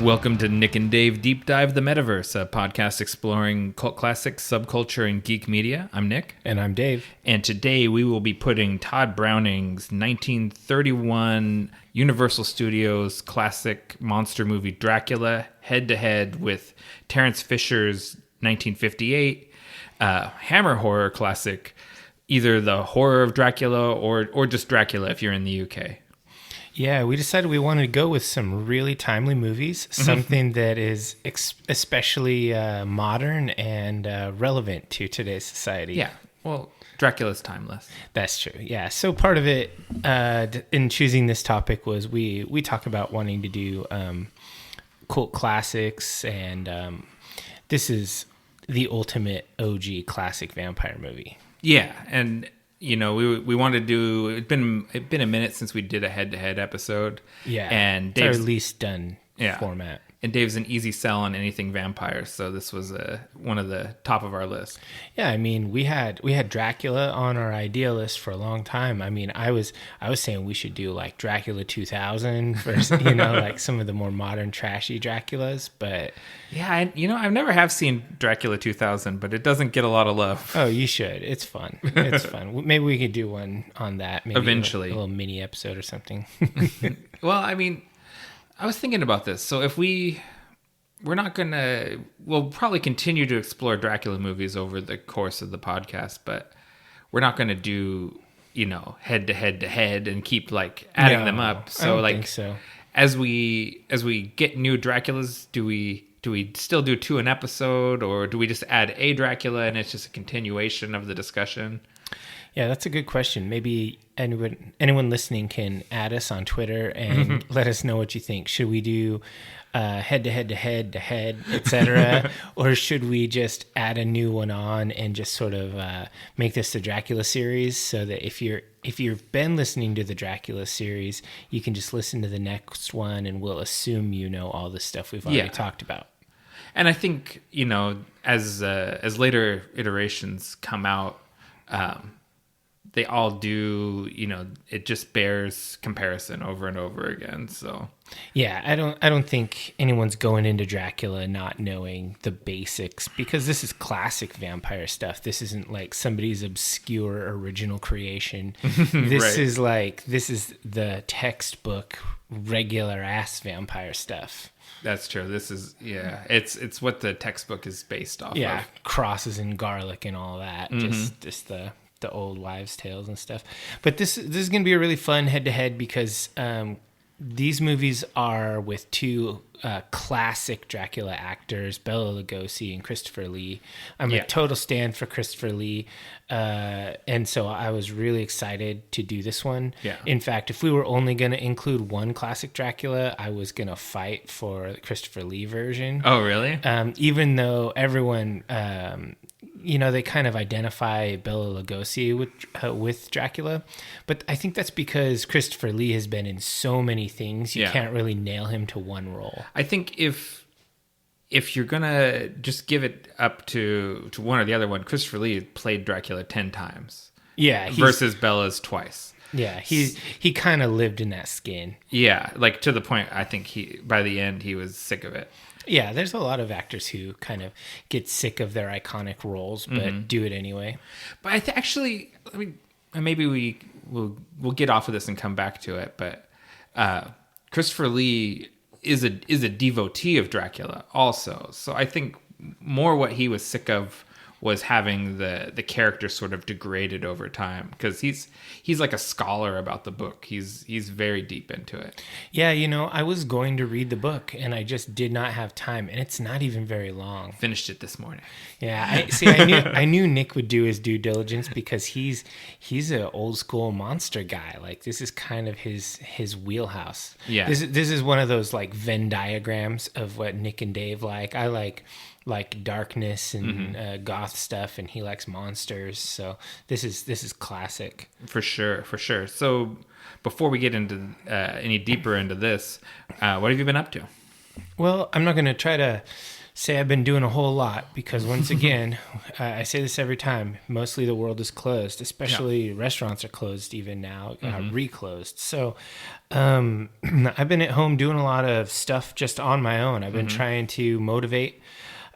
Welcome to Nick and Dave Deep Dive the Metaverse, a podcast exploring cult classics, subculture, and geek media. I'm Nick. And I'm Dave. And today we will be putting Todd Browning's 1931 Universal Studios classic monster movie Dracula head-to-head with Terence Fisher's 1958 Hammer horror classic, either the Horror of Dracula or just Dracula if you're in the UK. Yeah, we decided we wanted to go with some really timely movies, something that is especially modern and relevant to today's society. Yeah, well, Dracula's timeless. That's true, yeah. So part of it in choosing this topic was we talk about wanting to do cult classics, and this is the ultimate OG classic vampire movie. Yeah, and you know, we wanted to do. It'd been a minute since we did a head-to-head episode. Yeah, and it's our least done format. And Dave's an easy sell on anything vampire, so this was one of the top of our list. Yeah, I mean, we had Dracula on our idea list for a long time. I mean, I was saying we should do like Dracula 2000 for like some of the more modern trashy Draculas, but yeah, I've never have seen Dracula 2000, but it doesn't get a lot of love. Oh, you should. It's fun. It's fun. Maybe we could do one on that. Maybe eventually, a little mini episode or something. Well, I mean, I was thinking about this. So if we'll probably continue to explore Dracula movies over the course of the podcast, but we're not going to do, head to head and keep like adding them up. So I don't like, think so. As we get new Draculas, do we still do two an episode, or do we just add a Dracula and it's just a continuation of the discussion? Yeah, that's a good question. Maybe anyone listening can add us on Twitter and let us know what you think. Should we do head to head, etc., or should we just add a new one on and just sort of make this the Dracula series, so that if you've been listening to the Dracula series, you can just listen to the next one, and we'll assume you know all the stuff we've already talked about. And I think as later iterations come out, they all do, it just bears comparison over and over again. So yeah, I don't think anyone's going into Dracula not knowing the basics, because this is classic vampire stuff. This isn't like somebody's obscure original creation. This is the textbook regular ass vampire stuff. That's true. This is it's what the textbook is based off of. Yeah, crosses and garlic and all that. Just the old wives' tales and stuff. But this is going to be a really fun head-to-head, because these movies are with two classic Dracula actors, Bela Lugosi and Christopher Lee. I'm a total stand for Christopher Lee, and so I was really excited to do this one. Yeah. In fact, if we were only going to include one classic Dracula, I was going to fight for the Christopher Lee version. Oh, really? Even though everyone they kind of identify Bela Lugosi with Dracula, but I think that's because Christopher Lee has been in so many things, you can't really nail him to one role. I think if you're gonna just give it up to one or the other one, Christopher Lee played Dracula 10 times. Yeah, versus Bella's twice. Yeah, he kind of lived in that skin. Yeah, like to the point I think by the end he was sick of it. Yeah, there's a lot of actors who kind of get sick of their iconic roles, but do it anyway. But maybe we'll get off of this and come back to it. But Christopher Lee is a devotee of Dracula also. So I think more what he was sick of was having the character sort of degraded over time, because he's like a scholar about the book. He's very deep into it. Yeah, I was going to read the book and I just did not have time, and it's not even very long. Finished it this morning. Yeah, I knew Nick would do his due diligence, because he's an old school monster guy. Like, this is kind of his wheelhouse. Yeah, this is one of those like Venn diagrams of what Nick and Dave like. I like darkness and goth stuff, and he likes monsters. So this is classic for sure. So before we get into any deeper into this, what have you been up to? Well, I'm not going to try to say I've been doing a whole lot because once again, I say this every time, mostly the world is closed, especially restaurants are closed even now, reclosed. So I've been at home doing a lot of stuff just on my own. I've been trying to motivate.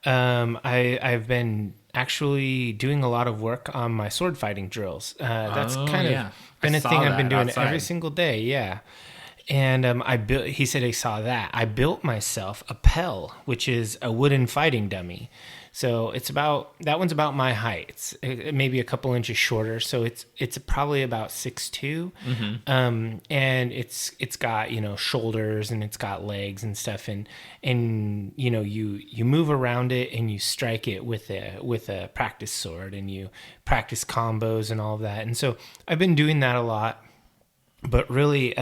I've been actually doing a lot of work on my sword fighting drills. That's kind of been a thing I've been doing every single day. Yeah. And I built. He said he saw that. I built myself a Pell, which is a wooden fighting dummy. So that one's about my height. It's maybe a couple inches shorter. So it's probably about 6'2", and it's got shoulders and it's got legs and stuff, and you move around it and you strike it with a practice sword and you practice combos and all of that. And so I've been doing that a lot, but really.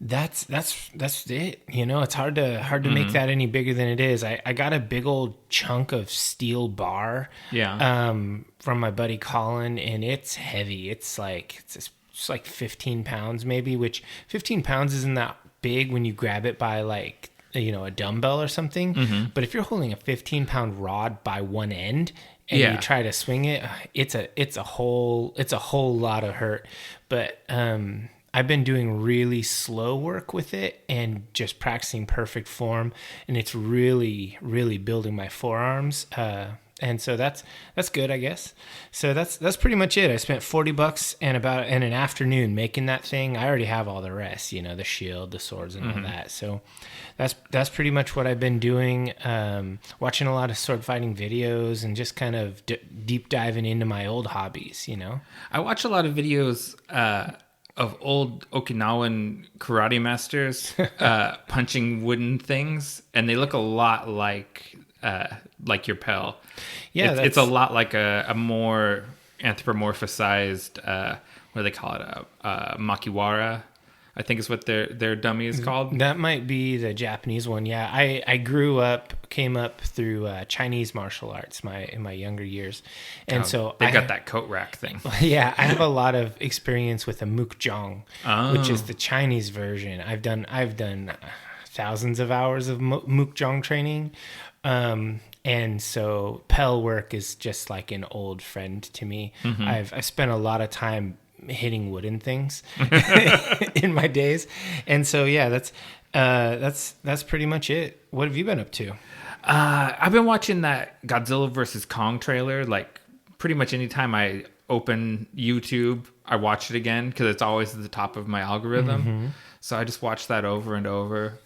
That's it. It's hard to make that any bigger than it is. I got a big old chunk of steel bar from my buddy Colin, and it's heavy. It's like 15 pounds maybe, which 15 pounds isn't that big when you grab it by like a dumbbell or something. But if you're holding a 15-pound rod by one end and you try to swing it, it's a whole lot of hurt. But I've been doing really slow work with it and just practicing perfect form, and it's really, really building my forearms. And so that's good, I guess. So that's pretty much it. I spent $40 and an afternoon making that thing. I already have all the rest, the shield, the swords, and all that. So that's pretty much what I've been doing. Watching a lot of sword fighting videos and just kind of deep diving into my old hobbies. I watch a lot of videos. Of old Okinawan karate masters punching wooden things, and they look a lot like your Pell. Yeah, it's a lot like a more anthropomorphized, what do they call it? A makiwara, I think is what their dummy is called. That might be the Japanese one. Yeah, I came up through Chinese martial arts in my younger years, and so they got that coat rack thing. Yeah, I have a lot of experience with a mukjong, which is the Chinese version. I've done thousands of hours of mukjong training, and so Pell work is just like an old friend to me. I've spent a lot of time hitting wooden things in my days, and so yeah, that's pretty much it. What have you been up to? I've been watching that Godzilla versus Kong trailer. Like pretty much anytime I open YouTube, I watch it again because it's always at the top of my algorithm. So I just watch that over and over.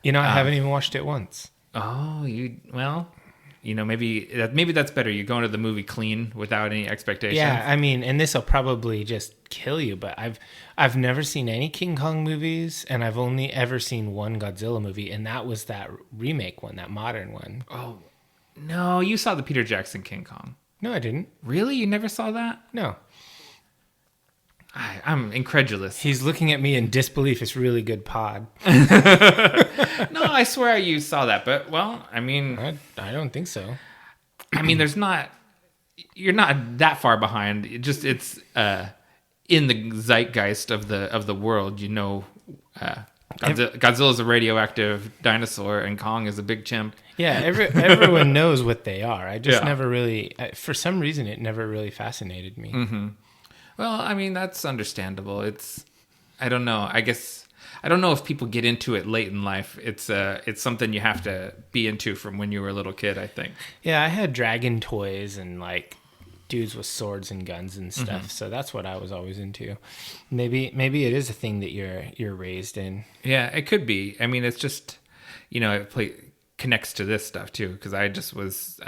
I haven't even watched it once. Oh, maybe that's better. You go into the movie clean without any expectations. Yeah, I mean, and this will probably just kill you, but I've never seen any King Kong movies, and I've only ever seen one Godzilla movie, and that was that remake one, that modern one. Oh, no, you saw the Peter Jackson King Kong. No, I didn't. Really? You never saw that? No. I'm incredulous. He's looking at me in disbelief. It's really good pod. No, I swear you saw that, but I mean, I don't think so. I mean, you're not that far behind. It's in the zeitgeist of the world. Godzilla's a radioactive dinosaur, and Kong is a big chimp. Yeah, everyone knows what they are. I just never really, for some reason, it never really fascinated me. Well, I mean, that's understandable. I don't know. I guess I don't know if people get into it late in life. It's something you have to be into from when you were a little kid, I think. Yeah, I had dragon toys and like dudes with swords and guns and stuff. So that's what I was always into. Maybe it is a thing that you're raised in. Yeah, it could be. I mean, it's just it connects to this stuff too, because I just was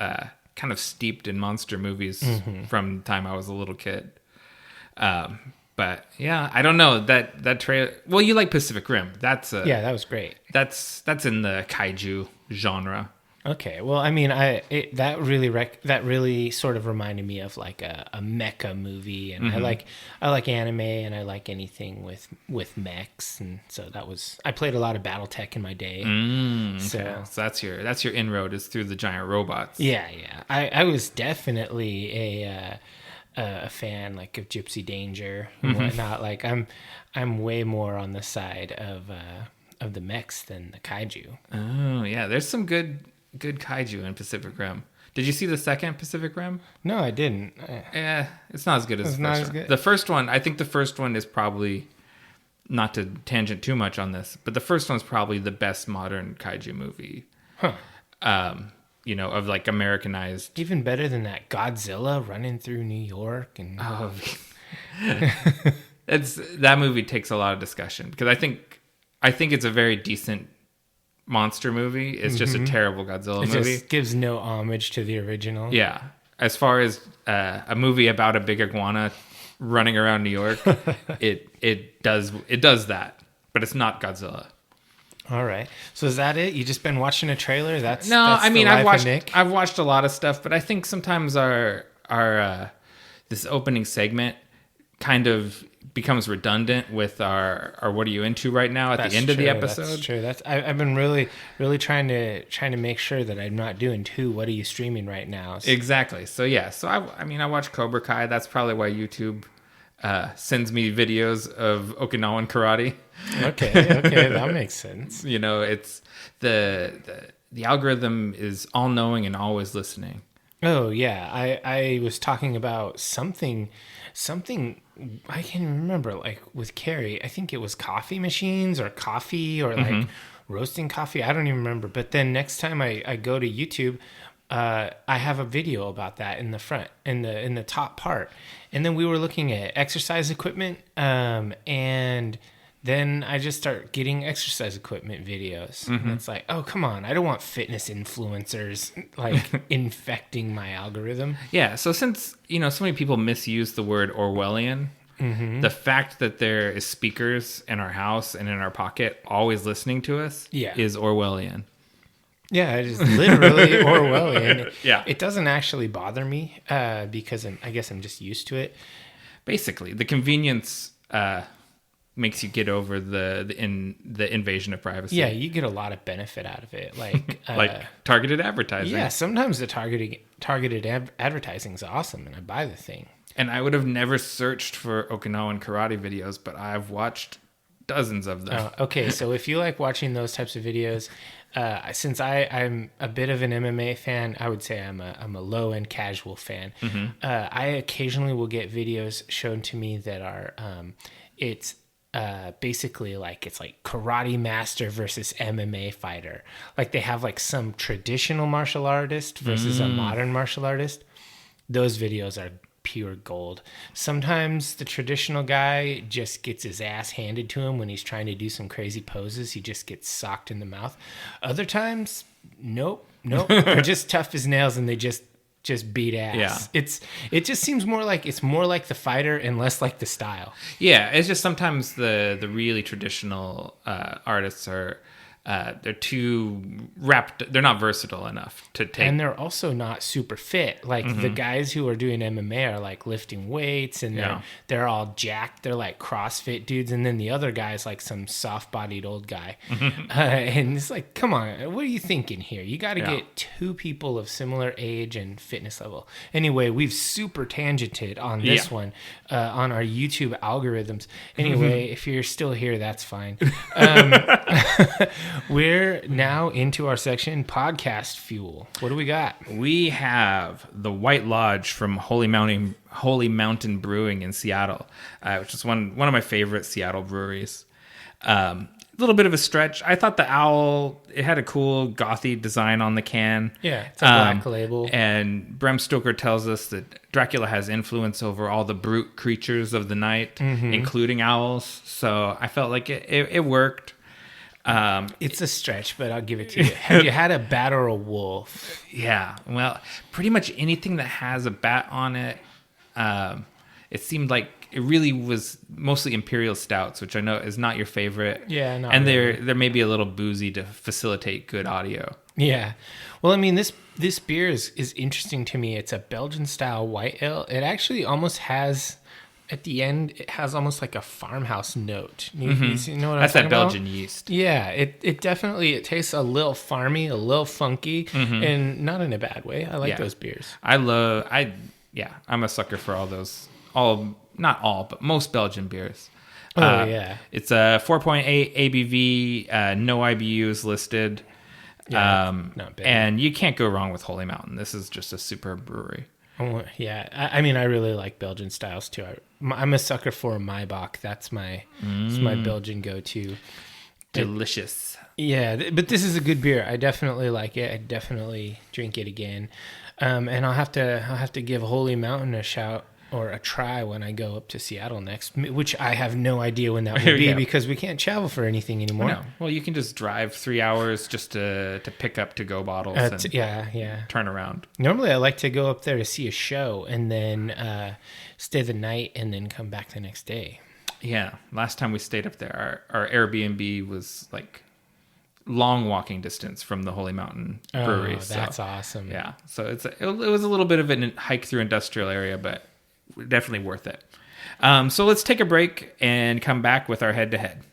kind of steeped in monster movies from the time I was a little kid. But yeah, I don't know that trailer. Well, you like Pacific Rim. That was great. That's in the kaiju genre. Okay, well, I mean, that really sort of reminded me of like a mecha movie, and I like anime, and I like anything with mechs, and so I played a lot of BattleTech in my day. Okay. So that's your inroad is through the giant robots. Yeah. I was definitely a fan like of Gypsy Danger and whatnot. Like I'm way more on the side of the mechs than the kaiju. Oh yeah, there's some good good kaiju in Pacific Rim. Did you see the second Pacific Rim? No, I didn't. It's not as good as the first one. Good. The first one, I think the first one is probably, not to tangent too much on this, but the first one's probably the best modern kaiju movie. Huh. Of like Americanized. Even better than that Godzilla running through New York and That movie takes a lot of discussion because I think it's a very decent monster movie. It's just a terrible Godzilla movie. It just gives no homage to the original. Yeah. As far as a movie about a big iguana running around New York, it does that, but it's not Godzilla. All right. So is that it? You just been watching a trailer? That's I've watched a lot of stuff, but I think sometimes our this opening segment kind of becomes redundant with our what are you into right now at the end of the episode. That's true. I've been really trying to make sure that I'm not doing too what are you streaming right now. Exactly. So yeah. So I watch Cobra Kai. That's probably why YouTube sends me videos of Okinawan karate. Okay, that makes sense. It's the algorithm is all knowing and always listening. Oh yeah, I was talking about something I can't remember, like with Carrie. I think it was coffee machines or coffee or like roasting coffee. I don't even remember. But then next time I go to YouTube, I have a video about that in the front, in the top part. And then we were looking at exercise equipment, and then I just start getting exercise equipment videos. And it's like, oh, come on. I don't want fitness influencers like infecting my algorithm. Yeah. So since, so many people misuse the word Orwellian, the fact that there is speakers in our house and in our pocket always listening to us is Orwellian. Yeah, it is literally Orwellian. Yeah. It doesn't actually bother me because I guess I'm just used to it. Basically, the convenience makes you get over the invasion of privacy. Yeah, you get a lot of benefit out of it, like targeted advertising. Yeah, sometimes the targeted advertising is awesome, and I buy the thing. And I would have never searched for Okinawan karate videos, but I've watched dozens of them. Okay, so if you like watching those types of videos, since I'm a bit of an MMA fan, I would say I'm a low end casual fan. I occasionally will get videos shown to me that are it's basically like it's like karate master versus MMA fighter. Like they have like some traditional martial artist versus a modern martial artist. Those videos are pure gold. Sometimes the traditional guy just gets his ass handed to him when he's trying to do some crazy poses. He just gets socked in the mouth. Other times, nope. They're just tough as nails and they just beat ass. Yeah. It just seems more like the fighter and less like the style. Yeah, it's just sometimes the really traditional artists are they're too wrapped. They're not versatile enough to take. And they're also not super fit. Like the guys who are doing MMA are like lifting weights and they're all jacked. They're like CrossFit dudes. And then the other guy's like some soft-bodied old guy. And it's like, come on, what are you thinking here? You got to get two people of similar age and fitness level. Anyway, we've super tangented on this one, on our YouTube algorithms. Anyway, if you're still here, that's fine. We're now into our section, Podcast Fuel. What do we got? We have the White Lodge from Holy Mountain Brewing in Seattle, which is one of my favorite Seattle breweries. A little bit of a stretch. I thought the owl, it had a cool gothy design on the can. Yeah, it's a black label. And Bram Stoker tells us that Dracula has influence over all the brute creatures of the night, including owls. So I felt like it worked. It's a stretch, but I'll give it to you. Have you had a bat or a wolf? Yeah, well, pretty much anything that has a bat on it. It seemed like it really was mostly imperial stouts, which I know is not your favorite. Yeah, no. And they're maybe a little boozy to facilitate good audio. Yeah, well, I mean this beer is interesting to me. It's a Belgian style white ale. It actually almost has. At the end, it has almost like a farmhouse note. You know what I'm talking about? That's that Belgian yeast. Yeah, it definitely tastes a little farmy, a little funky, and not in a bad way. I like those beers. I'm a sucker for all those, not all, but most Belgian beers. Yeah. It's a 4.8 ABV, no IBUs listed. Yeah, not bad. And you can't go wrong with Holy Mountain. This is just a superb brewery. Oh, yeah. I mean, I really like Belgian styles too. I'm a sucker for Maibach. That's my Belgian go-to. Delicious. Yeah, but this is a good beer. I definitely like it. I definitely drink it again. And I'll have to give Holy Mountain a shout or a try when I go up to Seattle next, which I have no idea when that will be because we can't travel for anything anymore. No. Well, you can just drive 3 hours just to pick up to-go bottles and turn around. Normally, I like to go up there to see a show and then stay the night and then come back the next day. Yeah. Last time we stayed up there, our Airbnb was like long walking distance from the Holy Mountain Brewery. Oh, that's awesome. Yeah. So it was a little bit of a hike through industrial area, but definitely worth it. So let's take a break and come back with our head-to-head.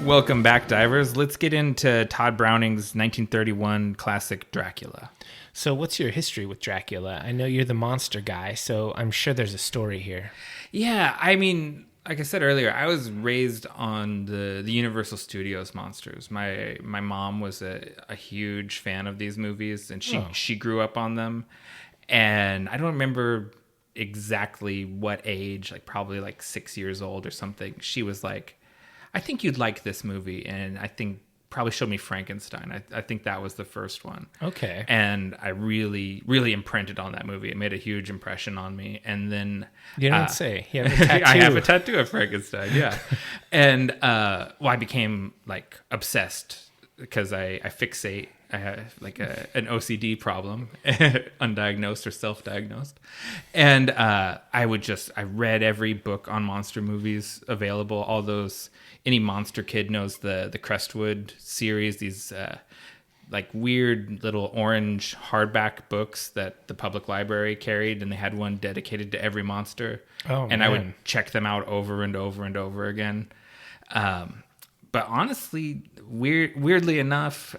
Welcome back, divers. Let's get into Todd Browning's 1931 classic Dracula. So what's your history with Dracula? I know you're the monster guy, so I'm sure there's a story here. Yeah, I mean, like I said earlier, I was raised on the Universal Studios monsters. My mom was a huge fan of these movies, and she grew up on them. And I don't remember exactly what age, like probably like 6 years old or something. She was like, I think you'd like this movie, and I think probably showed me Frankenstein. I think that was the first one. Okay. And I really, really imprinted on that movie. It made a huge impression on me. And then... You don't say. You have a tattoo. I have a tattoo of Frankenstein, yeah. And I became like obsessed because I fixate. I have like an OCD problem, undiagnosed or self-diagnosed. And I read every book on monster movies available, all those... Any monster kid knows the Crestwood series, these like weird little orange hardback books that the public library carried, and they had one dedicated to every monster. Oh, and man. I would check them out over and over and over again. But honestly, weirdly enough,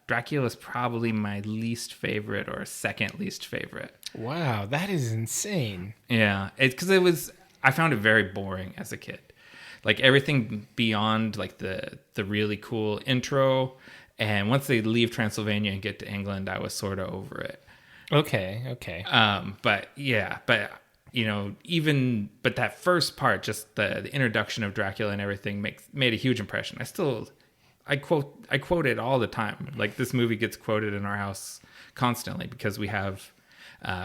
Dracula is probably my least favorite or second least favorite. Wow, that is insane. Yeah, because I found it very boring as a kid. Like everything beyond like the really cool intro, and once they leave Transylvania and get to England, I was sort of over it. Okay. But that first part, just the introduction of Dracula and everything made a huge impression. I quote it all the time. Like this movie gets quoted in our house constantly because we have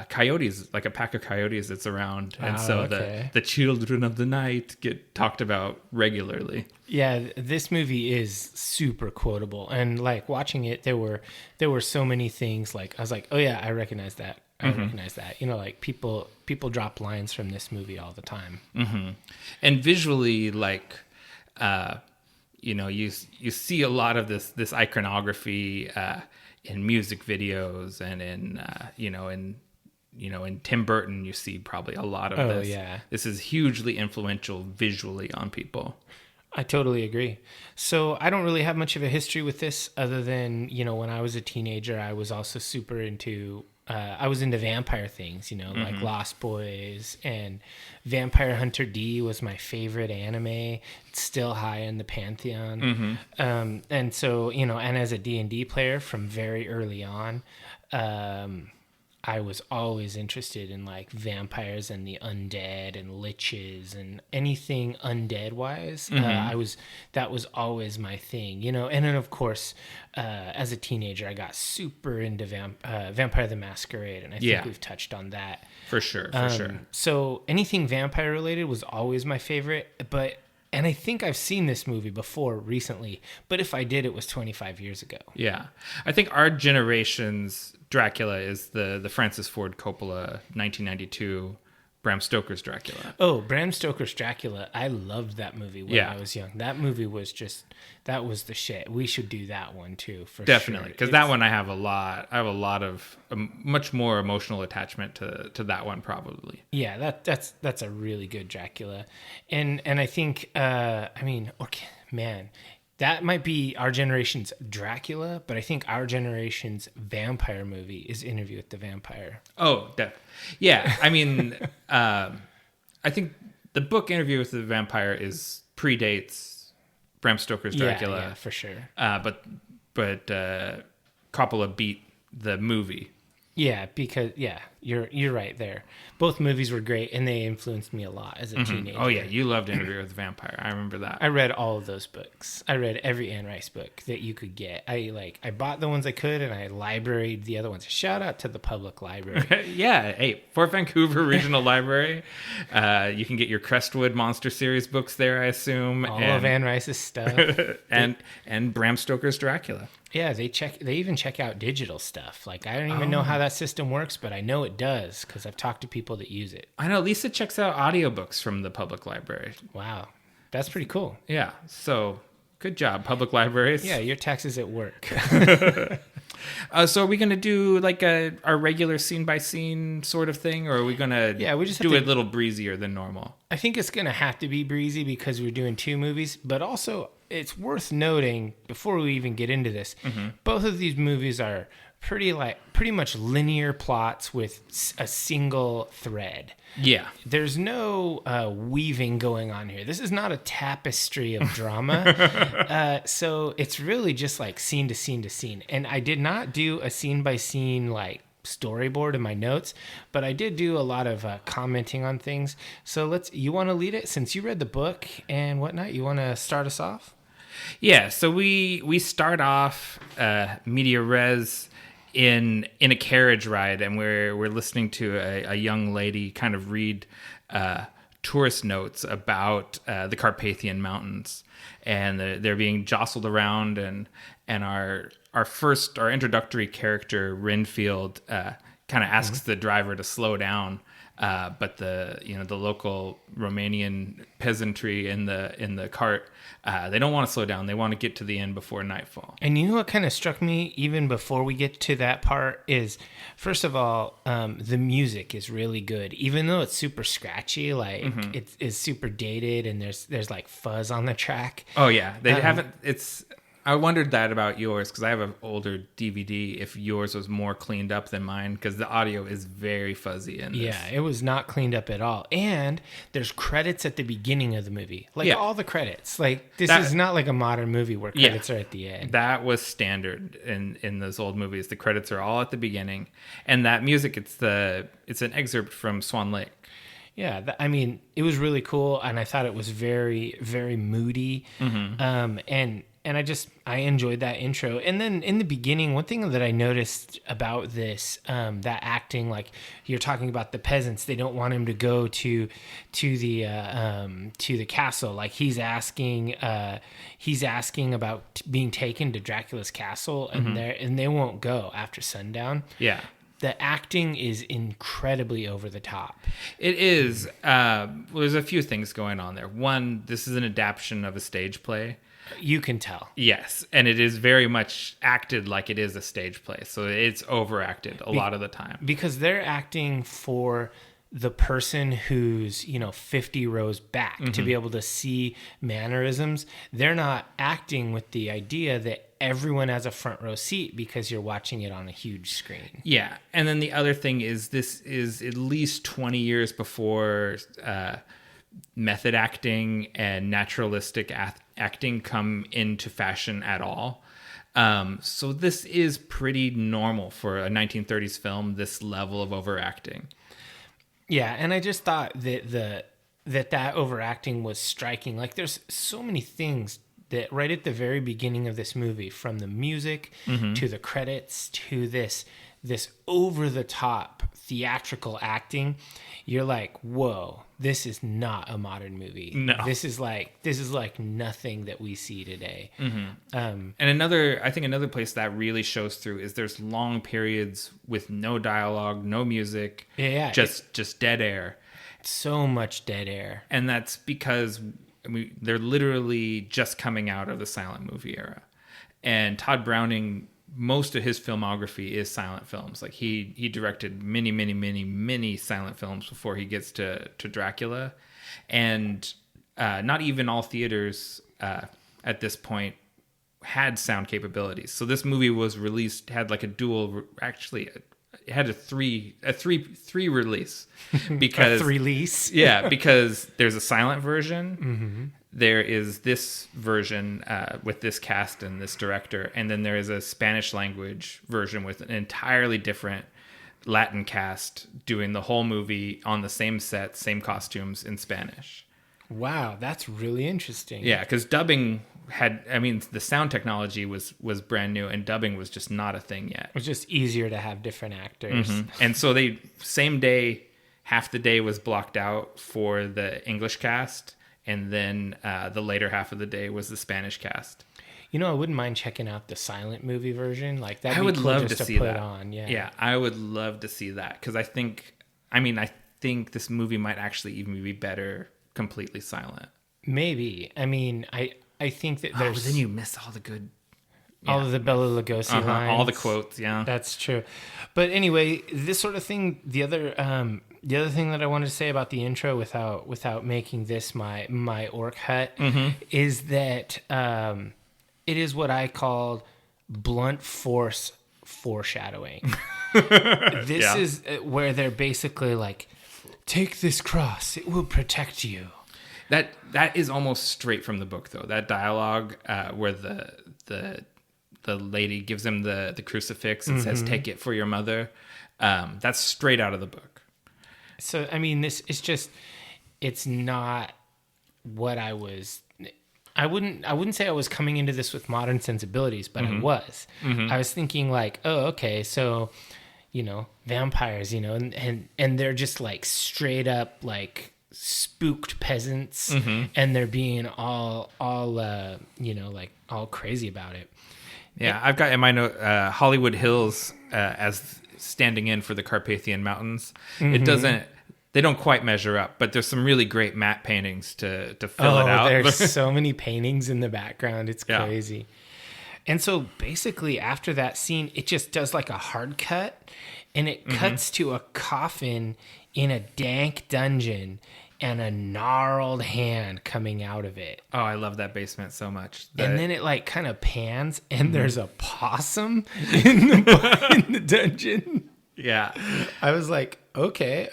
coyotes, like a pack of coyotes that's around, and the children of the night get talked about regularly. Yeah, this movie is super quotable, and like watching it, there were so many things. Like I was like, oh yeah, I recognize that. Recognize that. Like people drop lines from this movie all the time. Mm-hmm. And visually, like you see a lot of this iconography in music videos, and in Tim Burton, you see probably a lot of this. Yeah. This is hugely influential visually on people. I totally agree. So I don't really have much of a history with this other than, when I was a teenager, I was also super into, I was into vampire things, like Lost Boys, and Vampire Hunter D was my favorite anime. It's still high in the pantheon. And so, and as a D&D player from very early on, I was always interested in like vampires and the undead and liches and anything undead wise. That was always my thing, and then of course, as a teenager, I got super into Vampire the Masquerade. And I think we've touched on that For sure. So anything vampire related was always my favorite, and I think I've seen this movie before recently, but if I did, it was 25 years ago. Yeah. I think our generation's Dracula is the Francis Ford Coppola 1992 Bram Stoker's Dracula. Oh, Bram Stoker's Dracula. I loved that movie when I was young. That movie was that was the shit. We should do that one too, for Definitely, sure. because that one I have a lot of much more emotional attachment to that one probably. Yeah, that's a really good Dracula. And I think, man, that might be our generation's Dracula, but I think our generation's vampire movie is Interview with the Vampire. Oh, yeah. I mean, I think the book Interview with the Vampire predates Bram Stoker's Dracula. Yeah, for sure. But Coppola beat the movie. Yeah, because you're right there. Both movies were great, and they influenced me a lot as a teenager. Oh yeah, you loved Interview with the Vampire. I remember that. I read all of those books. I read every Anne Rice book that you could get. I bought the ones I could, and I libraried the other ones. Shout out to the public library. Yeah, hey, Fort Vancouver Regional Library. You can get your Crestwood Monster Series books there, I assume. All of Anne Rice's stuff. and Bram Stoker's Dracula. Yeah, they even check out digital stuff. Like, I don't even know how that system works, but I know it does because I've talked to people that use it. I know Lisa checks out audiobooks from the public library. Wow. That's pretty cool. Yeah. So good job, public libraries. Yeah, your taxes at work. So are we going to do like our regular scene by scene sort of thing, or are we going to we just do it a little breezier than normal? I think it's going to have to be breezy because we're doing two movies, but also it's worth noting before we even get into this, both of these movies are pretty much linear plots with a single thread. Yeah. There's no weaving going on here. This is not a tapestry of drama. So it's really just like scene to scene to scene. And I did not do a scene by scene like storyboard in my notes, but I did do a lot of commenting on things. So you want to lead it since you read the book and whatnot? You want to start us off? Yeah. So we start off media res in a carriage ride, and we're listening to a young lady kind of read tourist notes about the Carpathian Mountains, and they're being jostled around, and our introductory character Renfield kind of asks the driver to slow down, but the local Romanian peasantry in the cart, they don't want to slow down. They want to get to the end before nightfall. And you know what kind of struck me even before we get to that part is, first of all, the music is really good, even though it's super scratchy. Like it's super dated, and there's like fuzz on the track. Oh yeah, they haven't. I wondered that about yours because I have an older DVD. If yours was more cleaned up than mine, because the audio is very fuzzy in this. Yeah, it was not cleaned up at all. And there's credits at the beginning of the movie, like all the credits. Like this is not like a modern movie where credits are at the end. That was standard in those old movies. The credits are all at the beginning, and that music it's an excerpt from Swan Lake. Yeah, I mean, it was really cool, and I thought it was very, very moody. And I enjoyed that intro. And then in the beginning, one thing that I noticed about this, that acting, like you're talking about the peasants, they don't want him to go to the castle. Like he's asking about being taken to Dracula's castle, and they won't go after sundown. Yeah. The acting is incredibly over the top. It is. There's a few things going on there. One, this is an adaptation of a stage play. You can tell. Yes, and it is very much acted like it is a stage play. So it's overacted a lot of the time. Because they're acting for the person who's, 50 rows back to be able to see mannerisms. They're not acting with the idea that everyone has a front row seat because you're watching it on a huge screen. Yeah, and then the other thing is this is at least 20 years before method acting and naturalistic acting come into fashion at all. So this is pretty normal for a 1930s film, this level of overacting. Yeah, and I just thought that overacting was striking. Like there's so many things that right at the very beginning of this movie, from the music to the credits to this over the top theatrical acting, you're like, whoa, this is not a modern movie. No. This is like nothing that we see today. And I think another place that really shows through is there's long periods with no dialogue, no music, just dead air. So much dead air. And that's because they're literally just coming out of the silent movie era. And Todd Browning, most of his filmography is silent films. Like he directed many silent films before he gets to Dracula. And not even all theaters at this point had sound capabilities. So this movie was released, had like a dual, actually it had a three release because a release. Yeah, because there's a silent version. There is this version with this cast and this director, and then there is a Spanish language version with an entirely different Latin cast doing the whole movie on the same set, same costumes in Spanish. Wow, that's really interesting. Yeah, because dubbing the sound technology was brand new, and dubbing was just not a thing yet. It was just easier to have different actors. And so they, same day, half the day was blocked out for the English cast, and then the later half of the day was the Spanish cast. You know, I wouldn't mind checking out the silent movie version. Like that, I would cool love just to see put that. On. Yeah. Yeah, I would love to see that because I think this movie might actually even be better completely silent. Maybe. I mean, I think that there's. But then you miss all the good. All of the Bela Lugosi lines. All the quotes, yeah. That's true. But anyway, this sort of thing, the other thing that I wanted to say about the intro without making this my orc hut is that it is what I call blunt force foreshadowing. This is where they're basically like, take this cross, it will protect you. That is almost straight from the book, though. That dialogue where the lady gives him the crucifix and says, "Take it for your mother." That's straight out of the book. So, I mean, this is just, it's not what I wouldn't say I was coming into this with modern sensibilities, but I was. I was thinking like, oh, okay, so, vampires, and they're just like straight up like spooked peasants, and they're being all like all crazy about it. Yeah, I've got in my note Hollywood Hills as standing in for the Carpathian Mountains. They don't quite measure up, but there's some really great matte paintings to fill it out. There's so many paintings in the background. It's crazy. And so basically after that scene, it just does like a hard cut, and it cuts to a coffin in a dank dungeon and a gnarled hand coming out of it. Oh, I love that basement so much. And then it like kind of pans, and there's a possum in the dungeon. Yeah. I was like, okay.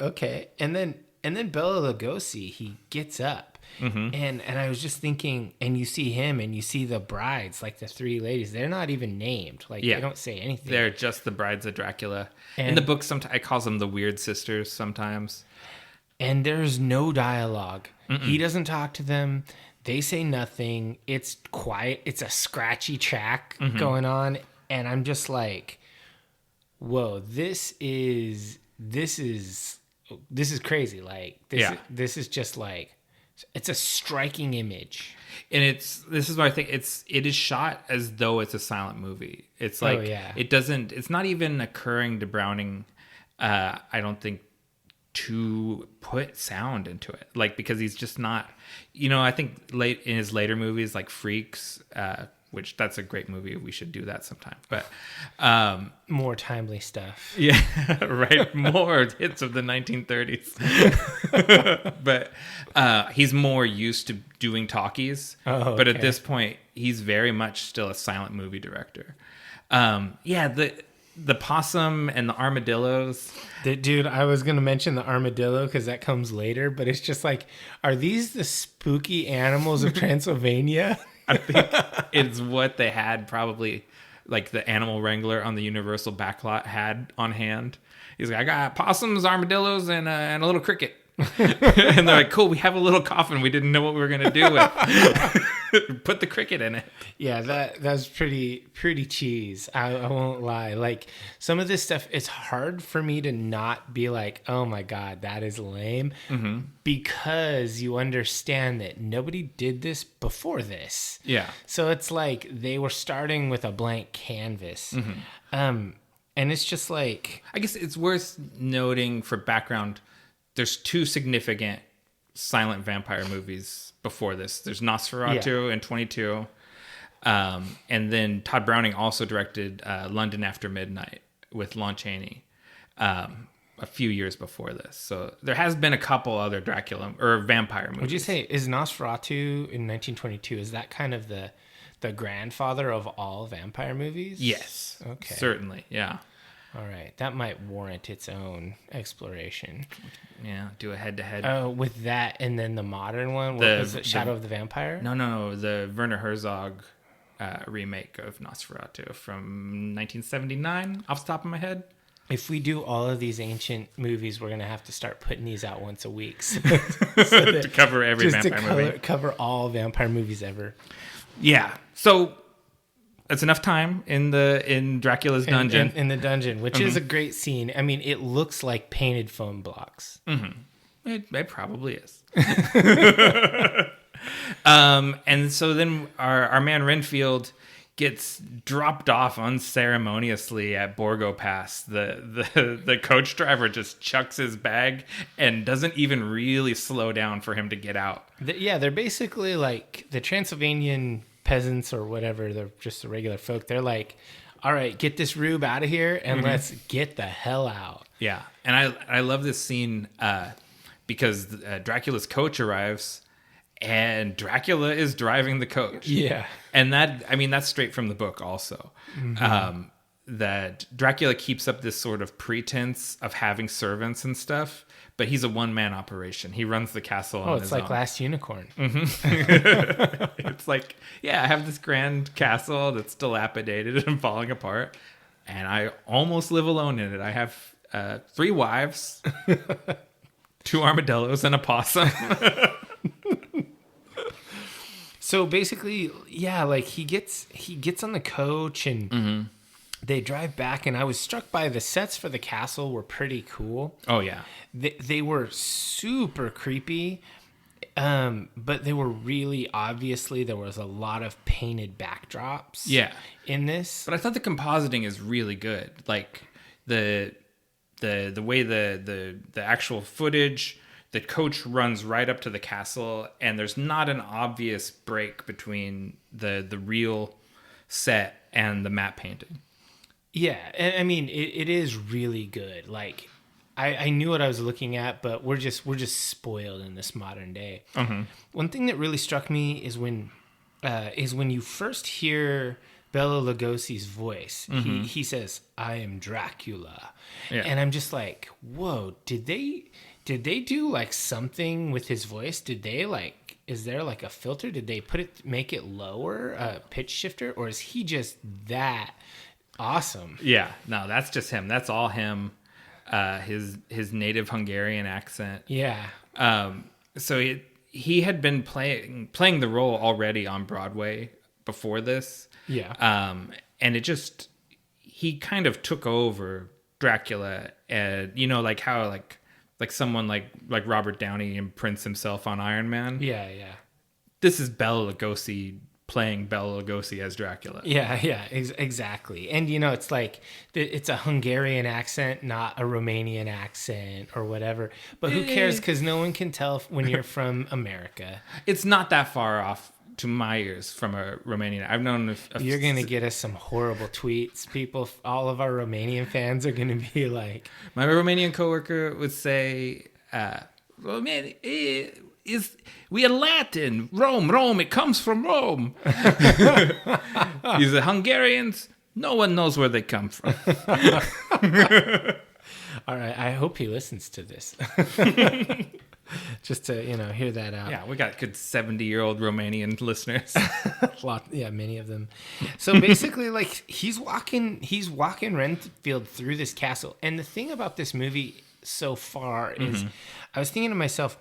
And then Bela Lugosi, he gets up, and I was just thinking, and you see him, and you see the brides, like the three ladies. They're not even named. Like they don't say anything. They're just the brides of Dracula. In the book, sometimes I call them the weird sisters. Sometimes. And there's no dialogue. He doesn't talk to them. They say nothing. It's quiet. It's a scratchy track going on, and I'm just like, whoa, this is crazy. Like this is just like, it's a striking image. And this is what I think it is shot as though it's a silent movie. It's like it's not even occurring to Browning, I don't think, to put sound into it, like, because he's just not, I think late in his later movies like Freaks, which that's a great movie, we should do that sometime, but more timely stuff. Yeah. Right, more hits of the 1930s. But he's more used to doing talkies. But at this point he's very much still a silent movie director. The possum and the armadillos. Dude, I was going to mention the armadillo because that comes later, but it's just like, are these the spooky animals of Transylvania? I think it's what they had, probably, like the animal wrangler on the Universal backlot had on hand. He's like, I got possums, armadillos, and a little cricket. And they're like, cool, we have a little coffin we didn't know what we were going to do with. Put the cricket in it. Yeah, that's pretty cheese. I won't lie. Like, some of this stuff, it's hard for me to not be like, oh my God, that is lame. Because you understand that nobody did this before this. Yeah. So it's like they were starting with a blank canvas. And it's just like, I guess it's worth noting for background, there's two significant silent vampire movies before this. There's Nosferatu in 22. And then Todd Browning also directed London After Midnight with Lon Chaney a few years before this. So there has been a couple other Dracula or vampire movies. Would you say, is Nosferatu in 1922, is that kind of the the grandfather of all vampire movies? Yes. Okay. Certainly. Yeah. All right. That might warrant its own exploration. Yeah. Do a head-to-head. With that and then the modern one, what was it? Shadow of the Vampire? No. The Werner Herzog remake of Nosferatu from 1979, off the top of my head. If we do all of these ancient movies, we're going to have to start putting these out once a week. To cover every vampire movie. Cover all vampire movies ever. Yeah. So that's enough time in Dracula's dungeon. In the dungeon, which is a great scene. I mean, it looks like painted foam blocks. Mm-hmm. It probably is. And so then our man Renfield gets dropped off unceremoniously at Borgo Pass. The coach driver just chucks his bag and doesn't even really slow down for him to get out. They're basically like the Transylvanian peasants or whatever. They're just the regular folk. They're like, all right, get this rube out of here and let's get the hell out. Yeah. And I love this scene because Dracula's coach arrives and Dracula is driving the coach. Yeah. And that's straight from the book also. Mm-hmm. That Dracula keeps up this sort of pretense of having servants and stuff, but he's a one-man operation. He runs the castle on his own. It's like Last Unicorn. Mm-hmm. It's like, I have this grand castle that's dilapidated and falling apart, and I almost live alone in it. I have 3 wives, 2 armadillos, and a possum. So basically, like he gets on the coach and they drive back, and I was struck by the sets for the castle were pretty cool. Oh yeah. They were super creepy, but they were really, obviously there was a lot of painted backdrops in this. But I thought the compositing is really good. Like the way the actual footage, the coach runs right up to the castle, and there's not an obvious break between the real set and the matte painting. Yeah, and I mean it is really good. Like I knew what I was looking at, but we're just spoiled in this modern day. Mm-hmm. One thing that really struck me is when you first hear Bela Lugosi's voice. Mm-hmm. He says, "I am Dracula," and I'm just like, "Whoa! Did they do like something with his voice? Did they like? Is there like a filter? Did they make it lower, pitch shifter, or is he just that awesome?" Yeah, no, that's just him. That's all him. His native Hungarian accent. Yeah. So he had been playing the role already on Broadway before this. Yeah. And he kind of took over Dracula, and like how like someone like Robert Downey imprints himself on Iron Man. Yeah. This is Bela Lugosi playing Bela Lugosi as Dracula. Yeah, exactly. And it's like it's a Hungarian accent, not a Romanian accent or whatever. But who cares? Because no one can tell when you're from America. It's not that far off to my ears from a Romanian. I've known you're gonna get us some horrible tweets. People, all of our Romanian fans are gonna be like, my Romanian coworker would say, "Romania is we are Latin. Rome. It comes from Rome." These are Hungarians. No one knows where they come from. All right. I hope he listens to this. Just to hear that out. Yeah, we got good 70-year-old Romanian listeners. Many of them. So basically, like he's walking Renfield through this castle, and the thing about this movie so far is, I was thinking to myself,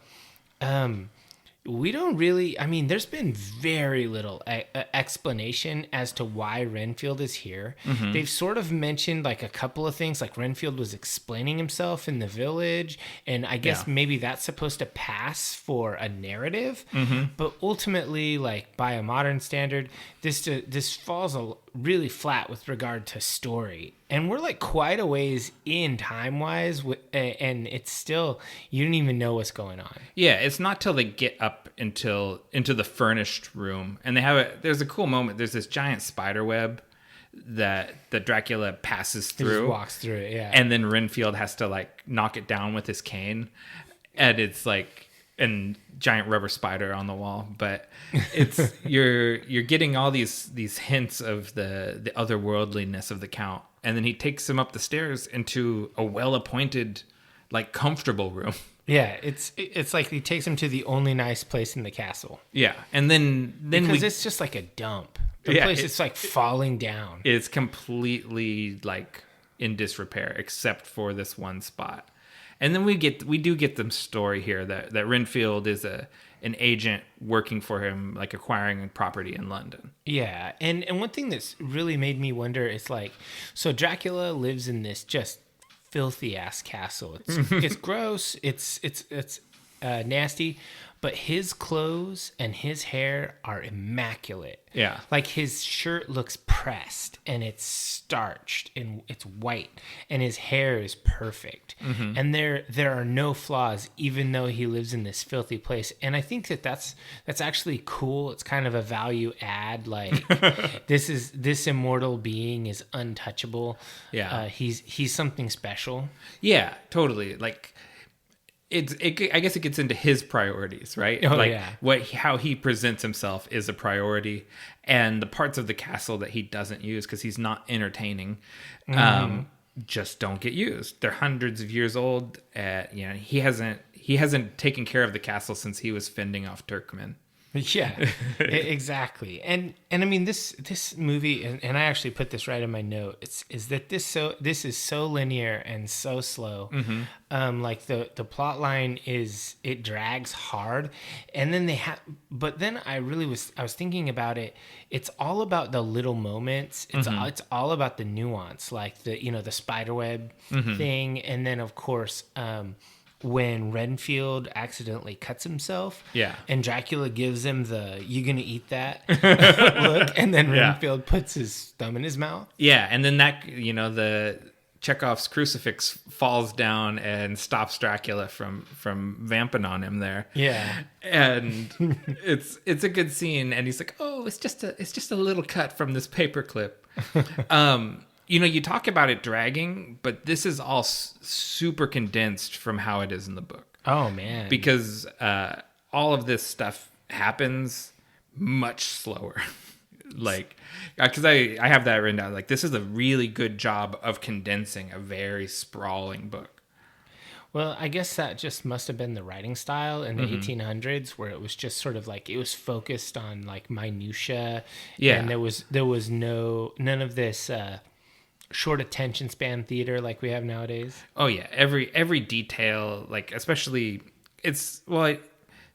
we don't really. I mean, there's been very little explanation as to why Renfield is here. Mm-hmm. They've sort of mentioned like a couple of things, like Renfield was explaining himself in the village, and I guess maybe that's supposed to pass for a narrative. Mm-hmm. But ultimately, like by a modern standard, this falls really flat with regard to story. And we're like quite a ways in time-wise, and it's still, you don't even know what's going on. Yeah, it's not till they get up into the furnished room, and there's a cool moment. There's this giant spider web that Dracula passes through. He just walks through it, yeah. And then Renfield has to like knock it down with his cane. And it's like, and giant rubber spider on the wall, but it's you're getting all these hints of the otherworldliness of the Count, and then he takes him up the stairs into a well-appointed, like, comfortable room. Yeah, it's like he takes him to the only nice place in the castle. Yeah, and then because it's just like a dump. The place is like falling down. It's completely like in disrepair, except for this one spot. And then we do get the story here that Renfield is an agent working for him, like acquiring property in London. Yeah, and one thing that's really made me wonder is like, so Dracula lives in this just filthy ass castle. It's gross. It's nasty, but his clothes and his hair are immaculate. Yeah, like his shirt looks pressed and it's starched and it's white, and his hair is perfect. Mm-hmm. And there are no flaws, even though he lives in this filthy place. And I think that's actually cool. It's kind of a value add. Like this immortal being is untouchable. Yeah, he's something special. Yeah, totally. Like. I guess it gets into his priorities, right? Oh, like yeah. How he presents himself is a priority, and the parts of the castle that he doesn't use because he's not entertaining, just don't get used. They're hundreds of years old. He hasn't taken care of the castle since he was fending off Turkmen. Yeah, exactly. And I mean this movie, and I actually put this right in my note. Is that this is so linear and so slow. Mm-hmm. Like the plot line it drags hard, and then but then I was thinking about it. It's all about the little moments. It's all about the nuance, like the spiderweb thing, and then of course. When Renfield accidentally cuts himself, and Dracula gives him the "you gonna eat that" look, and then Renfield puts his thumb in his mouth. Yeah, and then that the Chekhov's crucifix falls down and stops Dracula from vamping on him there. Yeah, and it's a good scene, and he's like, "Oh, it's just a little cut from this paperclip." You talk about it dragging, but this is all super condensed from how it is in the book. Oh, man. Because all of this stuff happens much slower. Like, because I have that written down. Like, this is a really good job of condensing a very sprawling book. Well, I guess that just must have been the writing style in the 1800s, where it was just sort of like it was focused on like minutia. Yeah. And there was none of this short attention span theater like we have nowadays. Oh yeah, every detail, like especially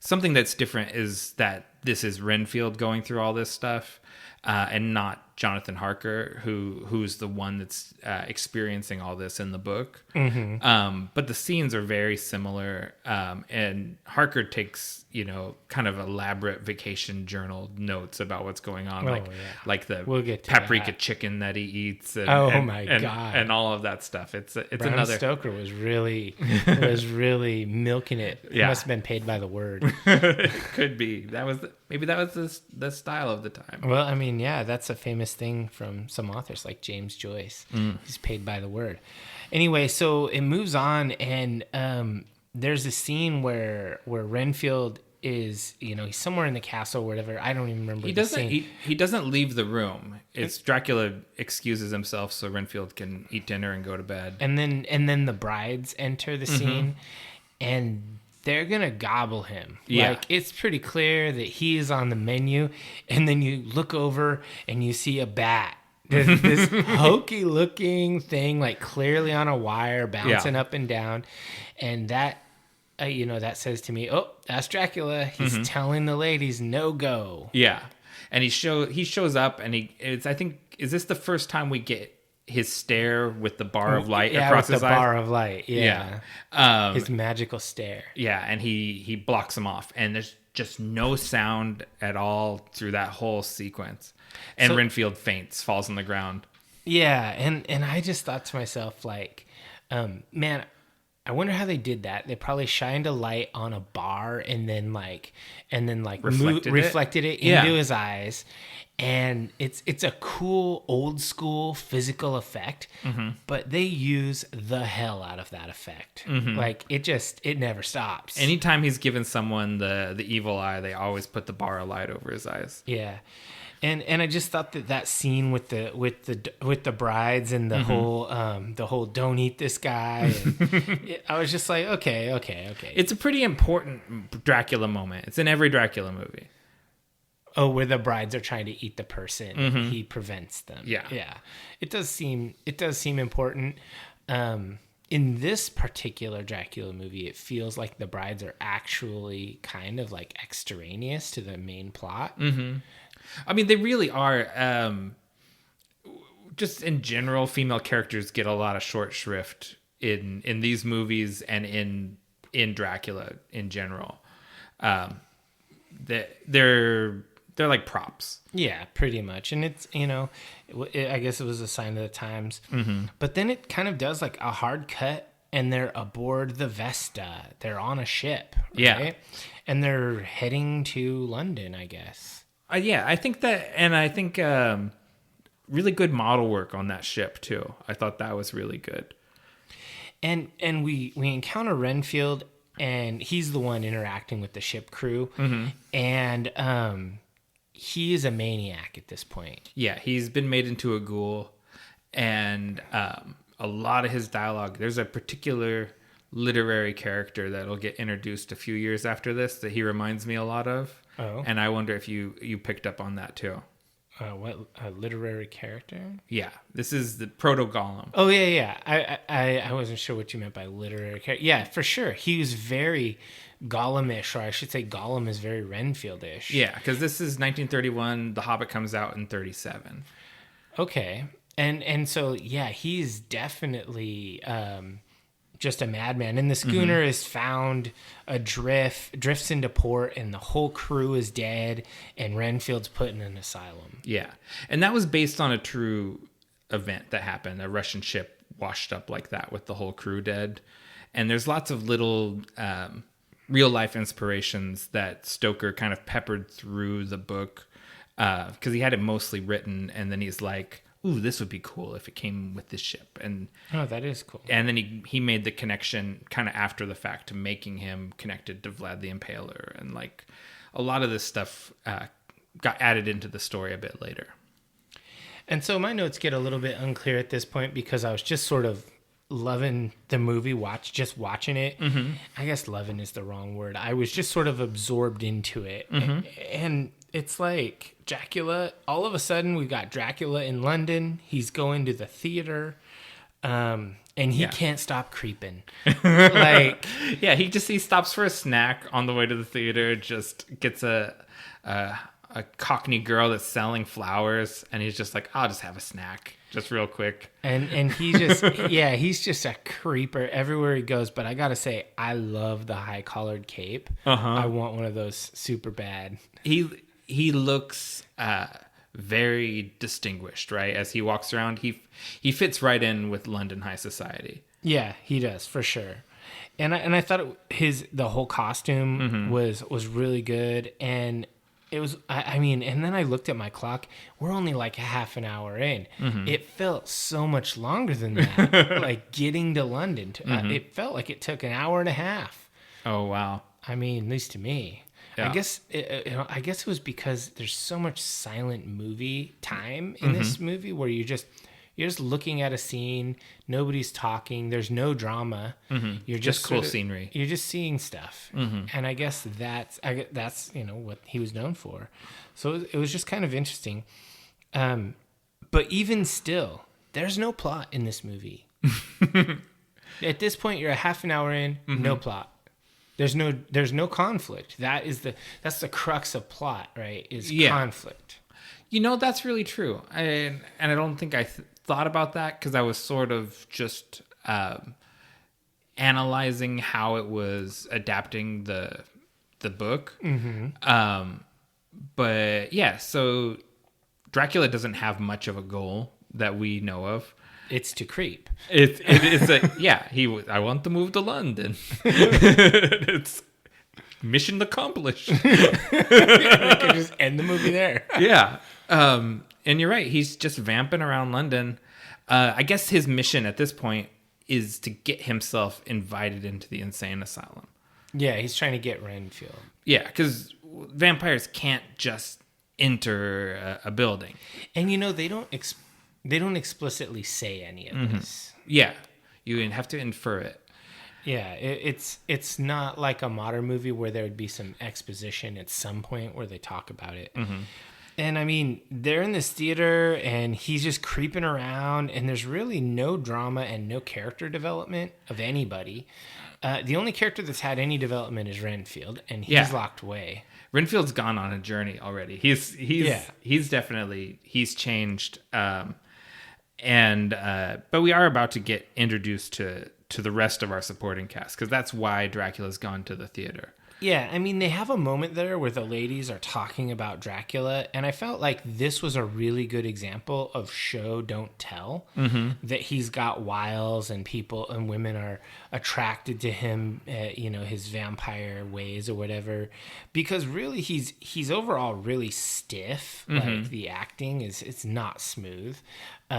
something that's different is that this is Renfield going through all this stuff, and not Jonathan Harker, who's the one that's experiencing all this in the book. Mm-hmm. But the scenes are very similar, and Harker takes kind of elaborate vacation journal notes about what's going on, like the paprika chicken that he eats. And, God, and all of that stuff. It's Bram another. Stoker was really milking it. He must have been paid by the word. Could be maybe that was the style of the time. Well, I mean, yeah, that's a famous thing from some authors like James Joyce. He's paid by the word. Anyway, so it moves on, and there's a scene where Renfield is, he's somewhere in the castle or whatever. I don't even remember. He doesn't leave the room. It's Dracula excuses himself so Renfield can eat dinner and go to bed. And then the brides enter the scene, and they're gonna gobble him. Yeah. Like, it's pretty clear that he is on the menu, and then you look over and you see a bat. This hokey looking thing, like clearly on a wire, bouncing up and down, and that that says to me, oh, that's Dracula. He's telling the ladies no go. Yeah, and he shows up, and is this the first time we get his stare with the bar of light across his eyes? Yeah, bar of light. Yeah. His magical stare. Yeah, and he blocks him off, and there's just no sound at all through that whole sequence. And Renfield faints, falls on the ground. Yeah, and I just thought to myself, like, man, I wonder how they did that. They probably shined a light on a bar and then reflected it into his eyes. And it's a cool old school physical effect, but they use the hell out of that effect. Like it never stops. Anytime he's given someone the evil eye, they always put the bar of light over his eyes. Yeah. And I just thought that scene with the brides and the whole don't eat this guy, and I was just like, okay. It's a pretty important Dracula moment. It's in every Dracula movie. Oh, where the brides are trying to eat the person, he prevents them. Yeah. It does seem important. In this particular Dracula movie, it feels like the brides are actually kind of like extraneous to the main plot. I mean, they really are. Just in general, female characters get a lot of short shrift in these movies and in Dracula in general. They're like props. Yeah, pretty much. And it's, I guess it was a sign of the times. But then it kind of does like a hard cut, and they're aboard the Vesta. They're on a ship, right? Yeah. And they're heading to London, I guess. Yeah, I think that, and I think really good model work on that ship too. I thought that was really good. And we encounter Renfield, and he's the one interacting with the ship crew, and he is a maniac at this point. Yeah, he's been made into a ghoul, and a lot of his dialogue. There's a particular literary character that'll get introduced a few years after this that he reminds me a lot of. Oh. And I wonder if you picked up on that too. What, a literary character? Yeah, this is the proto-Gollum. Oh, yeah. I wasn't sure what you meant by literary character. Yeah, for sure. He was very Gollum-ish, or I should say Gollum is very Renfield-ish. Yeah, because this is 1931. The Hobbit comes out in 37. Okay. And so, yeah, he's definitely just a madman. And the schooner is found drifts into port, and the whole crew is dead, and Renfield's put in an asylum. Yeah. And that was based on a true event that happened. A Russian ship washed up like that with the whole crew dead. And there's lots of little real life inspirations that Stoker kind of peppered through the book, because he had it mostly written, and then he's like, ooh, this would be cool if it came with this ship. And oh, that is cool. And then he made the connection kind of after the fact to making him connected to Vlad the Impaler. And like a lot of this stuff got added into the story a bit later. And so my notes get a little bit unclear at this point, because I was just sort of loving the movie, watching it. I guess loving is the wrong word. I was just sort of absorbed into it. And it's like Dracula, all of a sudden we got Dracula in London. He's going to the theater, and he can't stop creeping. Like, yeah, he stops for a snack on the way to the theater, just gets a Cockney girl that's selling flowers, and he's just like, I'll just have a snack just real quick. And he just, he's just a creeper everywhere he goes. But I gotta say, I love the high collared cape. I want one of those super bad. He looks very distinguished, right? As he walks around, he fits right in with London high society. Yeah, he does, for sure. And I thought the whole costume was really good, and it was. I mean, and then I looked at my clock. We're only like a half an hour in. It felt so much longer than that. Like getting to London, it felt like it took an hour and a half. Oh wow! I mean, at least to me. Yeah. I guess it was because there's so much silent movie time in this movie, where you're just looking at a scene, nobody's talking, there's no drama. You're just cool scenery. You're just seeing stuff, and I guess that's what he was known for. So it was just kind of interesting. But even still, there's no plot in this movie. At this point, you're a half an hour in, no plot. There's no conflict. That's the crux of plot, right? Is conflict. That's really true. And I don't think I thought about that, because I was sort of just analyzing how it was adapting the book. But yeah, so Dracula doesn't have much of a goal that we know of. It's to creep. It's a yeah. I want to move to London. It's mission accomplished. We could just end the movie there. Yeah. And you're right. He's just vamping around London. I guess his mission at this point is to get himself invited into the insane asylum. Yeah, he's trying to get Renfield. Yeah, because vampires can't just enter a building. And they don't explicitly say any of this. Yeah, you have to infer it. Yeah, it's not like a modern movie where there would be some exposition at some point where they talk about it. Mm-hmm. And I mean, they're in this theater and he's just creeping around and there's really no drama and no character development of anybody. The only character that's had any development is Renfield, and he's locked away. Renfield's gone on a journey already. He's definitely changed. But we are about to get introduced to the rest of our supporting cast, because that's why Dracula's gone to the theater. Yeah, I mean, they have a moment there where the ladies are talking about Dracula, and I felt like this was a really good example of show, don't tell, that he's got wiles and people and women are attracted to him, his vampire ways or whatever, because really he's overall really stiff. Like the acting it's not smooth.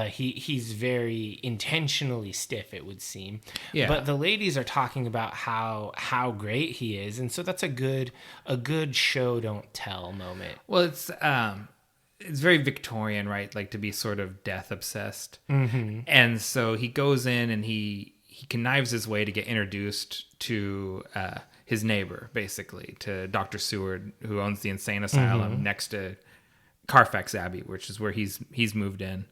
He's very intentionally stiff, it would seem. Yeah. But the ladies are talking about how great he is, and so that's a good show don't tell moment. Well, it's very Victorian, right? Like to be sort of death obsessed. Mm-hmm. And so he goes in and he connives his way to get introduced to his neighbor, basically, to Dr. Seward, who owns the insane asylum next to Carfax Abbey, which is where he's moved in.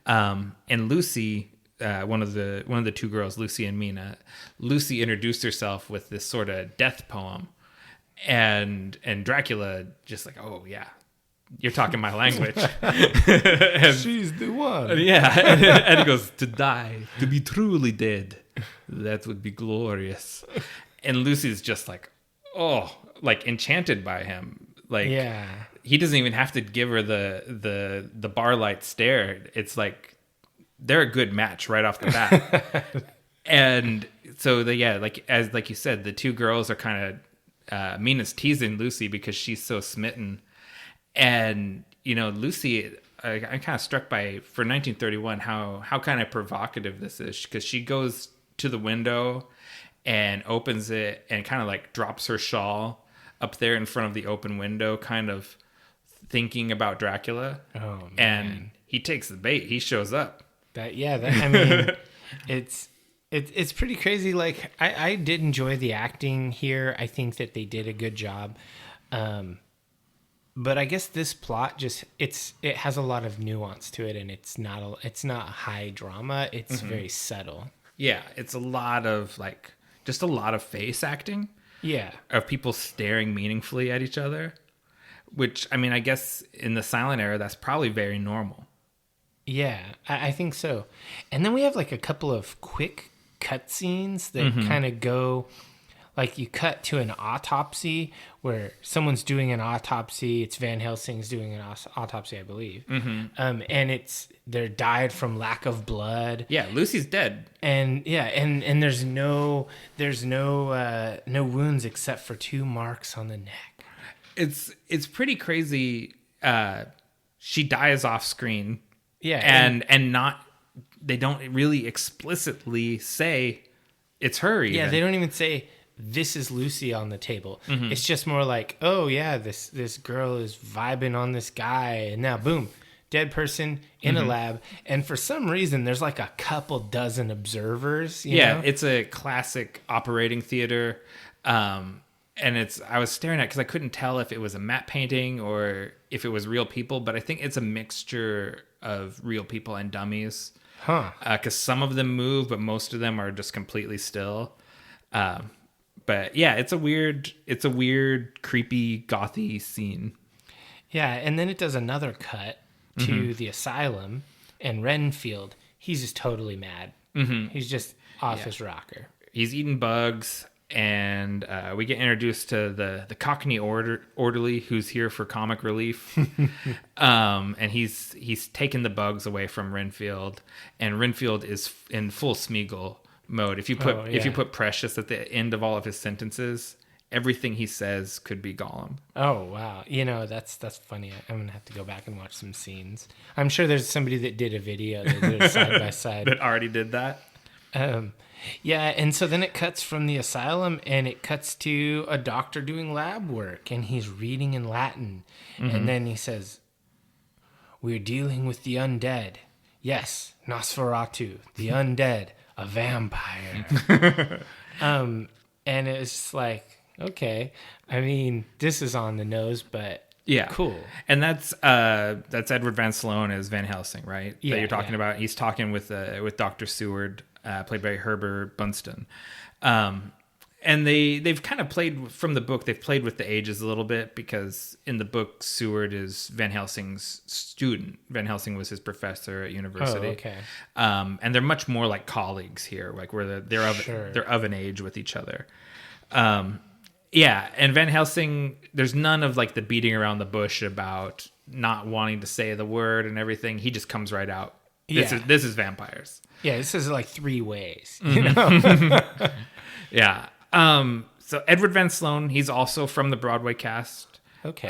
And Lucy, one of the two girls, Lucy and Mina, Lucy introduced herself with this sort of death poem, and Dracula just like, oh yeah, you're talking my language. And, she's the one. Yeah, and he goes, to die, to be truly dead, that would be glorious. And Lucy's just like, oh, like enchanted by him. Like, yeah. He doesn't even have to give her the bar light stare. It's like they're a good match right off the bat. And so like you said, the two girls are kind of Mina's teasing Lucy because she's so smitten. And Lucy, I'm kind of struck by, for 1931, how kind of provocative this is, because she goes to the window and opens it and kind of like drops her shawl up there in front of the open window, kind of thinking about Dracula. Oh, man. And he takes the bait. He shows up. It's pretty crazy. Like, I did enjoy the acting here. I think that they did a good job. But I guess this plot it has a lot of nuance to it, and it's not high drama. It's very subtle. Yeah, it's a lot of just a lot of face acting. Yeah. Of people staring meaningfully at each other, which, I mean, I guess in the silent era, that's probably very normal. Yeah, I think so. And then we have like a couple of quick cut scenes that kind of go, like you cut to an autopsy where someone's doing an autopsy. It's Van Helsing's doing an autopsy, I believe. And they're died from lack of blood. Yeah, Lucy's dead. And yeah, and there's no wounds except for 2 marks on the neck. It's pretty crazy. She dies off screen. Yeah, and not, they don't really explicitly say it's her even. Yeah, they don't even say this is Lucy on the table. It's just more like, oh yeah, this girl is vibing on this guy, and now boom, dead person in a lab. And for some reason there's like a couple dozen observers. You know? It's a classic operating theater. And I was staring at it because I couldn't tell if it was a matte painting or if it was real people, but I think it's a mixture of real people and dummies. Because some of them move, but most of them are just completely still. But yeah, it's a weird, creepy, gothy scene. Yeah, and then it does another cut to the asylum, and Renfield, he's just totally mad. He's just off his rocker. He's eating bugs, and we get introduced to the Cockney orderly who's here for comic relief. And he's taken the bugs away from Renfield, and Renfield is in full Smeagol mode. If you put Precious at the end of all of his sentences, everything he says could be Gollum. Oh wow, that's funny. I'm gonna have to go back and watch some scenes. I'm sure there's somebody that did a video that did it side by side that already did that. Yeah, and so then it cuts from the asylum, and it cuts to a doctor doing lab work, and he's reading in Latin, and then he says, "We're dealing with the undead. Yes, Nosferatu, the undead, a vampire." And it's like, okay, I mean, this is on the nose, but yeah, cool. And that's Edward Van Sloan as Van Helsing, right? Yeah, that you're talking about. He's talking with Dr. Seward, played by Herbert Bunston. And they've kind of played from the book. They've played with the ages a little bit, because in the book, Seward is Van Helsing's student. Van Helsing was his professor at university. Oh, okay. And they're much more like colleagues here, like where they're of an age with each other. Yeah, and Van Helsing, there's none of like the beating around the bush about not wanting to say the word and everything. He just comes right out. This is vampires. Yeah, this is like 3 ways, you know? Yeah. So Edward Van Sloan, he's also from the Broadway cast. Okay.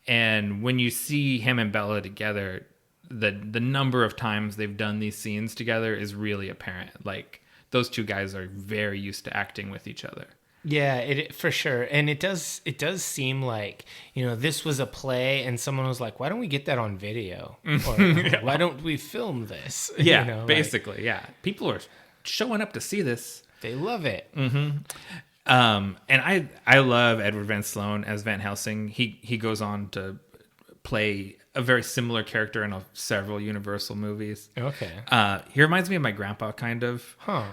And when you see him and Bella together, the number of times they've done these scenes together is really apparent. Like, those two guys are very used to acting with each other. Yeah, it for sure. And it does seem like, this was a play and someone was like, why don't we get that on video? Or why don't we film this? Yeah, basically, yeah. People are showing up to see this. They love it. Mm-hmm. And I love Edward Van Sloan as Van Helsing. He goes on to play a very similar character in several Universal movies. Okay. He reminds me of my grandpa, kind of. Huh.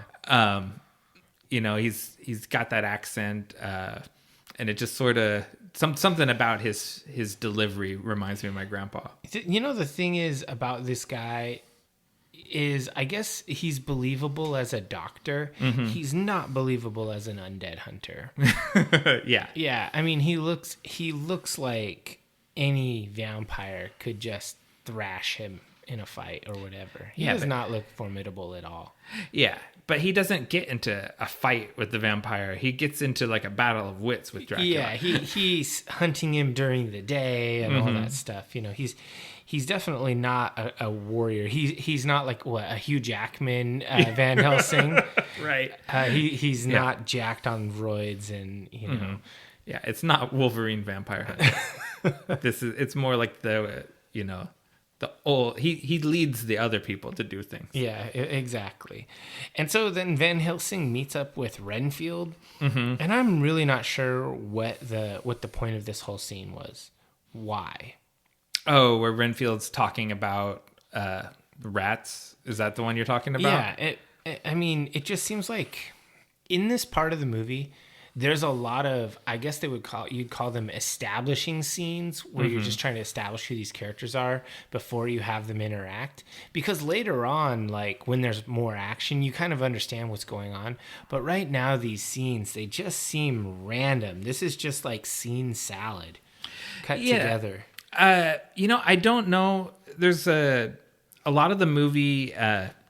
He's got that accent, and it just sort of something about his delivery reminds me of my grandpa. The thing is about this guy is, I guess he's believable as a doctor. Mm-hmm. He's not believable as an undead hunter. Yeah. Yeah. I mean, he looks like any vampire could just thrash him in a fight or whatever. He does not look formidable at all. Yeah. But he doesn't get into a fight with the vampire. He gets into like a battle of wits with Dracula. Yeah, he's hunting him during the day and all that stuff. He's definitely not a warrior. He's not like a Hugh Jackman Van Helsing. Right. He's not jacked on roids and Yeah, it's not Wolverine Vampire Hunter. It's more like the old, he leads the other people to do things. Yeah, exactly. And so then Van Helsing meets up with Renfield, and I'm really not sure what the point of this whole scene was. Why? Oh, where Renfield's talking about rats. Is that the one you're talking about? Yeah. It just seems like in this part of the movie, there's a lot of, I guess you'd call them establishing scenes where you're just trying to establish who these characters are before you have them interact. Because later on, like when there's more action, you kind of understand what's going on. But right now, these scenes, they just seem random. This is just like scene salad cut together. I don't know. There's a lot of the movie,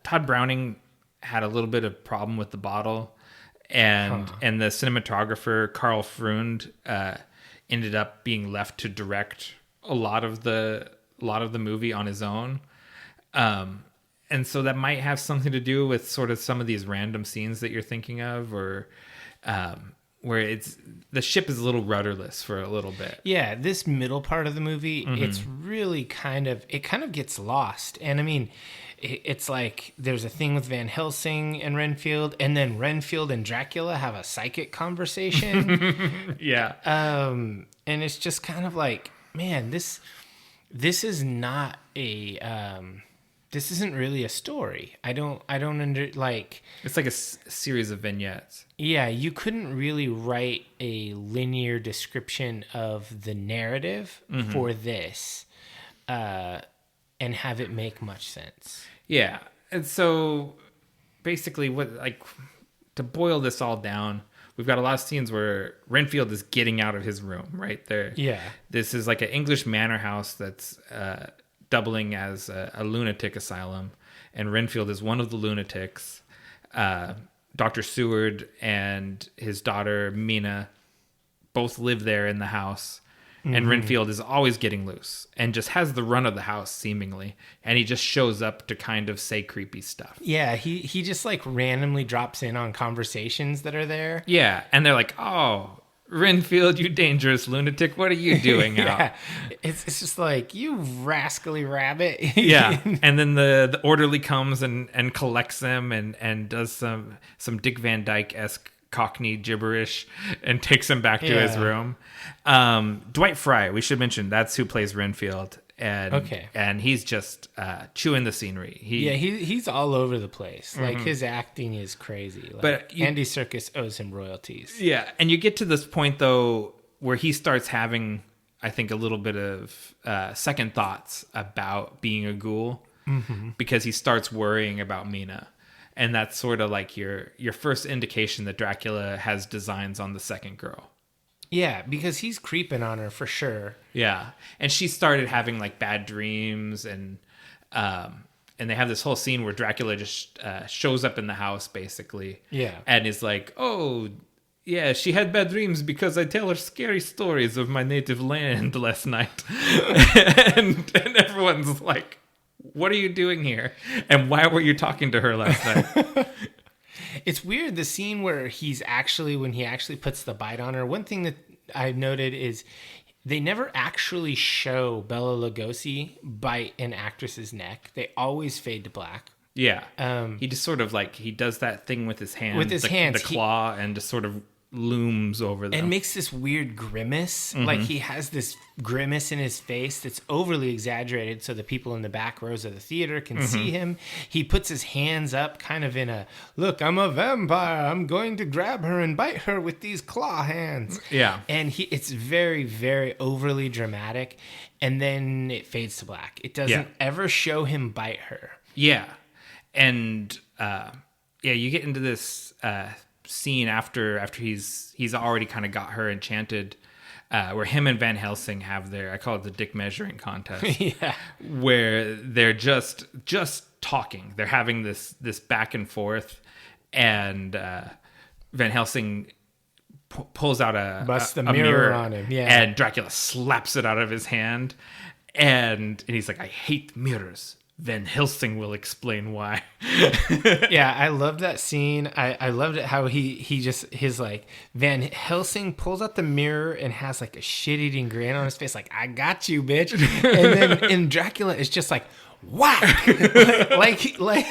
Todd Browning had a little bit of problem with the bottle. And the cinematographer Carl Freund ended up being left to direct a lot of the movie on his own, and so that might have something to do with sort of some of these random scenes that you're thinking of, or where the ship is a little rudderless for a little bit. Yeah, this middle part of the movie, it's really kind of gets lost, and I mean. It's like there's a thing with Van Helsing and Renfield, and then Renfield and Dracula have a psychic conversation. Yeah. And it's just kind of like, man, this is not this isn't really a story. I don't It's like a series of vignettes. Yeah, you couldn't really write a linear description of the narrative for this. And have it make much sense. Yeah. And so basically to boil this all down, we've got a lot of scenes where Renfield is getting out of his room, right there. Yeah. This is like an English manor house that's doubling as a lunatic asylum. And Renfield is one of the lunatics. Dr. Seward and his daughter, Mina, both live there in the house. And Renfield is always getting loose and just has the run of the house, seemingly. And he just shows up to kind of say creepy stuff. Yeah, he just like randomly drops in on conversations that are there. Yeah, and they're like, oh, Renfield, you dangerous lunatic, what are you doing out? Yeah, it's just like, you rascally rabbit. Yeah, and then the orderly comes and collects them and does some Dick Van Dyke-esque Cockney gibberish and takes him back to his room. Dwight Frye, we should mention, that's who plays Renfield. And he's just chewing the scenery. He's all over the place. Like, his acting is crazy. Like, but Andy Serkis owes him royalties. Yeah, and you get to this point, though, where he starts having, I think, a little bit of second thoughts about being a ghoul, because he starts worrying about Mina. And that's sort of like your first indication that Dracula has designs on the second girl. Yeah, because he's creeping on her for sure. Yeah, and she started having like bad dreams, and they have this whole scene where Dracula just shows up in the house basically. Yeah, and is like, "Oh, yeah, she had bad dreams because I tell her scary stories of my native land last night," and everyone's like, "What are you doing here? And why were you talking to her last night?" It's weird, the scene where when he actually puts the bite on her. One thing that I noted is they never actually show Bela Lugosi bite an actress's neck. They always fade to black. Yeah. He just sort of like, he does that thing with his hand. With his hands. The claw, and just sort of looms over them. And makes this weird grimace. Like, he has this grimace in his face that's overly exaggerated so the people in the back rows of the theater can see him. He puts his hands up kind of in a, look, I'm a vampire, I'm going to grab her and bite her with these claw hands. Yeah. And it's very, very overly dramatic. And then it fades to black. It doesn't ever show him bite her. Yeah. And you get into this scene after he's already kind of got her enchanted, where him and Van Helsing have their, I call it the dick measuring contest. Yeah, where they're just talking. They're having this back and forth, and Van Helsing pulls out a mirror on him. Yeah, and Dracula slaps it out of his hand, and he's like, "I hate mirrors. Van Helsing will explain why." Yeah, I love that scene. I loved it how his like, Van Helsing pulls out the mirror and has like a shit-eating grin on his face, like, "I got you, bitch." And then Dracula is just like, whack. like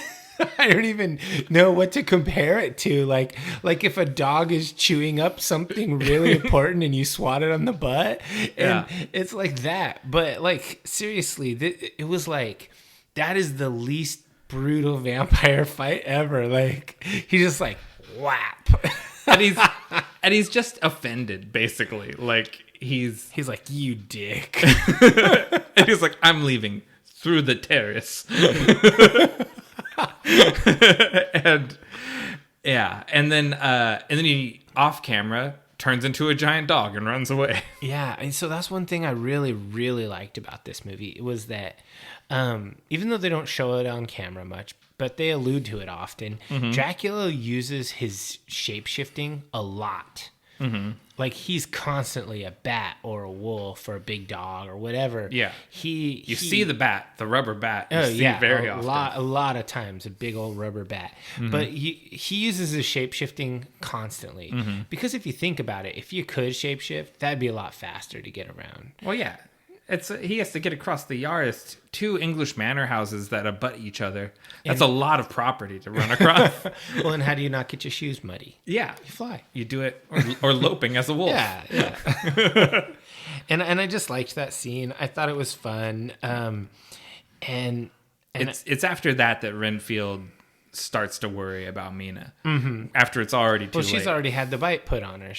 I don't even know what to compare it to. Like if a dog is chewing up something really important and you swat it on the butt, and it's like that. But like, seriously, it was like, that is the least brutal vampire fight ever. Like, he's just like, whap. and he's just offended, basically. Like, he's like, you dick. And he's like, "I'm leaving through the terrace." and then he, off camera, turns into a giant dog and runs away. Yeah, and so that's one thing I really, really liked about this movie. It was that, even though they don't show it on camera much, but they allude to it often, Dracula uses his shape-shifting a lot. Like, he's constantly a bat or a wolf or a big dog or whatever. Yeah. You see the bat, the rubber bat. Very often. A lot of times, a big old rubber bat. But he uses his shape-shifting constantly. Because if you think about it, if you could shape-shift, that'd be a lot faster to get around. Well, yeah. He has to get across the yard. It's 2 English manor houses that abut each other. That's a lot of property to run across. Well, and how do you not get your shoes muddy? Yeah. You fly. You do it, or loping as a wolf. Yeah. And I just liked that scene. I thought it was fun. And it's after that Renfield starts to worry about Mina. After it's already too late. Well, she's already had the bite put on her.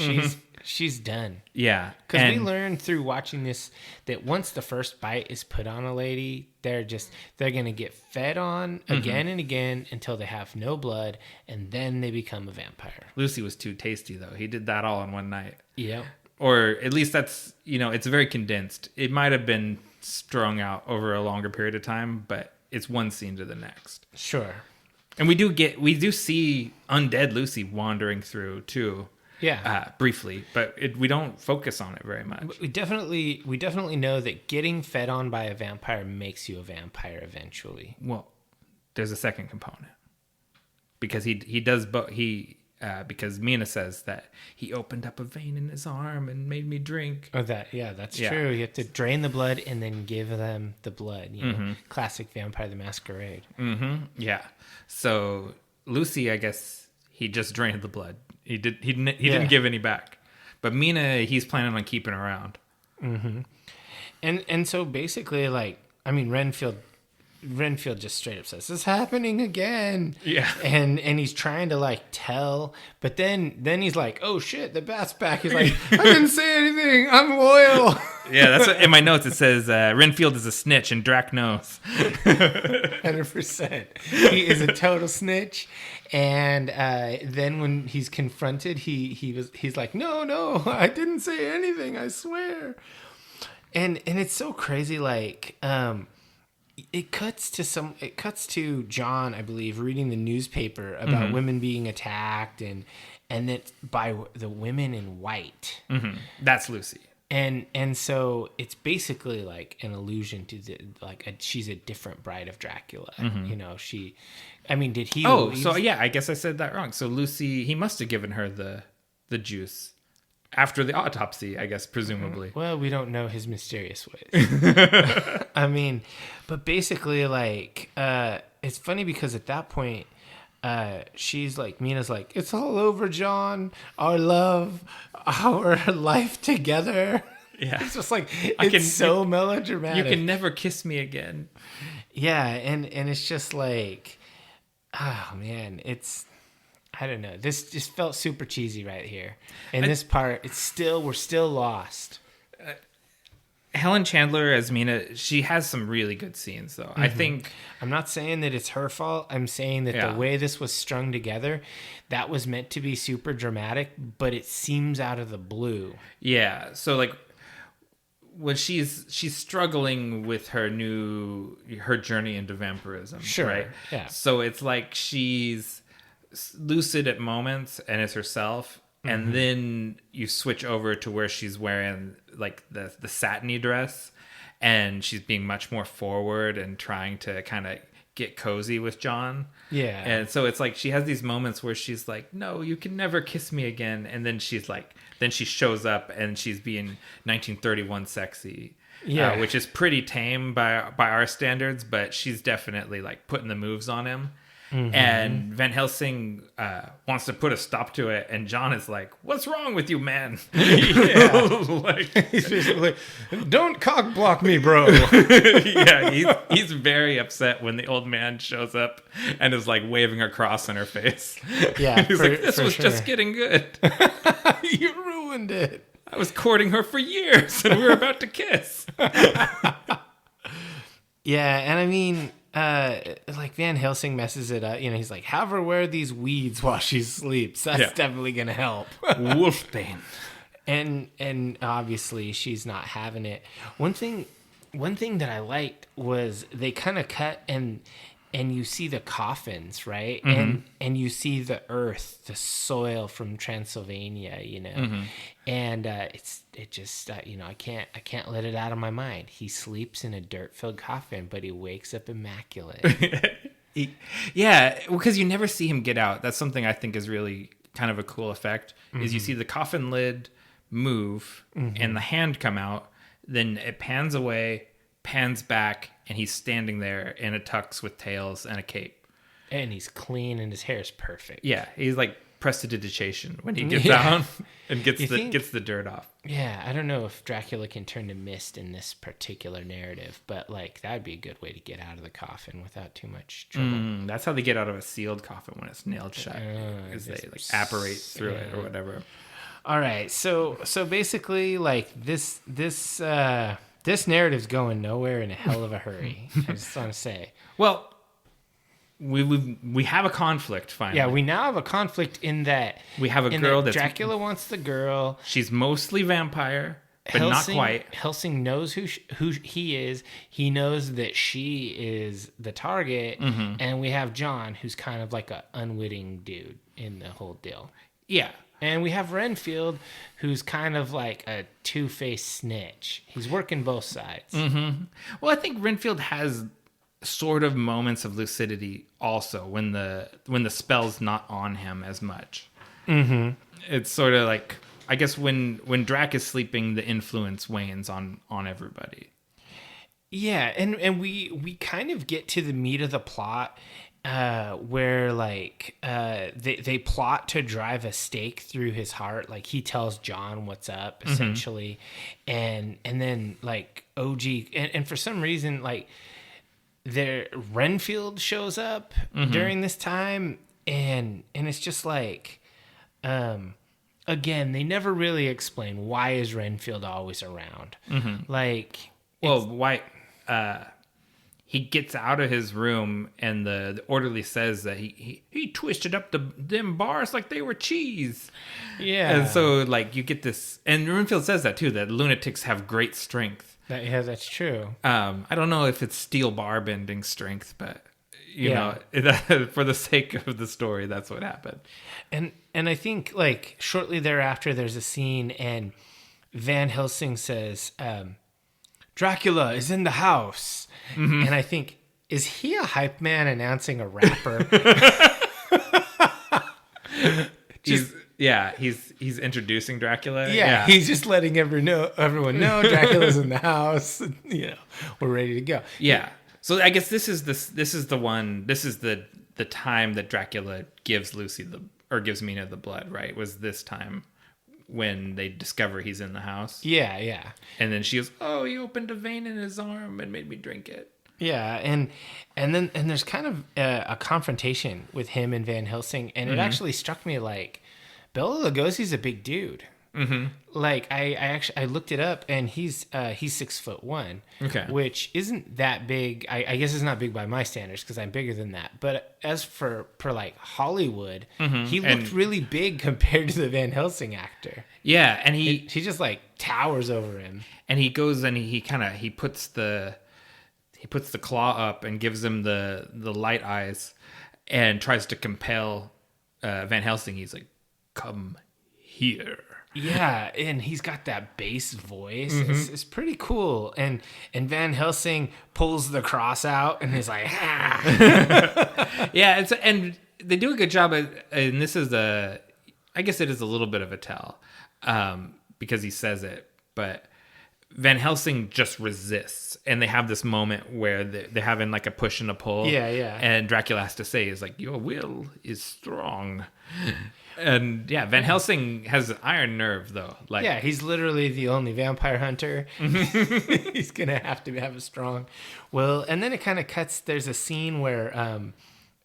She's done. Yeah. Because we learned through watching this that once the first bite is put on a lady, they're going to get fed on again and again until they have no blood, and then they become a vampire. Lucy was too tasty, though. He did that all in one night. Yeah. Or at least that's, it's very condensed. It might have been strung out over a longer period of time, but it's one scene to the next. Sure. And we do see undead Lucy wandering through too. Yeah. Briefly, but we don't focus on it very much. We definitely know that getting fed on by a vampire makes you a vampire eventually. Well, there's a second component. Because he does because Mina says that he opened up a vein in his arm and made me drink. Oh, that's true. You have to drain the blood and then give them the blood. Classic Vampire the Masquerade. Mm-hmm. Yeah. So Lucy, I guess he just drained the blood. He didn't give any back. But Mina, he's planning on keeping around. Mm-hmm. And so basically, Renfield just straight up says, "This is happening again." Yeah. And he's trying to tell, but then he's like, "Oh shit, the bat's back." He's like, "I didn't say anything. I'm loyal." Yeah, that's what, in my notes it says Renfield is a snitch and Drac knows. 100%. He is a total snitch. And then when he's confronted, he's like, "No, I didn't say anything. I swear." And it's so crazy. It cuts to John, I believe, reading the newspaper about women being attacked and that by the women in white. Mm-hmm. That's Lucy. And so it's basically an allusion to she's a different bride of Dracula. Mm-hmm. Did he? Oh, so yeah, I guess I said that wrong. So Lucy, he must have given her the juice after the autopsy, I guess, presumably. Well, we don't know his mysterious ways. But basically, it's funny because at that point, Mina's like, "It's all over, John. Our love, our life together." Yeah. It's just so melodramatic. You can never kiss me again. Yeah, and it's just oh man, I don't know. This just felt super cheesy right here. And this part, we're still lost. Helen Chandler as Mina, she has some really good scenes, though. Mm-hmm. I think... I'm not saying that it's her fault. I'm saying that the way this was strung together, that was meant to be super dramatic, but it seems out of the blue. Yeah. So, when she's struggling with her journey into vampirism. Sure. Right? Yeah. So it's she's lucid at moments and is herself. And then you switch over to where she's wearing the satiny dress and she's being much more forward and trying to kind of get cozy with John. Yeah. And so it's she has these moments where she's like, "No, you can never kiss me again." And then she's then she shows up and she's being 1931 sexy. Yeah. Which is pretty tame by our standards, but she's definitely putting the moves on him. Mm-hmm. And Van Helsing wants to put a stop to it, and John is like, "What's wrong with you, man?" He's basically, "Don't cock block me, bro." Yeah, he's very upset when the old man shows up and is waving a cross in her face. Yeah, he's "This was just getting good. You ruined it. I was courting her for years, and we were about to kiss." Yeah, and Van Helsing messes it up. He's like, "Have her wear these weeds while she sleeps. That's definitely gonna help." Wolfbane. And obviously she's not having it. One thing that I liked was they kind of cut and you see the coffins, right? Mm-hmm. And you see the earth, the soil from Transylvania, Mm-hmm. And I can't let it out of my mind. He sleeps in a dirt-filled coffin, but he wakes up immaculate. Yeah, because you never see him get out. That's something I think is really kind of a cool effect. Mm-hmm. Is you see the coffin lid move and the hand come out, then it pans away, pans back, and he's standing there in a tux with tails and a cape. And he's clean and his hair is perfect. Yeah, he's prestidigitation when he gets down and gets the dirt off. Yeah, I don't know if Dracula can turn to mist in this particular narrative, but that'd be a good way to get out of the coffin without too much trouble. That's how they get out of a sealed coffin when it's nailed shut, is they apparate through it or whatever. All right, so basically, like this narrative's going nowhere in a hell of a hurry. I just want to say. Well, we have a conflict finally. Yeah, we now have a conflict in that we have a girl that's Dracula wants the girl. She's mostly vampire, but not quite. Helsing knows who he is. He knows that she is the target, and we have John, who's kind of like an unwitting dude in the whole deal. Yeah. And we have Renfield, who's kind of like a two-faced snitch. He's working both sides. Mm-hmm. Well, I think Renfield has sort of moments of lucidity also when the spell's not on him as much. Mm-hmm. It's sort of like, I guess when Drac is sleeping, the influence wanes on everybody. Yeah, and we kind of get to the meat of the plot. Where like they plot to drive a stake through his heart. Like he tells John what's up essentially, and then like OG and for some reason like Renfield shows up during this time, and it's just like again, they never really explain why is Renfield always around. Like, well, why he gets out of his room, and the orderly says that he twisted up them bars like they were cheese. Yeah. And so, like, you get this... And Renfield says that, too, that lunatics have great strength. Yeah, that's true. I don't know if it's steel bar bending strength, but, you know, for the sake of the story, that's what happened. And I think, like, shortly thereafter, there's a scene, and Van Helsing says... Dracula is in the house. And I think, is he a hype man announcing a rapper? He's introducing Dracula. Yeah, he's just letting everyone know Dracula's in the house. You know, we're ready to go. Yeah. So I guess this is the time that Dracula gives gives Mina the blood, right? Was this time when they discover he's in the house. Yeah. And then she goes, "Oh, he opened a vein in his arm and made me drink it." Yeah, and then there's kind of a confrontation with him and Van Helsing, and it actually struck me like Bela Lugosi's a big dude. Like I looked it up, and he's 6'1", okay, which isn't that big. I guess it's not big by my standards because I'm bigger than that. But as for like Hollywood, he looked really big compared to the Van Helsing actor. Yeah, and he just like towers over him. And he goes and he puts the claw up and gives him the light eyes and tries to compel Van Helsing. He's like, "Come here." Yeah, and he's got that bass voice. It's pretty cool. And Van Helsing pulls the cross out and he's like, "Ah." Yeah, and they do a good job. And this is I guess it is a little bit of a tell because he says it, but Van Helsing just resists, and they have this moment where they're having like a push and a pull. Yeah. And Dracula has to say, "Is like, your will is strong." And yeah, Van Helsing has an iron nerve, though. Like, yeah, he's literally the only vampire hunter. He's gonna have to have a strong will. And then it kind of cuts. There's a scene where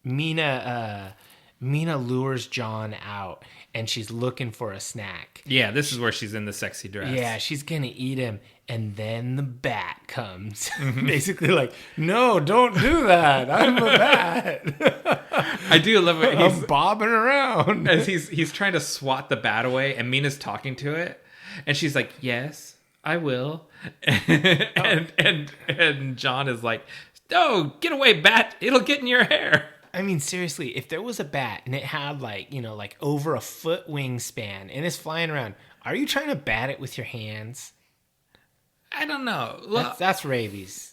Mina lures John out, and she's looking for a snack. Yeah, this is where she's in the sexy dress. Yeah, she's gonna eat him, and then the bat comes. Basically like, "No, don't do that. I'm a bat." I do love it. He's bobbing around. As he's trying to swat the bat away, and Mina's talking to it, and she's like, "Yes, I will." and John is like, "Oh, get away, bat. It'll get in your hair." I mean, seriously, if there was a bat and it had like over a foot wingspan and it's flying around, are you trying to bat it with your hands? I don't know. Well, that's rabies.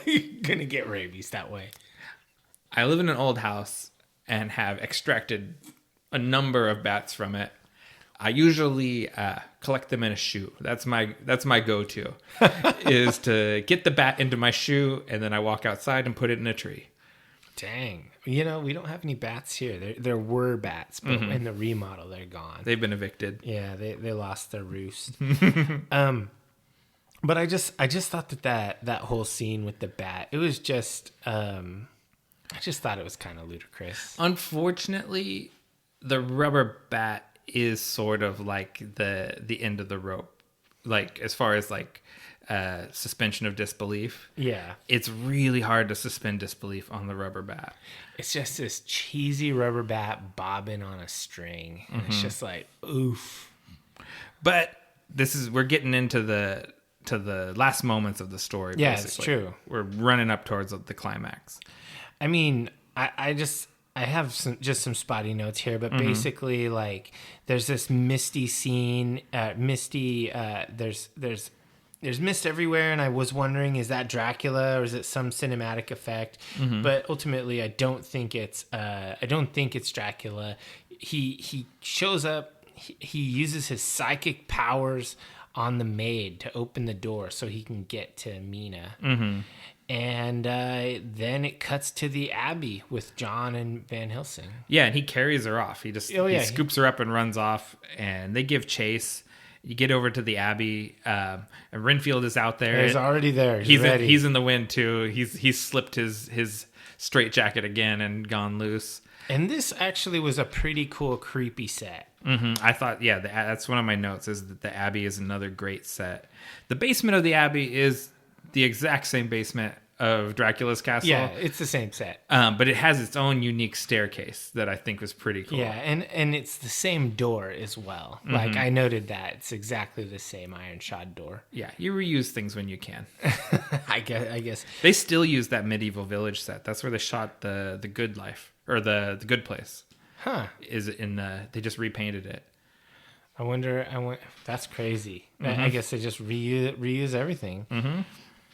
You're going to get rabies that way. I live in an old house and have extracted a number of bats from it. I usually collect them in a shoe. That's my go-to, is to get the bat into my shoe, and then I walk outside and put it in a tree. Dang. We don't have any bats here. There were bats, but in the remodel, they're gone. They've been evicted. Yeah, they lost their roost. But I just thought that whole scene with the bat, it was just, I just thought it was kind of ludicrous. Unfortunately, the rubber bat is sort of like the end of the rope, like as far as like suspension of disbelief. Yeah. It's really hard to suspend disbelief on the rubber bat. It's just this cheesy rubber bat bobbing on a string. And it's just like, oof. But we're getting into the last moments of the story. Yeah, basically. it's true. We're running up towards the climax. I mean, I have some spotty notes here, but basically, like, there's this misty scene. There's mist everywhere, and I was wondering, is that Dracula or is it some cinematic effect? But ultimately, I don't think it's Dracula. He shows up. He uses his psychic powers on the maid to open the door so he can get to Mina. And then it cuts to the Abbey with John and Van Helsing. Yeah, and he carries her off. He he scoops her up and runs off, and they give chase. You get over to the Abbey, and Renfield is out there. He's already there. He's in the wind too. He's slipped his straitjacket again and gone loose. And this actually was a pretty cool, creepy set. I thought, yeah, that's one of my notes, is that the Abbey is another great set. The basement of the Abbey is the exact same basement of Dracula's castle. Yeah, it's the same set. But it has its own unique staircase that I think was pretty cool. Yeah, and it's the same door as well. Like, I noted that. It's exactly the same iron shod door. Yeah, you reuse things when you can. I guess. They still use that medieval village set. That's where they shot the Good Life, or the Good Place. Huh. They just repainted it. I wonder, that's crazy. I guess they just reuse everything.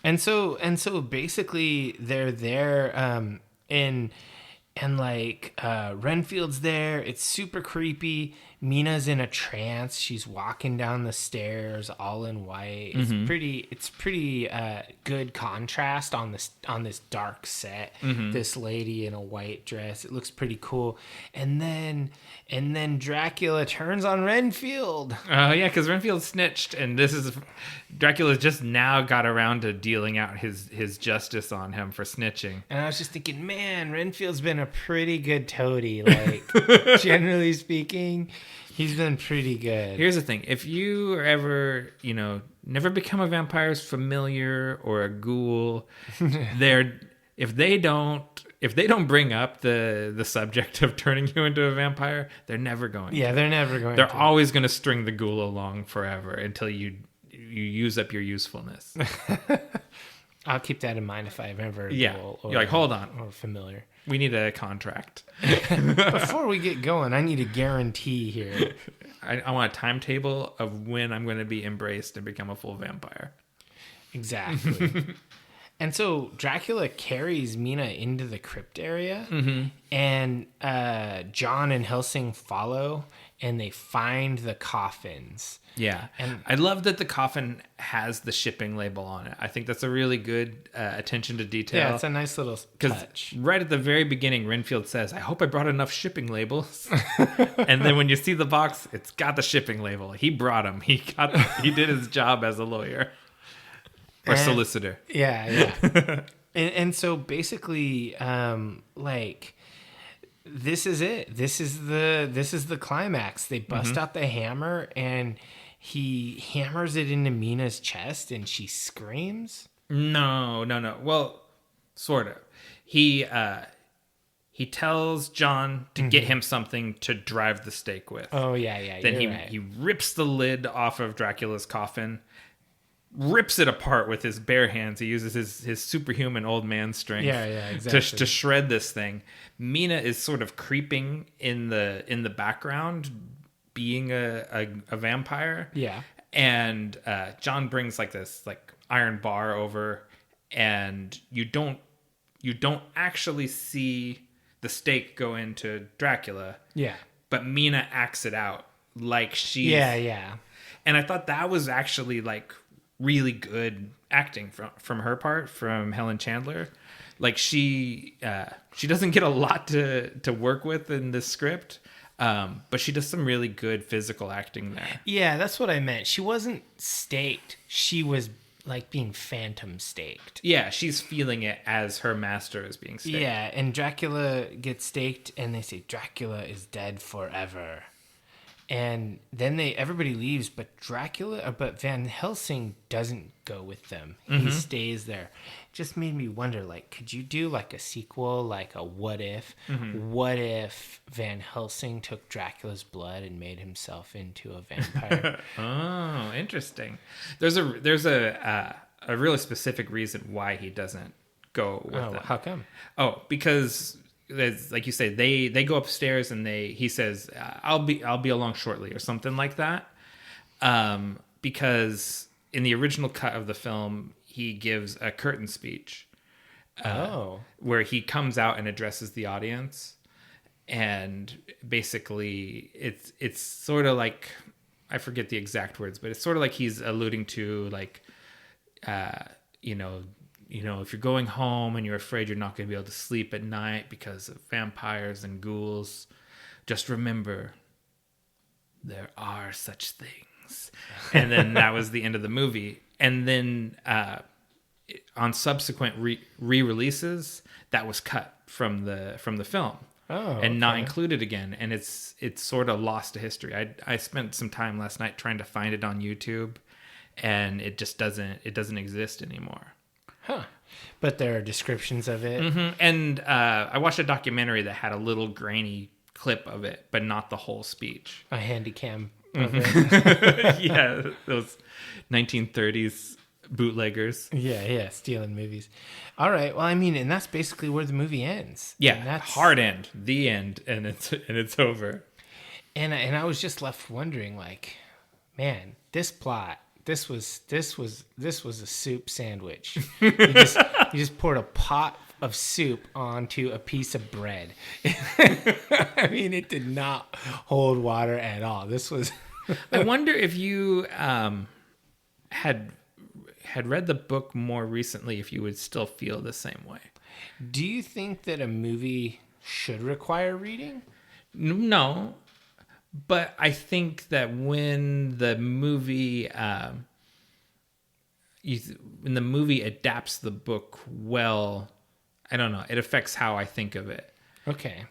And so basically they're there, and like Renfield's there. It's super creepy. Mina's in a trance. She's walking down the stairs all in white. It's pretty good contrast on this dark set. This lady in a white dress. It looks pretty cool. And then Dracula turns on Renfield. Oh yeah, because Renfield snitched, and Dracula just now got around to dealing out his justice on him for snitching. And I was just thinking, man, Renfield's been a pretty good toady. Like, generally speaking, he's been pretty good. Here's the thing: if you are ever, never become a vampire's familiar or a ghoul, if they don't bring up the subject of turning you into a vampire, they're never going. Yeah, they're never going. They're always going to string the ghoul along forever until you use up your usefulness. I'll keep that in mind if I ever you're like, hold on, or familiar. We need a contract. Before we get going, I need a guarantee here. I want a timetable of when I'm going to be embraced and become a full vampire. Exactly. And so Dracula carries Mina into the crypt area, and John and Helsing follow, and they find the coffins. Yeah, and I love that the coffin has the shipping label on it. I think that's a really good attention to detail. Yeah, it's a nice little touch. Right at the very beginning, Renfield says, "I hope I brought enough shipping labels." And then when you see the box, it's got the shipping label. He brought them. He did his job as a lawyer or solicitor. Yeah. and so basically, like, this is it. This is the climax. They bust out the hammer, and he hammers it into Mina's chest, and she screams. No. Well, sort of. He tells John to get him something to drive the stake with. Oh yeah. Then he rips the lid off of Dracula's coffin, rips it apart with his bare hands. He uses his superhuman old man strength. Yeah, exactly. to shred this thing. Mina is sort of creeping in the background, being a vampire. Yeah. And John brings this iron bar over, and you don't actually see the stake go into Dracula. Yeah. But Mina acts it out like she's... Yeah. And I thought that was actually really good acting from her part, from Helen Chandler. Like, she doesn't get a lot to work with in this script, but she does some really good physical acting there. Yeah, that's what I meant. She wasn't staked. She was being phantom staked. Yeah, she's feeling it as her master is being staked. Yeah, and Dracula gets staked, and they say Dracula is dead forever. And then everybody leaves, but but Van Helsing doesn't go with them. He stays there. Just made me wonder, like, could you do like a sequel, like a what if? What if Van Helsing took Dracula's blood and made himself into a vampire? Oh, interesting. There's a really specific reason why he doesn't go with them. How come? Oh, because like you say, they go upstairs and he says, I'll be along shortly or something like that. Because in the original cut of the film, he gives a curtain speech. Where he comes out and addresses the audience. And basically it's sort of like, I forget the exact words, but it's sort of like he's alluding to like, if you're going home and you're afraid you're not going to be able to sleep at night because of vampires and ghouls, just remember there are such things. And then that was the end of the movie. And then on subsequent re-releases, that was cut from the film. And not included again. And it's sort of lost to history. I spent some time last night trying to find it on YouTube, and it just doesn't exist anymore. Huh. But there are descriptions of it. Mm-hmm. And I watched a documentary that had a little grainy clip of it, but not the whole speech. A handy cam of it. Yeah, those 1930s bootleggers. Yeah, stealing movies. All right. Well, I mean, and that's basically where the movie ends. Yeah, hard end, the end, and it's over. And I was just left wondering, like, man, this plot. This was a soup sandwich. You just poured a pot of soup onto a piece of bread. I mean, it did not hold water at all. This was. I wonder if you had read the book more recently, if you would still feel the same way. Do you think that a movie should require reading? No. But I think that when the movie adapts the book well, I don't know, it affects how I think of it. Okay.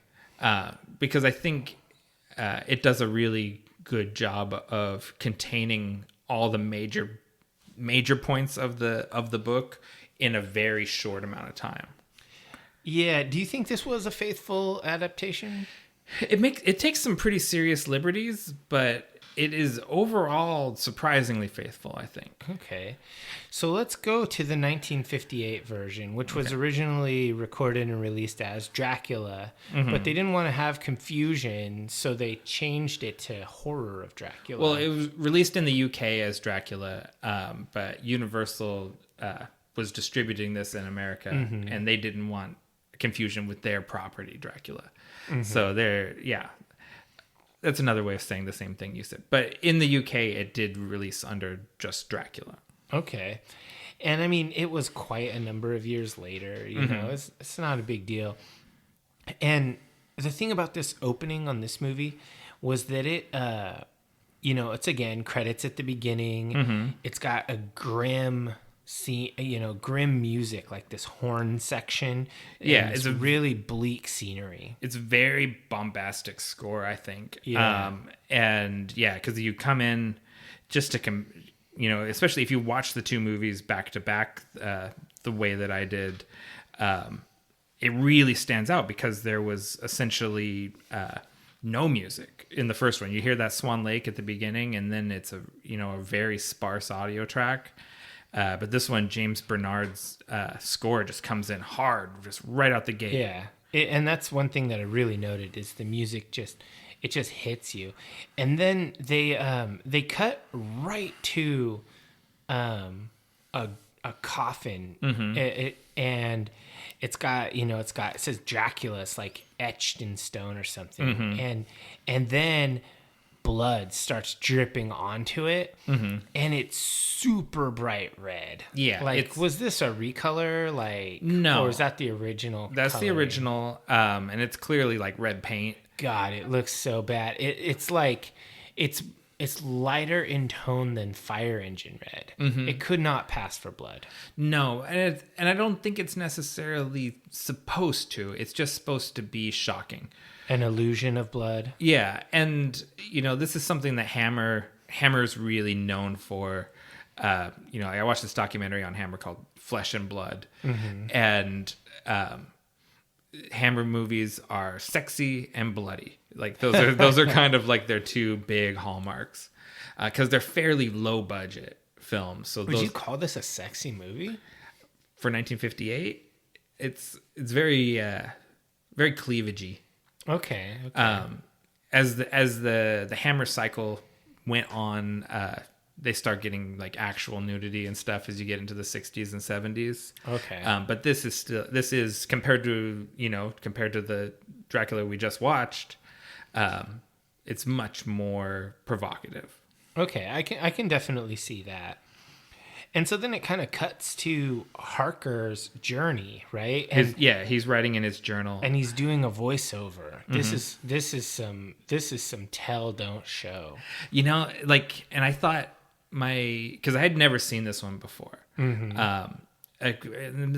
Because I think it does a really good job of containing all the major points of the book in a very short amount of time. Yeah. Do you think this was a faithful adaptation? It takes some pretty serious liberties, but it is overall surprisingly faithful, I think. Okay. So let's go to the 1958 version, which was originally recorded and released as Dracula, but they didn't want to have confusion, so they changed it to Horror of Dracula. Well, it was released in the UK as Dracula, but Universal was distributing this in America, and they didn't want confusion with their property, Dracula. So that's another way of saying the same thing you said. But in the UK, it did release under just Dracula. Okay. And I mean, it was quite a number of years later, you know, it's not a big deal. And the thing about this opening on this movie was that it, it's again, credits at the beginning. It's got a grim scene, grim music, like this horn section. Yeah, it's a really bleak scenery. It's a very bombastic score, I think. Yeah. Because you come in just to especially if you watch the two movies back to back, the way that I did, it really stands out because there was essentially no music in the first one. You hear that Swan Lake at the beginning, and then it's a very sparse audio track. But this one, James Bernard's score just comes in hard, just right out the gate. Yeah, and that's one thing that I really noted is the music just hits you, and then they cut right to a coffin, and it says Dracula, it's like etched in stone or something, and then blood starts dripping onto it, and it's super bright red. Yeah, was this a recolor? No, or is that the original? That's coloring? the original, and it's clearly like red paint. God, it looks so bad. It's like it's it's lighter in tone than Fire Engine Red. It could not pass for blood. No, and I don't think it's necessarily supposed to. It's just supposed to be shocking. An illusion of blood. Yeah, and this is something that Hammer's really known for. I watched this documentary on Hammer called Flesh and Blood, and Hammer movies are sexy and bloody. Like those are kind of like their two big hallmarks, because they're fairly low budget films. So would you call this a sexy movie for 1958? It's very very cleavagey. Okay. As the Hammer cycle went on, they start getting like actual nudity and stuff as you get into the 60s and 70s. Okay. But this is compared to the Dracula we just watched, it's much more provocative. Okay, I can definitely see that. And so then it kind of cuts to Harker's journey, right? And He's writing in his journal, and he's doing a voiceover. This is some tell don't show. And I thought because I had never seen this one before.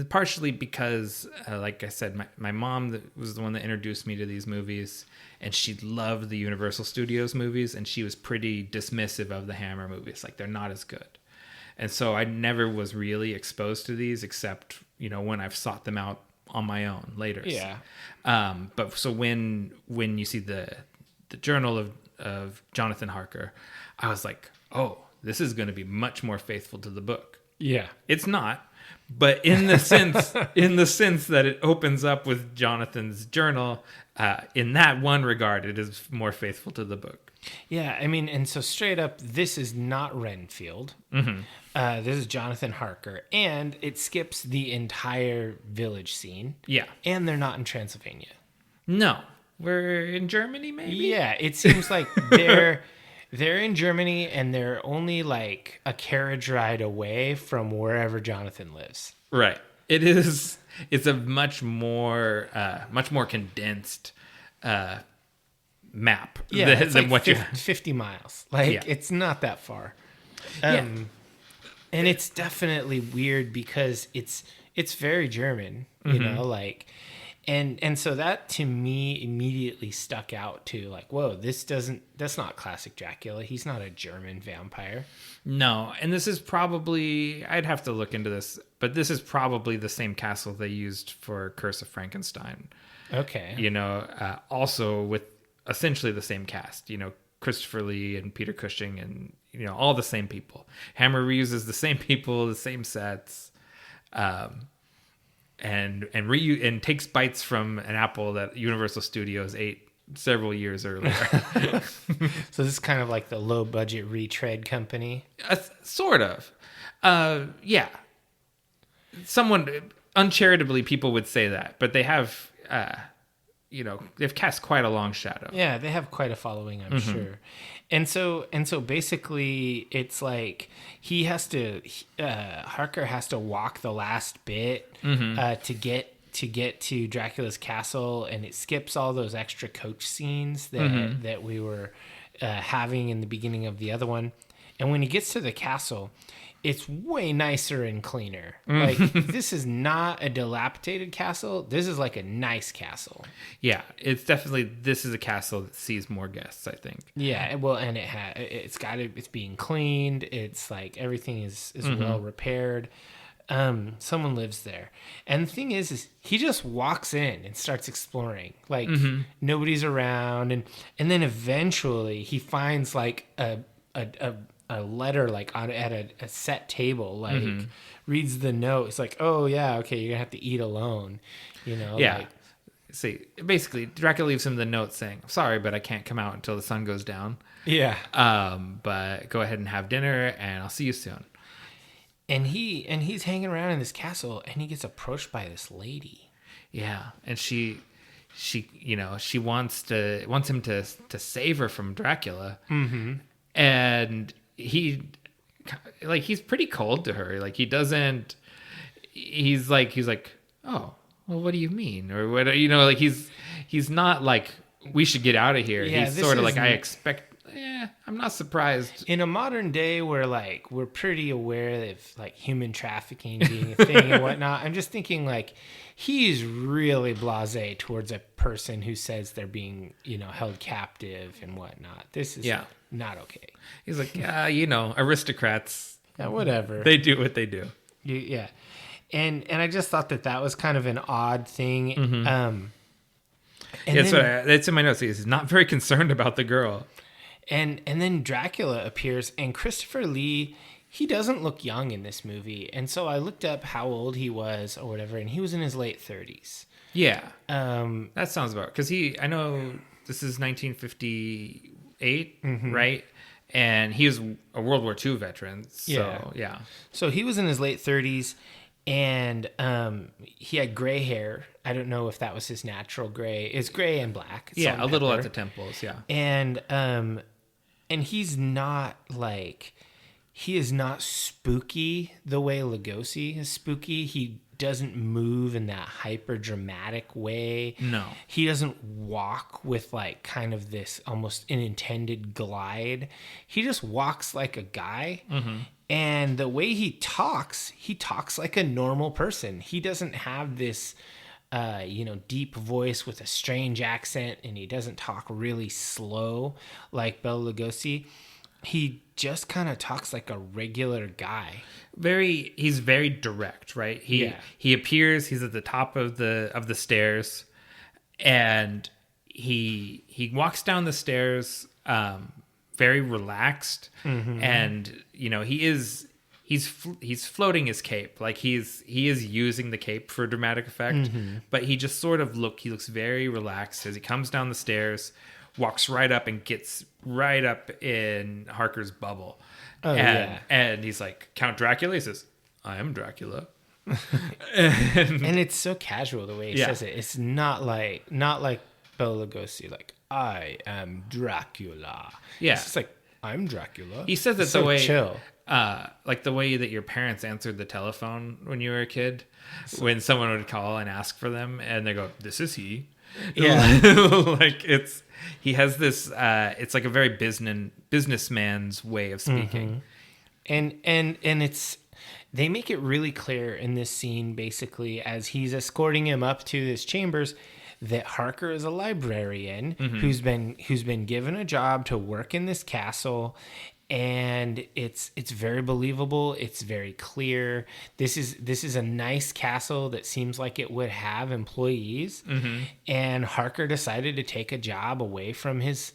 Partially because, like I said, my mom was the one that introduced me to these movies, and she loved the Universal Studios movies, and she was pretty dismissive of the Hammer movies, like they're not as good. And so I never was really exposed to these, except when I've sought them out on my own later. Yeah. But so when you see the journal of Jonathan Harker, I was like, oh, this is going to be much more faithful to the book. Yeah. It's not, but in the sense that it opens up with Jonathan's journal, in that one regard, it is more faithful to the book. Yeah, I mean, and so straight up, this is not Renfield. This is Jonathan Harker, and it skips the entire village scene. Yeah. And they're not in Transylvania. No. We're in Germany, maybe? Yeah, it seems like they're in Germany, and they're only like a carriage ride away from wherever Jonathan lives. Right. It's a much more condensed map than what you 50 miles. Like it's not that far. And it's definitely weird because it's very German, you know, like and so that to me immediately stuck out to like, whoa, that's not classic Dracula. He's not a German vampire. No, and this is probably, I'd have to look into this, but this is probably the same castle they used for Curse of Frankenstein. Okay. Also with essentially the same cast, Christopher Lee and Peter Cushing and, all the same people. Hammer reuses the same people, the same sets, and takes bites from an apple that Universal Studios ate several years earlier. So this is kind of like the low budget retread company. Sort of. Yeah. Someone uncharitably, people would say that, but they have, they've cast quite a long shadow. Yeah, they have quite a following, I'm sure. And so basically it's like Harker has to walk the last bit to get to Dracula's castle, and it skips all those extra coach scenes that we were having in the beginning of the other one. And when he gets to the castle, it's way nicer and cleaner. Like, this is not a dilapidated castle. This is like a nice castle. Yeah, this is a castle that sees more guests, I think. Yeah, well, and it's being cleaned. It's like everything is well repaired. Someone lives there. And the thing is he just walks in and starts exploring. Like, nobody's around. And then eventually he finds like a letter like at a set table, like reads the note. It's like, oh yeah, okay, you're gonna have to eat alone, Yeah. Like, see, basically Dracula leaves him the note saying, I'm sorry, but I can't come out until the sun goes down. Yeah. But go ahead and have dinner and I'll see you soon. And he's hanging around in this castle, and he gets approached by this lady. Yeah. And she wants him to save her from Dracula. And he's pretty cold to her. Like, he's like, oh, well, what do you mean? Or what, like he's not like, we should get out of here. Yeah, he's sort of like, I'm not surprised. In a modern day where like we're pretty aware of like human trafficking being a thing and whatnot, I'm just thinking like he's really blasé towards a person who says they're being, held captive and whatnot. This is not okay. He's like, aristocrats. Yeah, whatever. They do what they do. Yeah. And I just thought that was kind of an odd thing. Mm-hmm. That's in my notes. He's not very concerned about the girl. And then Dracula appears, and Christopher Lee, he doesn't look young in this movie. And so I looked up how old he was or whatever, and he was in his late 30s. Yeah. That sounds about because I know this is 1958, right? And he was a World War II veteran. So, yeah. So he was in his late 30s, and he had gray hair. I don't know if that was his natural gray. It's gray and black. Yeah, a little at the temples, yeah. And he's not he is not spooky the way Lugosi is spooky. He doesn't move in that hyper dramatic way. No. He doesn't walk with like kind of this almost an intended glide. He just walks like a guy. Mm-hmm. And the way he talks like a normal person. He doesn't have this deep voice with a strange accent, and he doesn't talk really slow like Bela Lugosi. He just kind of talks like a regular guy. He's very direct, right? He appears, he's at the top of the stairs, and he walks down the stairs very relaxed, and he's floating his cape, like he is using the cape for dramatic effect, but he just sort of he looks very relaxed as he comes down the stairs, walks right up and gets right up in Harker's bubble. And he's like, Count Dracula? He says, I am Dracula. and it's so casual the way he says it. It's not like Bela Lugosi, like, I am Dracula. Yeah. It's just like, I'm Dracula. He says it so the way chill. Like the way that your parents answered the telephone when you were a kid, when someone would call and ask for them, and they go, "This is he." Yeah, like he has this. It's like a very businessman's way of speaking, and it's. They make it really clear in this scene, basically, as he's escorting him up to his chambers, that Harker is a librarian who's been given a job to work in this castle. And it's very believable. It's very clear. This is a nice castle that seems like it would have employees. And Harker decided to take a job away from his,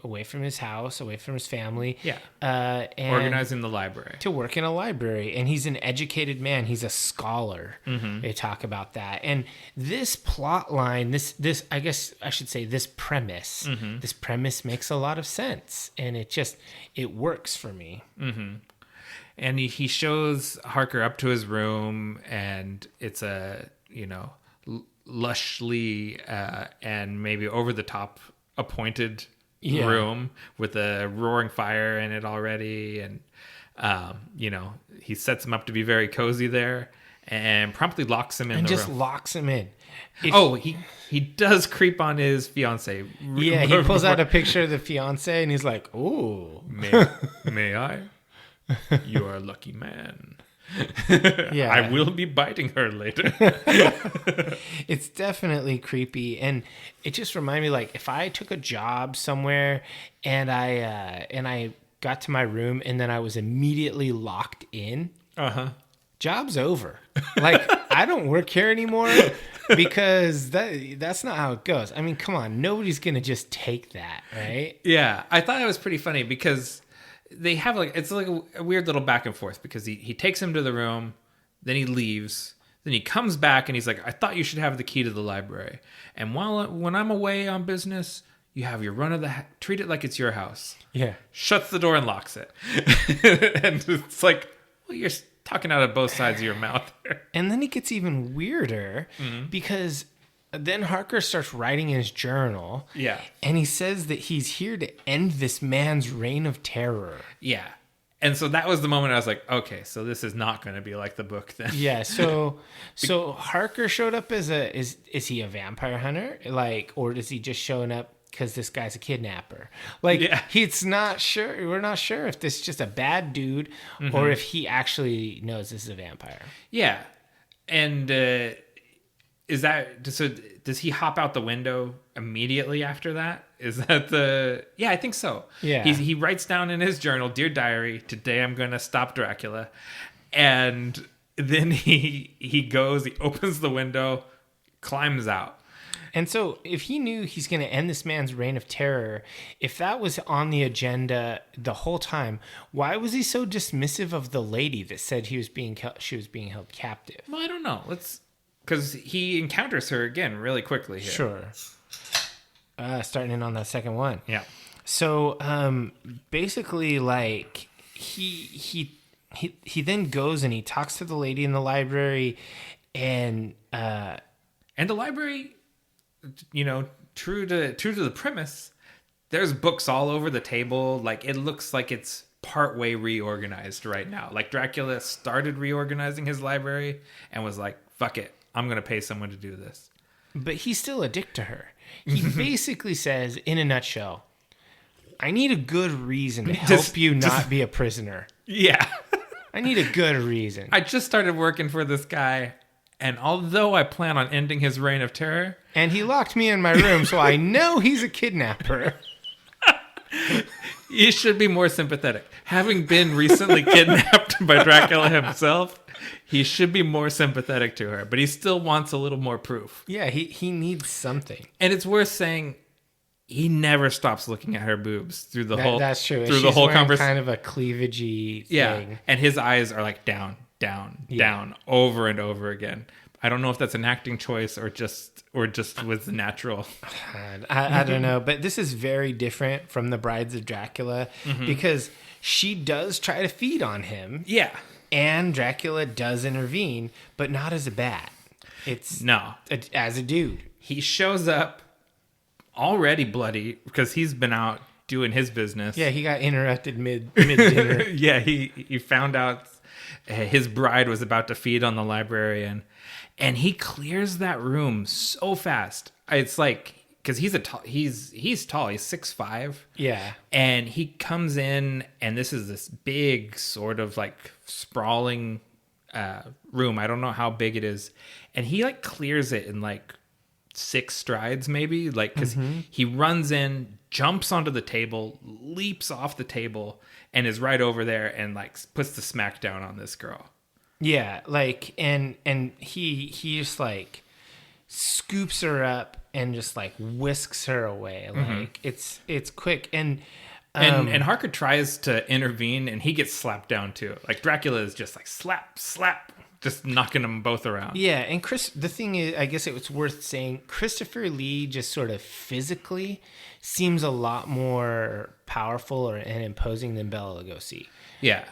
away from his house, away from his family. Yeah. And organizing the library to work in a library. And he's an educated man. He's a scholar. They talk about that. And this plot line, this I guess I should say this premise. This premise makes a lot of sense, and it works for me. And he shows Harker up to his room, and it's a lushly and maybe over the top appointed room with a roaring fire in it already, and he sets him up to be very cozy there, and promptly locks him in and the just room. locks him in. He does creep on his fiance. Yeah, he pulls out a picture of the fiance, and he's like, "Oh, may I? You are a lucky man." Yeah, I will be biting her later. It's definitely creepy, and it just reminded me, like, if I took a job somewhere and I got to my room and then I was immediately locked in. Job's over. Like, I don't work here anymore, because that's not how it goes. I mean, come on, nobody's gonna just take that, right? Yeah, I thought it was pretty funny because they have it's like a weird little back and forth, because he takes him to the room, then he leaves, then he comes back and he's like, I thought you should have the key to the library, and when I'm away on business, you have your treat it like it's your house. Yeah, shuts the door and locks it. And it's like, well, you're talking out of both sides of your mouth there. And then it gets even weirder, because then Harker starts writing in his journal. Yeah. And he says that he's here to end this man's reign of terror. Yeah. And so that was the moment I was like, okay, so this is not going to be like the book then. Yeah. So Harker showed up as is he a vampire hunter? Like, or does he just showing up because this guy's a kidnapper. Like, he's not sure. We're not sure if this is just a bad dude or if he actually knows this is a vampire. Yeah. And is that so? Does he hop out the window immediately after that? Is that the? Yeah, I think so. Yeah. He writes down in his journal, "Dear diary, today I'm going to stop Dracula," and then he goes. He opens the window, climbs out. And so, if he knew he's going to end this man's reign of terror, if that was on the agenda the whole time, why was he so dismissive of the lady that said she was being held captive? Well, I don't know. Because he encounters her again really quickly here. Sure. Starting in on that second one. Yeah. So basically, like he then goes and he talks to the lady in the library, and the library, true to the premise, there's books all over the table. Like, it looks like it's partway reorganized right now. Like, Dracula started reorganizing his library and was like, "Fuck it. I'm going to pay someone to do this." But he's still a dick to her. He basically says, in a nutshell, I need a good reason to help you not be a prisoner. Yeah. I need a good reason. I just started working for this guy, and although I plan on ending his reign of terror... And he locked me in my room, so I know he's a kidnapper. You should be more sympathetic. Having been recently kidnapped by Dracula himself... He should be more sympathetic to her, but he still wants a little more proof. Yeah, he needs something. And it's worth saying he never stops looking at her boobs through the whole. That's true. Through the whole conversation, kind of a cleavagey thing. And his eyes are like down, down, over and over again. I don't know if that's an acting choice or just was natural. I don't know, but this is very different from the Brides of Dracula because she does try to feed on him. Yeah. And Dracula does intervene, but not as a bat. As a dude. He shows up already bloody because he's been out doing his business. Yeah, he got interrupted mid dinner. Yeah, he found out his bride was about to feed on the librarian, and he clears that room so fast. It's like, because he's tall. He's 6'5". Yeah. And he comes in, and this is this big sort of like sprawling room. I don't know how big it is. And he like clears it in like 6 strides maybe. Like, because he runs in, jumps onto the table, leaps off the table, and is right over there and like puts the smack down on this girl. Yeah. Like, and he just like scoops her up and just like whisks her away. Like it's quick. And Harker tries to intervene and he gets slapped down too. Like, Dracula is just like slap, just knocking them both around. Yeah. And the thing is, I guess it's worth saying, Christopher Lee just sort of physically seems a lot more powerful and imposing than Bela Lugosi. Yeah.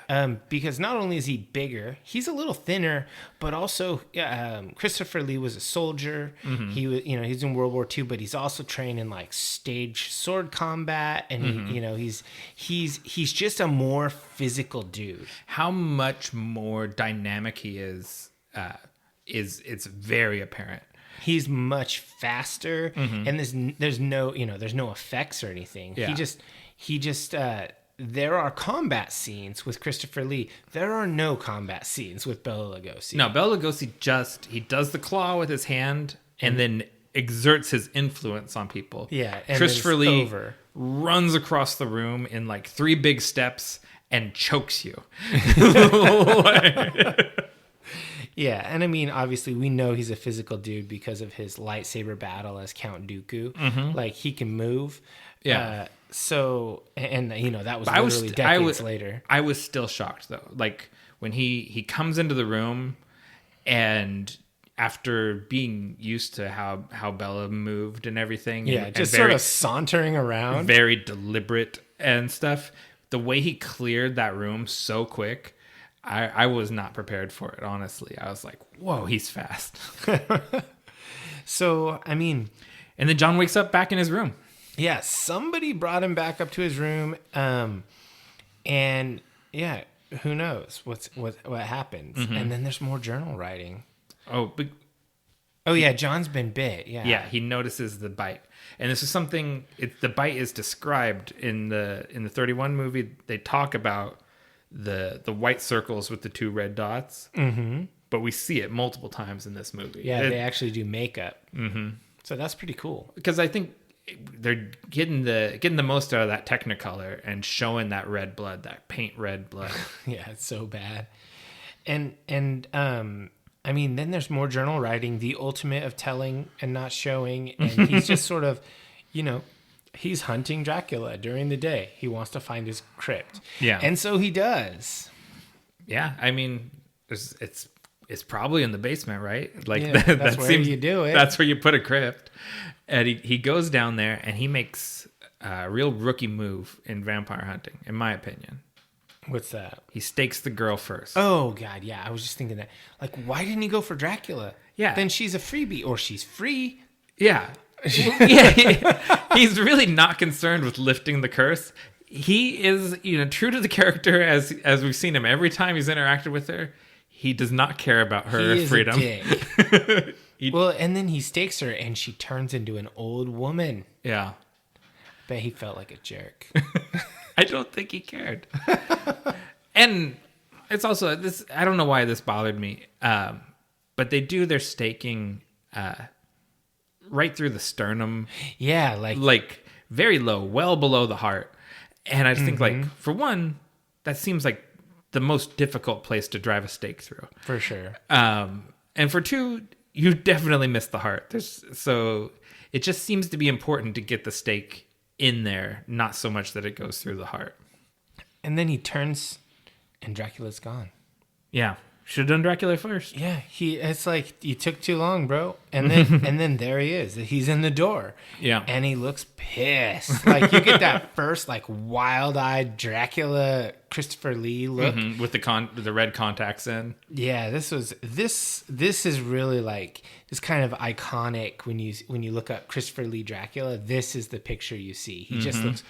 Because not only is he bigger, he's a little thinner, but also Christopher Lee was a soldier. He was, he's in World War II, but he's also trained in like stage sword combat, and he's just a more physical dude. How much more dynamic he is it's very apparent. He's much faster, and there's no effects or anything. Yeah. He just there are combat scenes with Christopher Lee. There are no combat scenes with Bela Lugosi. No, Bela Lugosi he does the claw with his hand and then exerts his influence on people. Yeah, and Christopher Lee runs across the room in like 3 big steps and chokes you. Yeah, and I mean, obviously, we know he's a physical dude because of his lightsaber battle as Count Dooku. Like, he can move. Yeah. That was literally decades later. I was still shocked, though. Like, when he comes into the room, and after being used to how Bella moved and everything. Yeah, just sort of sauntering around. Very deliberate and stuff. The way he cleared that room so quick, I was not prepared for it, honestly. I was like, whoa, he's fast. So, I mean... And then John wakes up back in his room. Yeah, somebody brought him back up to his room. And, yeah, who knows what happens. And then there's more journal writing. Oh, but Oh yeah, John's been bit. Yeah. Yeah, he notices the bite, and this is something. The bite is described in the 31 movie. They talk about the white circles with the 2 red dots, but we see it multiple times in this movie. Yeah, they actually do makeup. So that's pretty cool. Because I think they're getting the most out of that Technicolor and showing that red blood, that paint red blood. Yeah, it's so bad. And I mean, then there's more journal writing, the ultimate of telling and not showing. And he's just sort of, he's hunting Dracula during the day. He wants to find his crypt. Yeah. And so he does. Yeah. I mean, it's probably in the basement, right? Like Yeah, that's where you do it. That's where you put a crypt. And he goes down there and he makes a real rookie move in vampire hunting, in my opinion. What's that? He stakes the girl first. Oh, God, yeah. I was just thinking that. Like, why didn't he go for Dracula? Yeah. Then she's a freebie, or she's free. Yeah. Yeah. He's really not concerned with lifting the curse. He is, true to the character as we've seen him. Every time he's interacted with her, he does not care about her freedom. He is a dick. Well, and then he stakes her, and she turns into an old woman. Yeah. Bet he felt like a jerk. I don't think he cared. And it's also this. I don't know why this bothered me, but they do their staking right through the sternum. Yeah, like very low, well below the heart. And I just think, like, for one, that seems like the most difficult place to drive a stake through. For sure. And for two, you definitely missed the heart. So it just seems to be important to get the stake in there, not so much that it goes through the heart. And then he turns, and Dracula's gone. Yeah, should have done Dracula first. Yeah, it's like, you took too long, bro. And then there he is. He's in the door. Yeah, and he looks pissed. Like, you get that first, like, wild-eyed Dracula Christopher Lee look with the red contacts in. Yeah, this is really, like, this kind of iconic. When you look up Christopher Lee Dracula, this is the picture you see. He just looks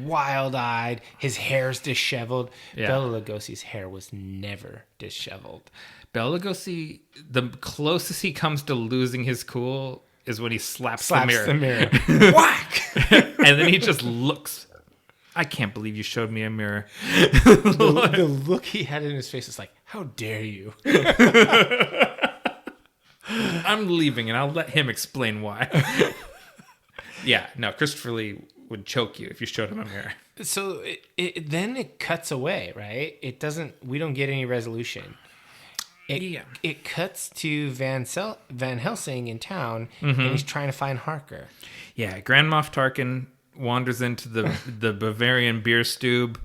wild-eyed. His hair's disheveled. Yeah. Bela Lugosi's hair was never disheveled. Bela Lugosi, the closest he comes to losing his cool is when he slaps the mirror. Whack! And then he just looks. I can't believe you showed me a mirror. The look he had in his face is like, how dare you? I'm leaving, and I'll let him explain why. Yeah, no, Christopher Lee would choke you if you showed him a mirror. So then it cuts away, right? We don't get any resolution. It cuts to Van Helsing in town, and he's trying to find Harker. Yeah, Grand Moff Tarkin wanders into the Bavarian beer stube,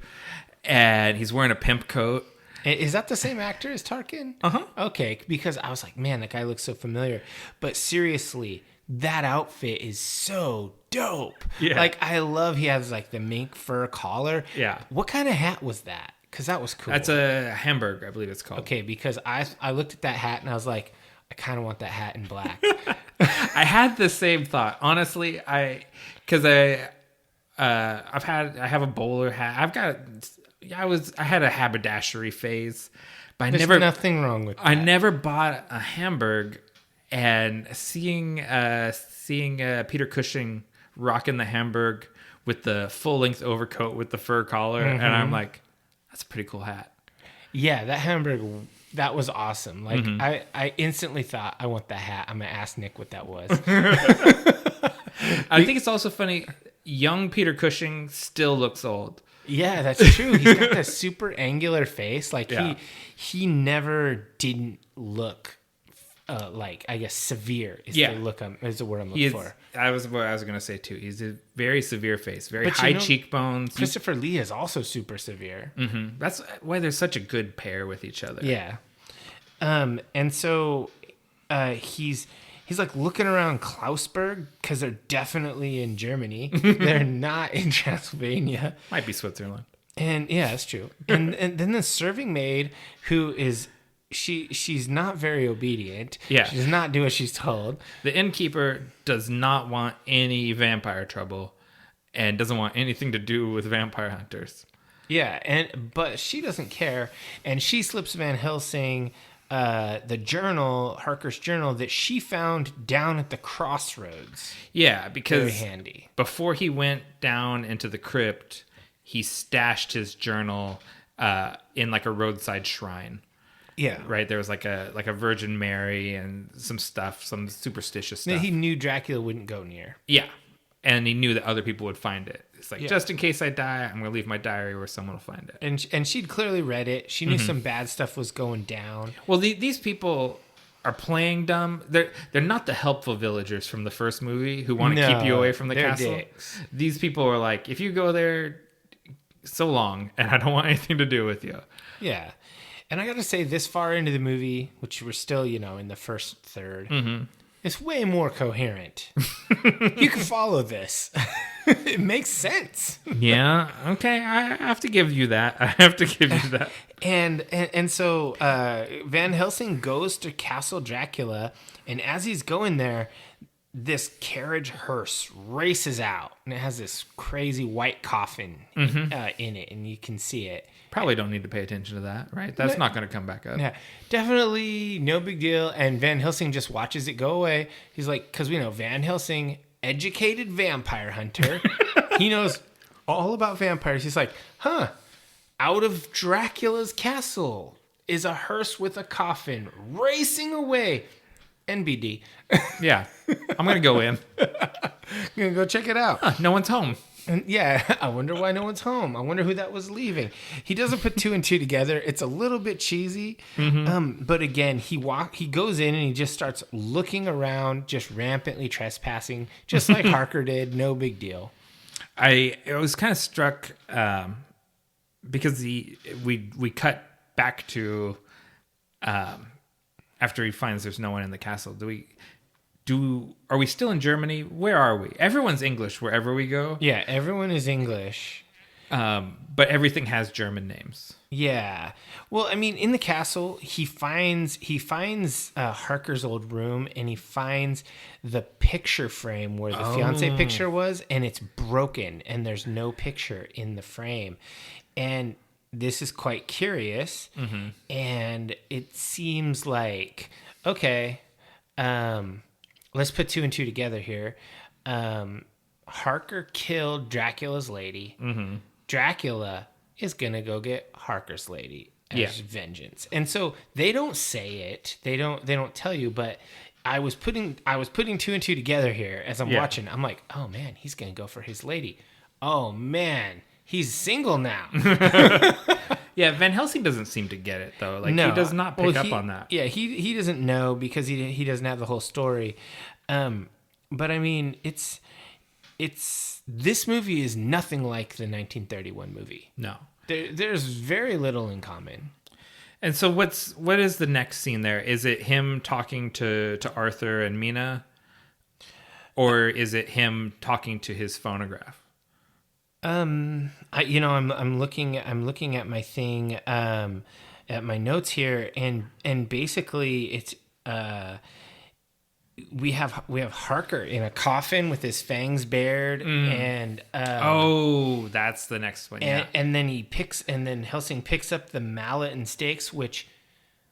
and he's wearing a pimp coat. Is that the same actor as Tarkin? Uh-huh. Okay, because I was like, man, that guy looks so familiar. But seriously, that outfit is so dope. Yeah. Like, I love he has, like, the mink fur collar. Yeah. What kind of hat was that? Because that was cool. That's a Hamburg, I believe it's called. Okay, because I looked at that hat and I was like, I kind of want that hat in black. I had the same thought. Honestly, I have a bowler hat. I had a haberdashery phase, but There's nothing wrong with that. I never bought a Hamburg, and seeing Peter Cushing rocking the Hamburg with the full length overcoat with the fur collar, and I'm like, that's a pretty cool hat. Yeah, that Hamburg, that was awesome. Like, I instantly thought, I want that hat. I'm gonna ask Nick what that was. I think it's also funny. Young Peter Cushing still looks old. Yeah, that's true. He's got that super angular face. Like, he never didn't look like, I guess, severe is the word I'm looking for. That was what I was gonna say too. He's a very severe face, very high cheekbones. Christopher Lee is also super severe. Mm-hmm. That's why they're such a good pair with each other. Yeah. And so he's like looking around Klausberg, because they're definitely in Germany. They're not in Transylvania. Might be Switzerland. And yeah, that's true. And then the serving maid, who is she's not very obedient. Yeah. She does not do what she's told. The innkeeper does not want any vampire trouble and doesn't want anything to do with vampire hunters. Yeah, but she doesn't care, and she slips Van Helsing the journal, Harker's journal, that she found down at the crossroads. Yeah, because very handy. Before he went down into the crypt, he stashed his journal in like a roadside shrine. Yeah. Right. There was like a Virgin Mary and some stuff, some superstitious stuff. That he knew Dracula wouldn't go near. Yeah. And he knew that other people would find it. It's like, just in case I die, I'm going to leave my diary where someone will find it. And she'd clearly read it. She knew some bad stuff was going down. Well, these people are playing dumb. They're not the helpful villagers from the first movie who want to keep you away from the castle. Dicks. These people are like, if you go there, so long, and I don't want anything to do with you. Yeah. And I got to say, this far into the movie, which we're still, in the first third, it's way more coherent. You can follow this. It makes sense. Yeah. Okay. I have to give you that. And so Van Helsing goes to Castle Dracula, and as he's going there, this carriage hearse races out, and it has this crazy white coffin in it, and you can see it. Probably don't need to pay attention to that, right? That's not going to come back up. Yeah, definitely no big deal. And Van Helsing just watches it go away. He's like, because we know Van Helsing, educated vampire hunter. He knows all about vampires. He's like, out of Dracula's castle is a hearse with a coffin racing away. NBD. Yeah, I'm going to go in. I'm going to go check it out. No one's home. And yeah, I wonder why no one's home. I wonder who that was leaving. He doesn't put two and two together. It's a little bit cheesy. But again, he goes in and he just starts looking around, just rampantly trespassing, just like Harker did. No big deal. I was kind of struck because we cut back to after he finds there's no one in the castle. Are we still in Germany? Where are we? Everyone's English wherever we go. Yeah, everyone is English. But everything has German names. Yeah. Well, I mean, in the castle, he finds Harker's old room, and he finds the picture frame where the fiance picture was, and it's broken, and there's no picture in the frame. And this is quite curious, and it seems like, okay, let's put two and two together here. Harker killed Dracula's lady. Dracula is gonna go get Harker's lady as vengeance, and so they don't say it. They don't tell you. But I was putting two and two together here as I'm watching. I'm like, oh man, he's gonna go for his lady. Oh man, he's single now. Yeah, Van Helsing doesn't seem to get it though. Like he does not pick up on that. Yeah, he doesn't know because he doesn't have the whole story. But I mean, it's this movie is nothing like the 1931 movie. No, there's very little in common. And so what is the next scene there? Is it him talking to Arthur and Mina, or is it him talking to his phonograph? I'm looking at my thing, at my notes here, and basically it's we have Harker in a coffin with his fangs bared, and that's the next one. Yeah, and then Helsing picks up the mallet and stakes. Which,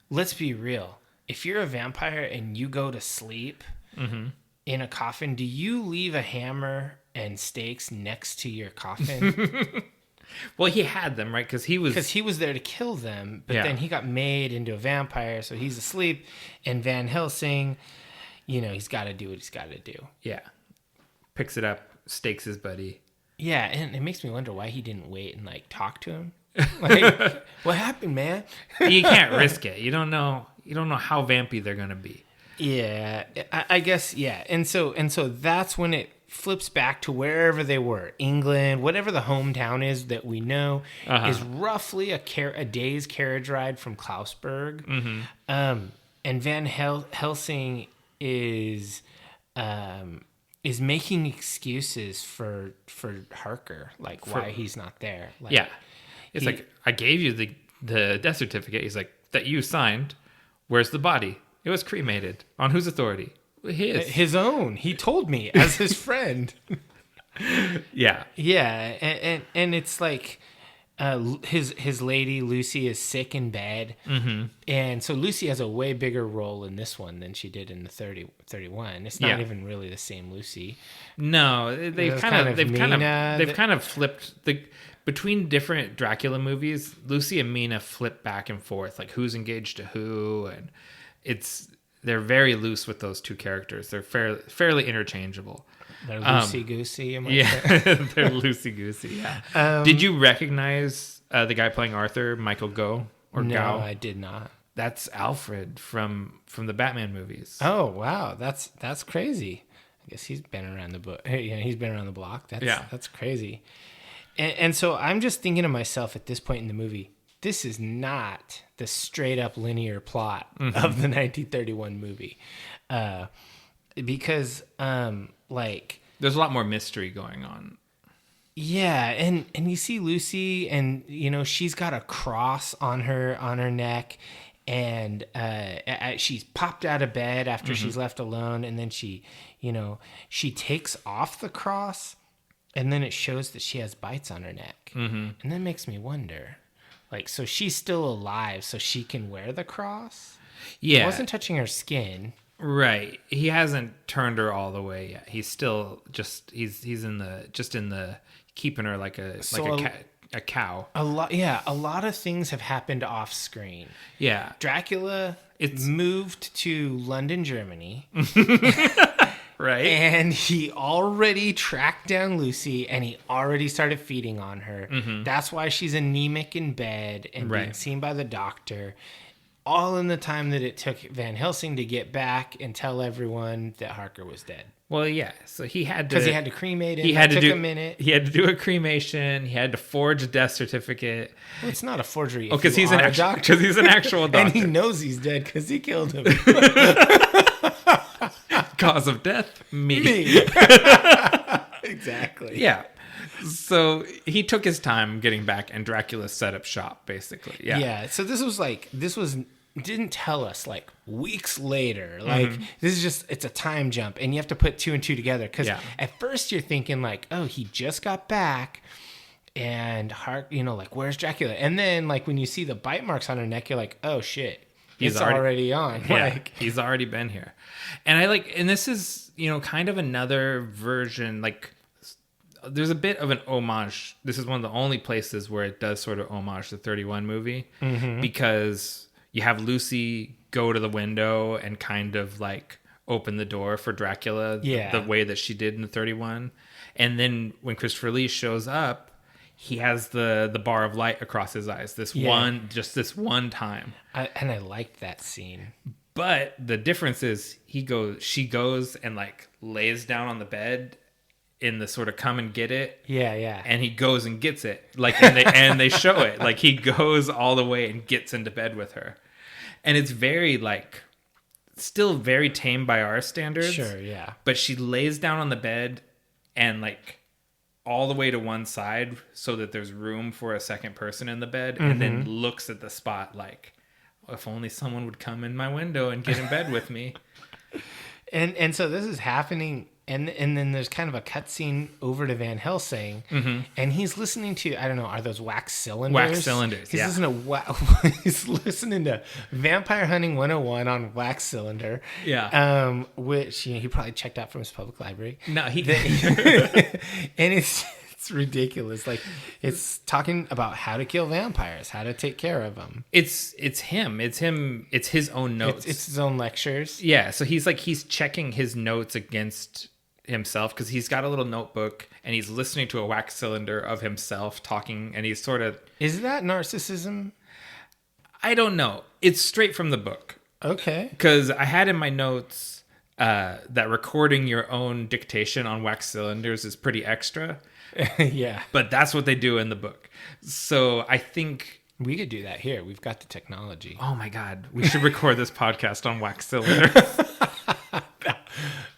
let's be real, if you're a vampire and you go to sleep in a coffin, do you leave a hammer and stakes next to your coffin? Well, he had them, right? Because he was there to kill them, but then he got made into a vampire, so he's asleep. And Van Helsing, he's got to do what he's got to do. Yeah, picks it up, stakes his buddy. Yeah, and it makes me wonder why he didn't wait and talk to him. Like, what happened, man? You can't risk it. You don't know how vampy they're gonna be. Yeah, I guess. Yeah, and so that's when it flips back to wherever they were, England, whatever the hometown is that we know is roughly a day's carriage ride from Klausburg. And Van Helsing is making excuses for Harker, why he's not there. It's like, I gave you the death certificate. He's like, that you signed. Where's the body? It was cremated. On whose authority? His own. He told me as his friend. Yeah. Yeah, and it's like, his lady Lucy is sick in bed, and so Lucy has a way bigger role in this one than she did in the 31. It's not even really the same Lucy. No, they've kind of flipped between different Dracula movies. Lucy and Mina flip back and forth, like who's engaged to who, and they're very loose with those two characters. They're fairly interchangeable. They're loosey-goosey. They're loosey-goosey, yeah. Did you recognize the guy playing Arthur, Michael Gough? No, I did not. That's Alfred from the Batman movies. Oh, wow. That's crazy. I guess he's been around the book. Yeah, he's been around the block. That's crazy. And so I'm just thinking to myself at this point in the movie, this is not the straight-up linear plot of the 1931 movie. Because... there's a lot more mystery going on. Yeah, and you see Lucy, and she's got a cross on her neck, and she's popped out of bed after she's left alone, and then she takes off the cross, and then it shows that she has bites on her neck, and that makes me wonder, so she's still alive, so she can wear the cross. Yeah, it wasn't touching her skin. Right. He hasn't turned her all the way yet. He's still he's in the keeping her like a cow. A lot of things have happened off screen. Yeah. Dracula moved to London, Germany. Right. And he already tracked down Lucy, and he already started feeding on her. That's why she's anemic in bed and being seen by the doctor. All in the time that it took Van Helsing to get back and tell everyone that Harker was dead. Well, yeah. So he had to... Because he had to cremate him. It took a minute. He had to do a cremation. He had to forge a death certificate. Well, it's not a forgery. Because he's an actual doctor. And he knows he's dead because he killed him. Cause of death? Me. Exactly. Yeah. So he took his time getting back, and Dracula set up shop, basically. Yeah. Yeah. So this was didn't tell us weeks later. This is it's a time jump, and you have to put two and two together. Because at first you're thinking oh, he just got back, and where's Dracula? And then when you see the bite marks on her neck, you're like, oh shit, he's already on. Yeah, he's already been here. And and this is kind of another version. There's a bit of an homage. This is one of the only places where it does sort of homage the 31 movie, because you have Lucy go to the window and kind of open the door for Dracula the way that she did in the 31. And then when Christopher Lee shows up, he has the bar of light across his eyes. This one time. And I liked that scene. But the difference is she goes and lays down on the bed in the sort of come and get it. Yeah. And he goes and gets it. And they show it. He goes all the way and gets into bed with her. And it's very still very tame by our standards. Sure, yeah. But she lays down on the bed and all the way to one side so that there's room for a second person in the bed, and then looks at the spot if only someone would come in my window and get in bed with me. And so this is happening, and then there's kind of a cutscene over to Van Helsing, and he's listening to, I don't know, are those wax cylinders? Wax cylinders, he's listening to Vampire Hunting 101 on wax cylinder. Yeah. Which he probably checked out from his public library. No, he and it's ridiculous. It's talking about how to kill vampires, how to take care of them. It's him. It's his own notes. It's his own lectures. Yeah. So he's checking his notes against himself, because he's got a little notebook and he's listening to a wax cylinder of himself talking, and he's sort of... Is that narcissism? I don't know. It's straight from the book. Okay. Because I had in my notes that recording your own dictation on wax cylinders is pretty extra. Yeah. But that's what they do in the book. So I think... We could do that here. We've got the technology. Oh my God. We should record this podcast on wax cylinders.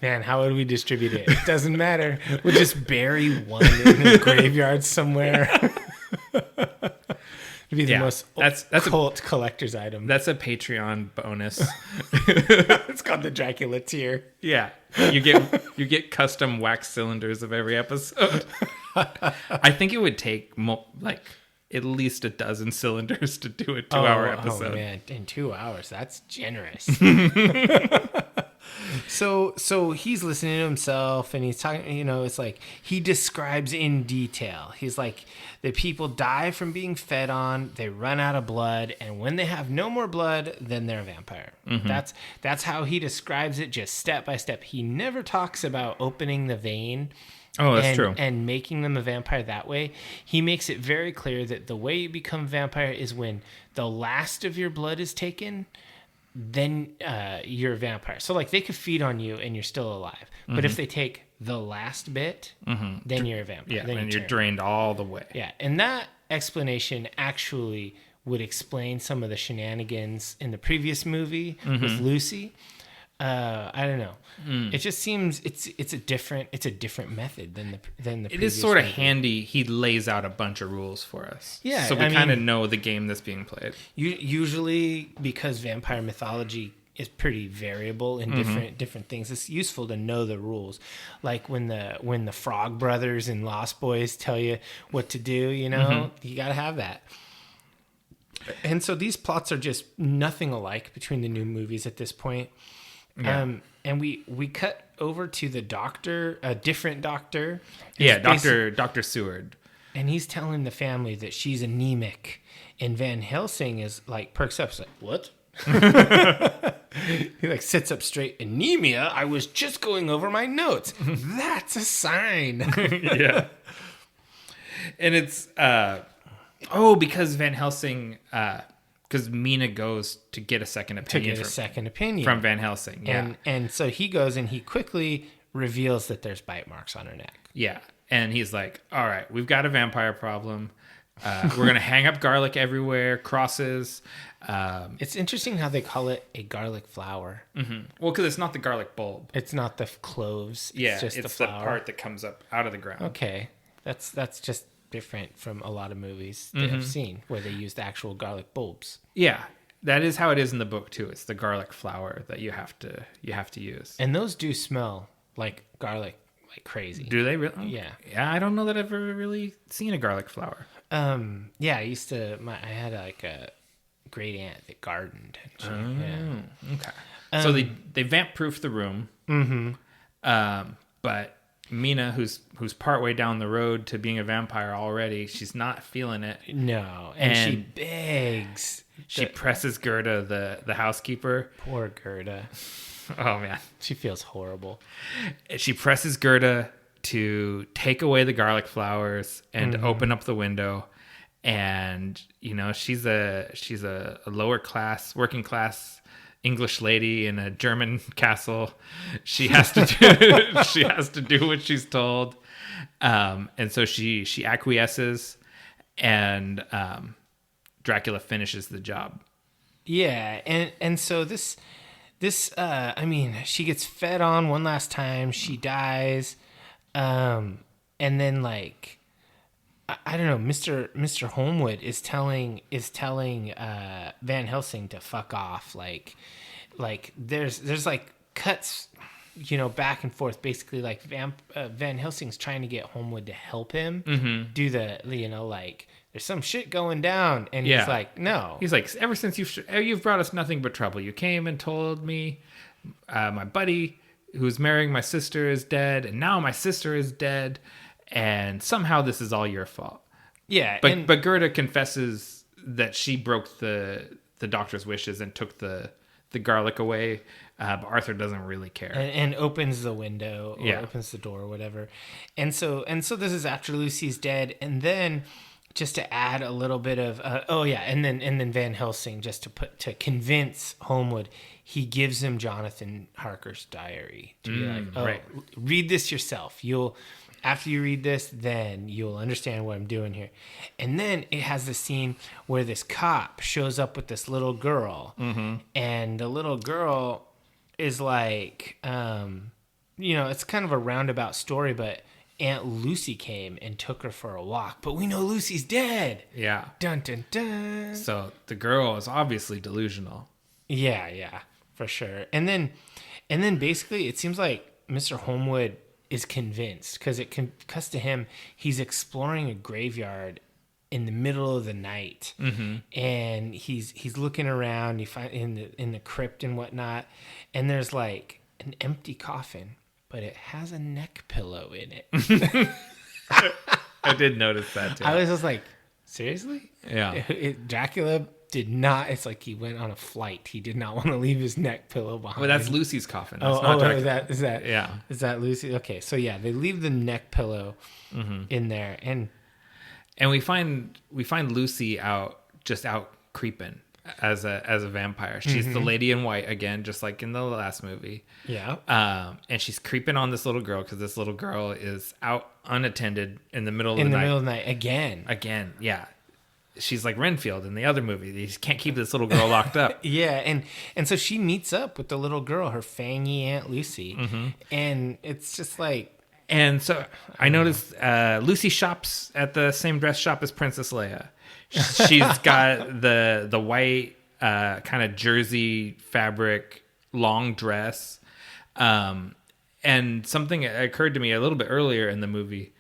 Man, how would we distribute it? It doesn't matter. We'll just bury one in a graveyard somewhere. It'd be the most that's cult collector's item. That's a Patreon bonus. It's called the Dracula tier. Yeah. You get custom wax cylinders of every episode. I think it would take at least a dozen cylinders to do a 2-hour episode. Oh man, in 2 hours, that's generous. So he's listening to himself and he's talking, it's like he describes in detail. He's like, the people die from being fed on, they run out of blood, and when they have no more blood, then they're a vampire. That's how he describes it, just step by step. He never talks about opening the vein. Oh, that's true. And making them a vampire that way. He makes it very clear that the way you become a vampire is when the last of your blood is taken, then you're a vampire. So like they could feed on you and you're still alive. But if they take the last bit, then you're a vampire. Yeah, then and you're drained all the way. Yeah, and that explanation actually would explain some of the shenanigans in the previous movie with Lucy. I don't know. It just seems it's a different method than the previous. It is sort of handy. He lays out a bunch of rules for us. Yeah, so we kind of know the game that's being played. Usually, because vampire mythology is pretty variable in different things, it's useful to know the rules. Like when the Frog Brothers and Lost Boys tell you what to do, you gotta have that. And so these plots are just nothing alike between the new movies at this point. Yeah. And we cut over to the doctor, a different doctor. Yeah, Dr. Seward. And he's telling the family that she's anemic. And Van Helsing is like, perks up. He's like, what? He like sits up straight. Anemia? I was just going over my notes. That's a sign. Yeah. And it's, because Van Helsing, because Mina goes to get a second opinion. From Van Helsing, yeah. And so he goes and he quickly reveals that there's bite marks on her neck. Yeah, and he's like, all right, we've got a vampire problem. We're going to hang up garlic everywhere, crosses. It's interesting how they call it a garlic flower. Well, because it's not the garlic bulb. It's not the cloves. Yeah, just it's the flower. The part that comes up out of the ground. Okay, that's just different from a lot of movies that I've seen where they use the actual garlic bulbs. Yeah, that is how it is in the book too. It's the garlic flower that you have to use. And those do smell like garlic like crazy. Do they really? Yeah. Yeah, I don't know that I've ever really seen a garlic flower. Yeah, I had like a great aunt that gardened. Okay. So they vamp proof the room. But Mina, who's partway down the road to being a vampire already, she's not feeling it. No, and she begs. She presses Gerda, the housekeeper. Poor Gerda. Oh man, she feels horrible. She presses Gerda to take away the garlic flowers and open up the window. And she's a lower class, working class English lady in a German castle. She has to do what she's told, and so she acquiesces, and Dracula finishes the job. Yeah, and so this she gets fed on one last time. She dies, and then like. I don't know. Mr. Holmwood is telling Van Helsing to fuck off. Like there's like cuts, back and forth. Basically, like Van Helsing's trying to get Holmwood to help him do the like there's some shit going down, and he's like, no. He's like, ever since you've brought us nothing but trouble. You came and told me my buddy who's marrying my sister is dead, and now my sister is dead. And somehow this is all your fault. Yeah. But Gerda confesses that she broke the doctor's wishes and took the garlic away. But Arthur doesn't really care. And opens the window or opens the door or whatever. And so this is after Lucy's dead. And then just to add a little bit of and then Van Helsing, just to convince Holmwood, he gives him Jonathan Harker's diary to be like, read this yourself. After you read this, then you'll understand what I'm doing here. And then it has the scene where this cop shows up with this little girl. And the little girl is like, it's kind of a roundabout story, but Aunt Lucy came and took her for a walk. But we know Lucy's dead. Yeah. Dun, dun, dun. So the girl is obviously delusional. Yeah, for sure. And then basically it seems like Mr. Holmwood is convinced because to him, he's exploring a graveyard in the middle of the night, and he's looking around. You find in the crypt and whatnot, and there's like an empty coffin, but it has a neck pillow in it. I did notice that too. I was just like, seriously? Yeah. Dracula did not. It's like he went on a flight. He did not want to leave his neck pillow behind. Well, that's Lucy's coffin. That's not Dracula. Is that yeah? Is that Lucy? Okay, so yeah, they leave the neck pillow in there, and we find Lucy out creeping as a vampire. She's the lady in white again, just like in the last movie. Yeah. And she's creeping on this little girl because this little girl is out unattended in the middle of the night. In the middle of the night again. Again, yeah. She's like Renfield in the other movie. You just can't keep this little girl locked up. Yeah, and so she meets up with the little girl, her fangy Aunt Lucy, and it's just like. And so I noticed Lucy shops at the same dress shop as Princess Leia. She's got the white kind of jersey fabric long dress. And something occurred to me a little bit earlier in the movie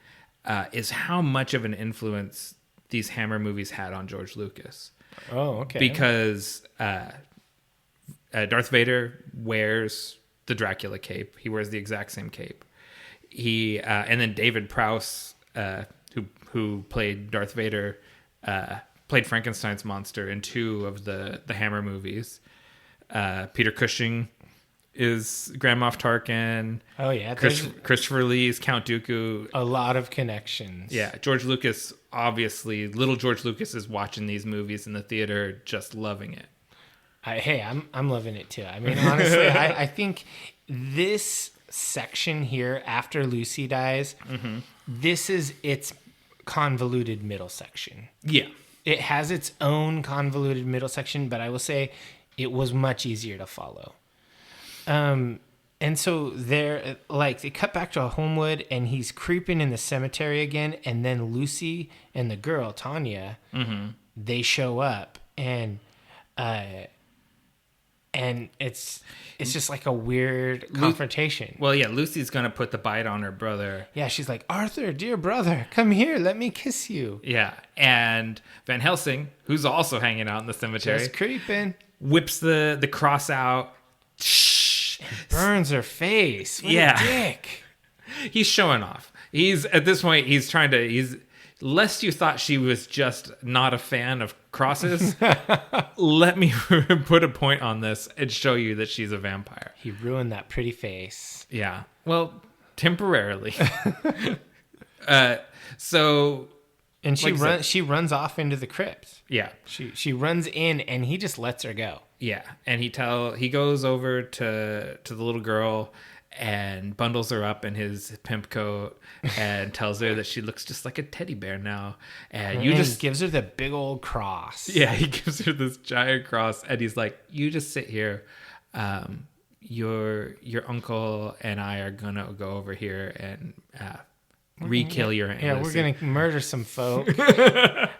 is how much of an influence these Hammer movies had on George Lucas. Oh, okay. Because Darth Vader wears the Dracula cape. He wears the exact same cape. He and then David Prowse, who played Darth Vader, played Frankenstein's monster in 2 of the Hammer movies. Peter Cushing is Grand Moff Tarkin. Oh yeah, Christopher Lee is Count Dooku. A lot of connections. Yeah, George Lucas, obviously, little George Lucas is watching these movies in the theater, just loving it. I'm loving it too. I mean, honestly, I think this section here after Lucy dies, this is its convoluted middle section. Yeah. It has its own convoluted middle section, but I will say it was much easier to follow. And so they're like, they cut back to Homewood and he's creeping in the cemetery again. And then Lucy and the girl, Tanya, they show up and it's just like a weird confrontation. Well, yeah, Lucy's going to put the bite on her brother. Yeah. She's like, Arthur, dear brother, come here. Let me kiss you. Yeah. And Van Helsing, who's also hanging out in the cemetery, just creeping, whips the cross out. Burns her face. What a dick. He's showing off. He's at this point, lest you thought she was just not a fan of crosses, let me put a point on this and show you that she's a vampire. He ruined that pretty face. Yeah. Well, temporarily. So and she runs off into the crypt. Yeah. She runs in and he just lets her go. Yeah, and he goes over to the little girl and bundles her up in his pimp coat and tells her that she looks just like a teddy bear now. And just gives her the big old cross. Yeah, he gives her this giant cross and he's like, "You just sit here. Your uncle and I are gonna go over here and re-kill your Aunt Lucy. We're gonna murder some folk."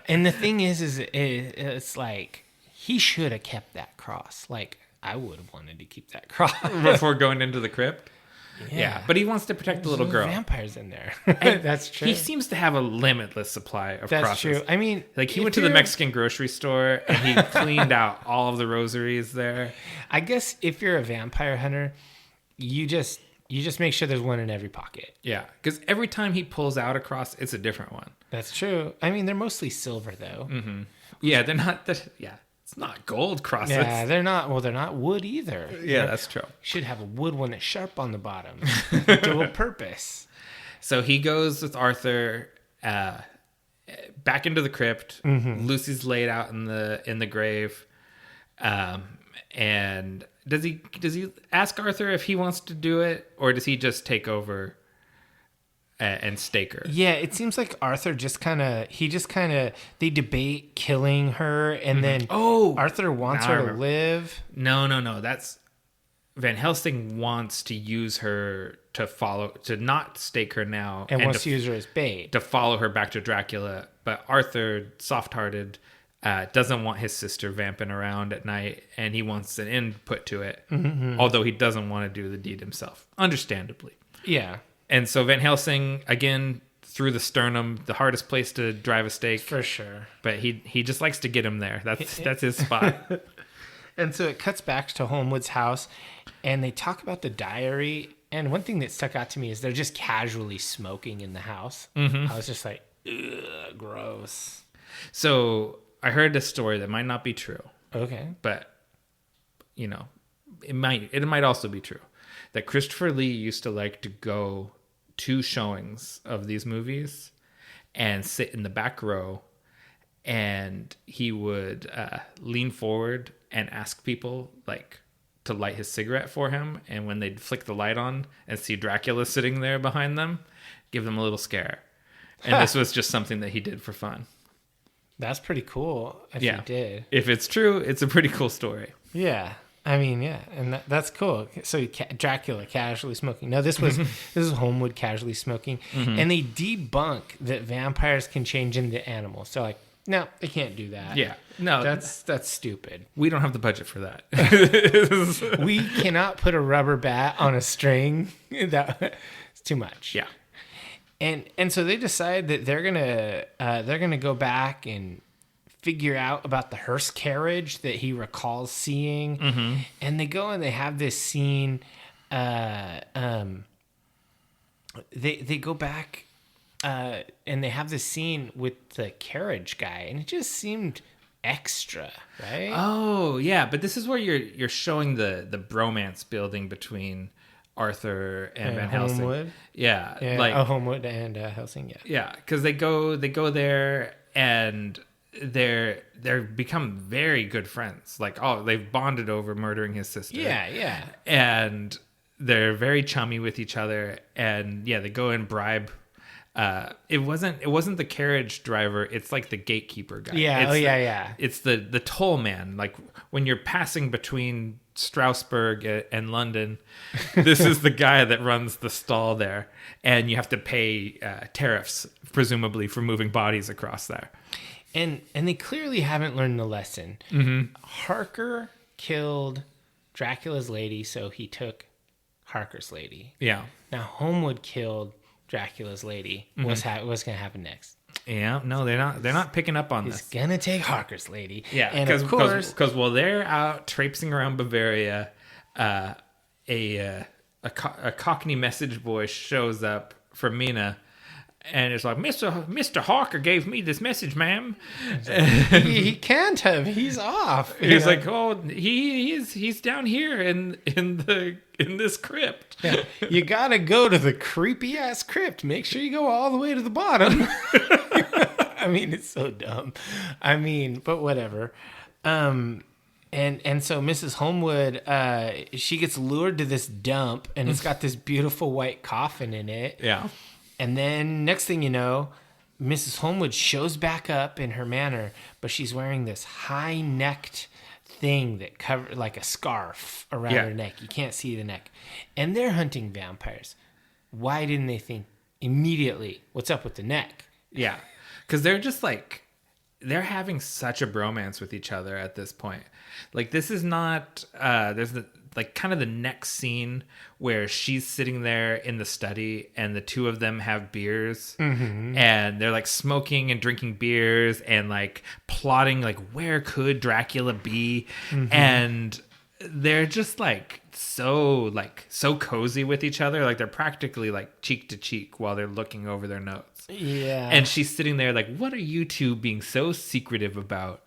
And the thing is it's like, he should have kept that cross. Like, I would have wanted to keep that cross before going into the crypt. Yeah, but he wants to protect the little girl. Vampires in there. That's true. He seems to have a limitless supply of crosses. That's true. I mean, like, he went to the Mexican grocery store and he cleaned out all of the rosaries there. I guess if you're a vampire hunter, you just make sure there's one in every pocket. Yeah, because every time he pulls out a cross, it's a different one. That's true. I mean, they're mostly silver though. Mm-hmm. Yeah, they're not. It's not gold crosses. Yeah, they're not. Well, they're not wood either. Yeah, that's true. You should have a wood one that's sharp on the bottom. Dual purpose. So he goes with Arthur back into the crypt. Mm-hmm. Lucy's laid out in the grave. And does he ask Arthur if he wants to do it, or does he just take over and stake her? Yeah, it seems like Arthur they debate killing her, and then Arthur wants her to live. No, that's Van Helsing wants to use her to not stake her now, and wants to use her as bait to follow her back to Dracula. But Arthur, soft-hearted, doesn't want his sister vamping around at night, and he wants an end put to it. Mm-hmm. Although he doesn't want to do the deed himself, understandably. Yeah. And so Van Helsing again through the sternum, the hardest place to drive a stake. For sure. But he just likes to get him there. That's his spot. And so it cuts back to Homewood's house, and they talk about the diary. And one thing that stuck out to me is they're just casually smoking in the house. I was just like, ugh, gross. So I heard a story that might not be true. Okay. But, it might also be true. That Christopher Lee used to like to go to showings of these movies and sit in the back row, and he would lean forward and ask people like to light his cigarette for him, and when they'd flick the light on and see Dracula sitting there behind them, give them a little scare. And this was just something that he did for fun. That's pretty cool if he did. If it's true, it's a pretty cool story. Yeah. I mean, yeah, and that's cool. So Dracula casually smoking. No, this is Homewood casually smoking, and they debunk that vampires can change into animals. So like, no, they can't do that. Yeah, no, that's stupid. We don't have the budget for that. We cannot put a rubber bat on a string. That's too much. Yeah, and so they decide that they're gonna go back and figure out about the hearse carriage that he recalls seeing. And they go and they have this scene. They go back and they have this scene with the carriage guy, and it just seemed extra, right? Oh yeah, but this is where you're showing the bromance building between Arthur and Van Helsing. Homewood. Yeah, like Homewood and Helsing. Yeah, because they go there and they're become very good friends. Like, they've bonded over murdering his sister. Yeah. And they're very chummy with each other. And yeah, they go and bribe. It wasn't the carriage driver. It's like the gatekeeper guy. Yeah. It's the toll man. Like when you're passing between Strasbourg and London, this is the guy that runs the stall there, and you have to pay tariffs, presumably, for moving bodies across there. And they clearly haven't learned the lesson. Harker killed Dracula's lady, so he took Harker's lady. Yeah. Now Homewood killed Dracula's lady. What's going to happen next? Yeah. No, they're not picking up on this. He's gonna take Harker's lady. Yeah. And of course, because while they're out traipsing around Bavaria, a Cockney message boy shows up for Mina. And it's like, Mr. Harker gave me this message, ma'am. He can't have. He's off. He's like, he's down here in this crypt. Yeah. You gotta go to the creepy ass crypt. Make sure you go all the way to the bottom. I mean, it's so dumb. I mean, but whatever. And so Mrs. Homewood, she gets lured to this dump, and it's got this beautiful white coffin in it. Yeah. And then next thing you know, Mrs. Homewood shows back up in her manor, but she's wearing this high-necked thing that covers like a scarf around her neck. You can't see the neck. And they're hunting vampires. Why didn't they think immediately, what's up with the neck? Yeah. Because they're just like, they're having such a bromance with each other at this point. Like, this is not, there's kind of the next scene where she's sitting there in the study and the two of them have beers and they're like smoking and drinking beers and like plotting like where could Dracula be, and they're just like so cozy with each other, like they're practically like cheek to cheek while they're looking over their notes. Yeah. And she's sitting there like, what are you two being so secretive about?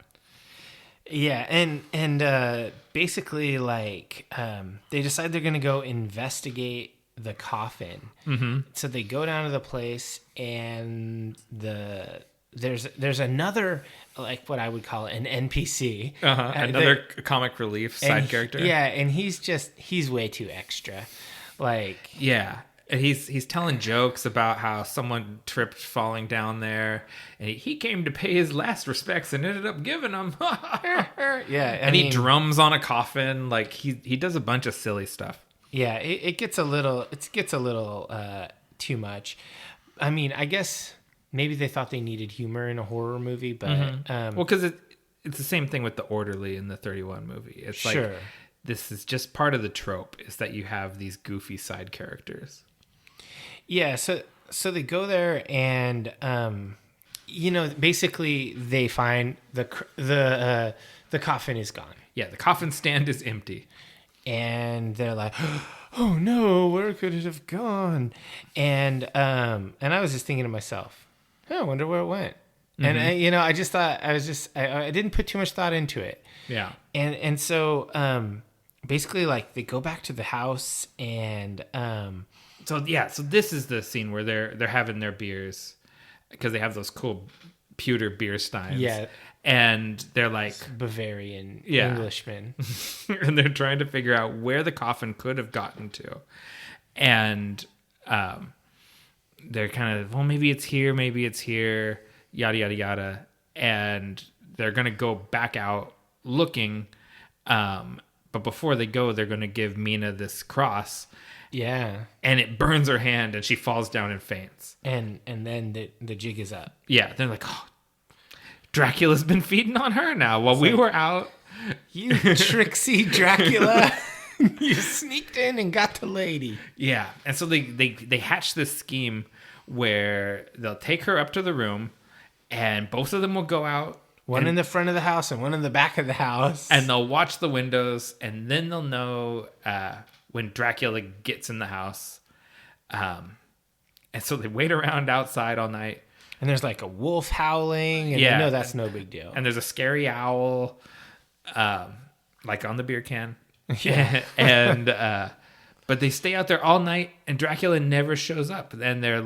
Yeah, and basically, like, they decide they're going to go investigate the coffin. So they go down to the place, and there's another, like, what I would call an NPC. Another comic relief side character. Yeah, and he's way too extra. Like... Yeah. And he's telling jokes about how someone tripped falling down there, and he came to pay his last respects and ended up giving them. Yeah, he drums on a coffin. Like he does a bunch of silly stuff. Yeah, it gets a little too much. I mean, I guess maybe they thought they needed humor in a horror movie, but well, because it's the same thing with the Orderly in the 31 movie. It's like this is just part of the trope, is that you have these goofy side characters. Yeah, so So they go there and, basically they find the coffin is gone. Yeah, the coffin stand is empty. And they're like, oh no, where could it have gone? And I was just thinking to myself, I wonder where it went. Mm-hmm. And I just thought I didn't put too much thought into it. Yeah. And so basically, like, they go back to the house and so this is the scene where they're having their beers because they have those cool pewter beer steins. Yeah. And they're like Bavarian Englishmen. And they're trying to figure out where the coffin could have gotten to. And they're kind of, well, maybe it's here, yada, yada, yada. And they're going to go back out looking. But before they go, they're going to give Mina this cross. Yeah. And it burns her hand and she falls down and faints. And then the jig is up. Yeah. They're like, oh, Dracula's been feeding on her now while we were out. You tricksy Dracula. You sneaked in and got the lady. Yeah. And so they hatch this scheme where they'll take her up to the room and both of them will go out. One in the front of the house and one in the back of the house. And they'll watch the windows and then they'll know when Dracula gets in the house. And so they wait around outside all night. And there's like a wolf howling, and you know that's no big deal. And there's a scary owl, like on the beer can. Yeah. And but they stay out there all night, and Dracula never shows up. And they're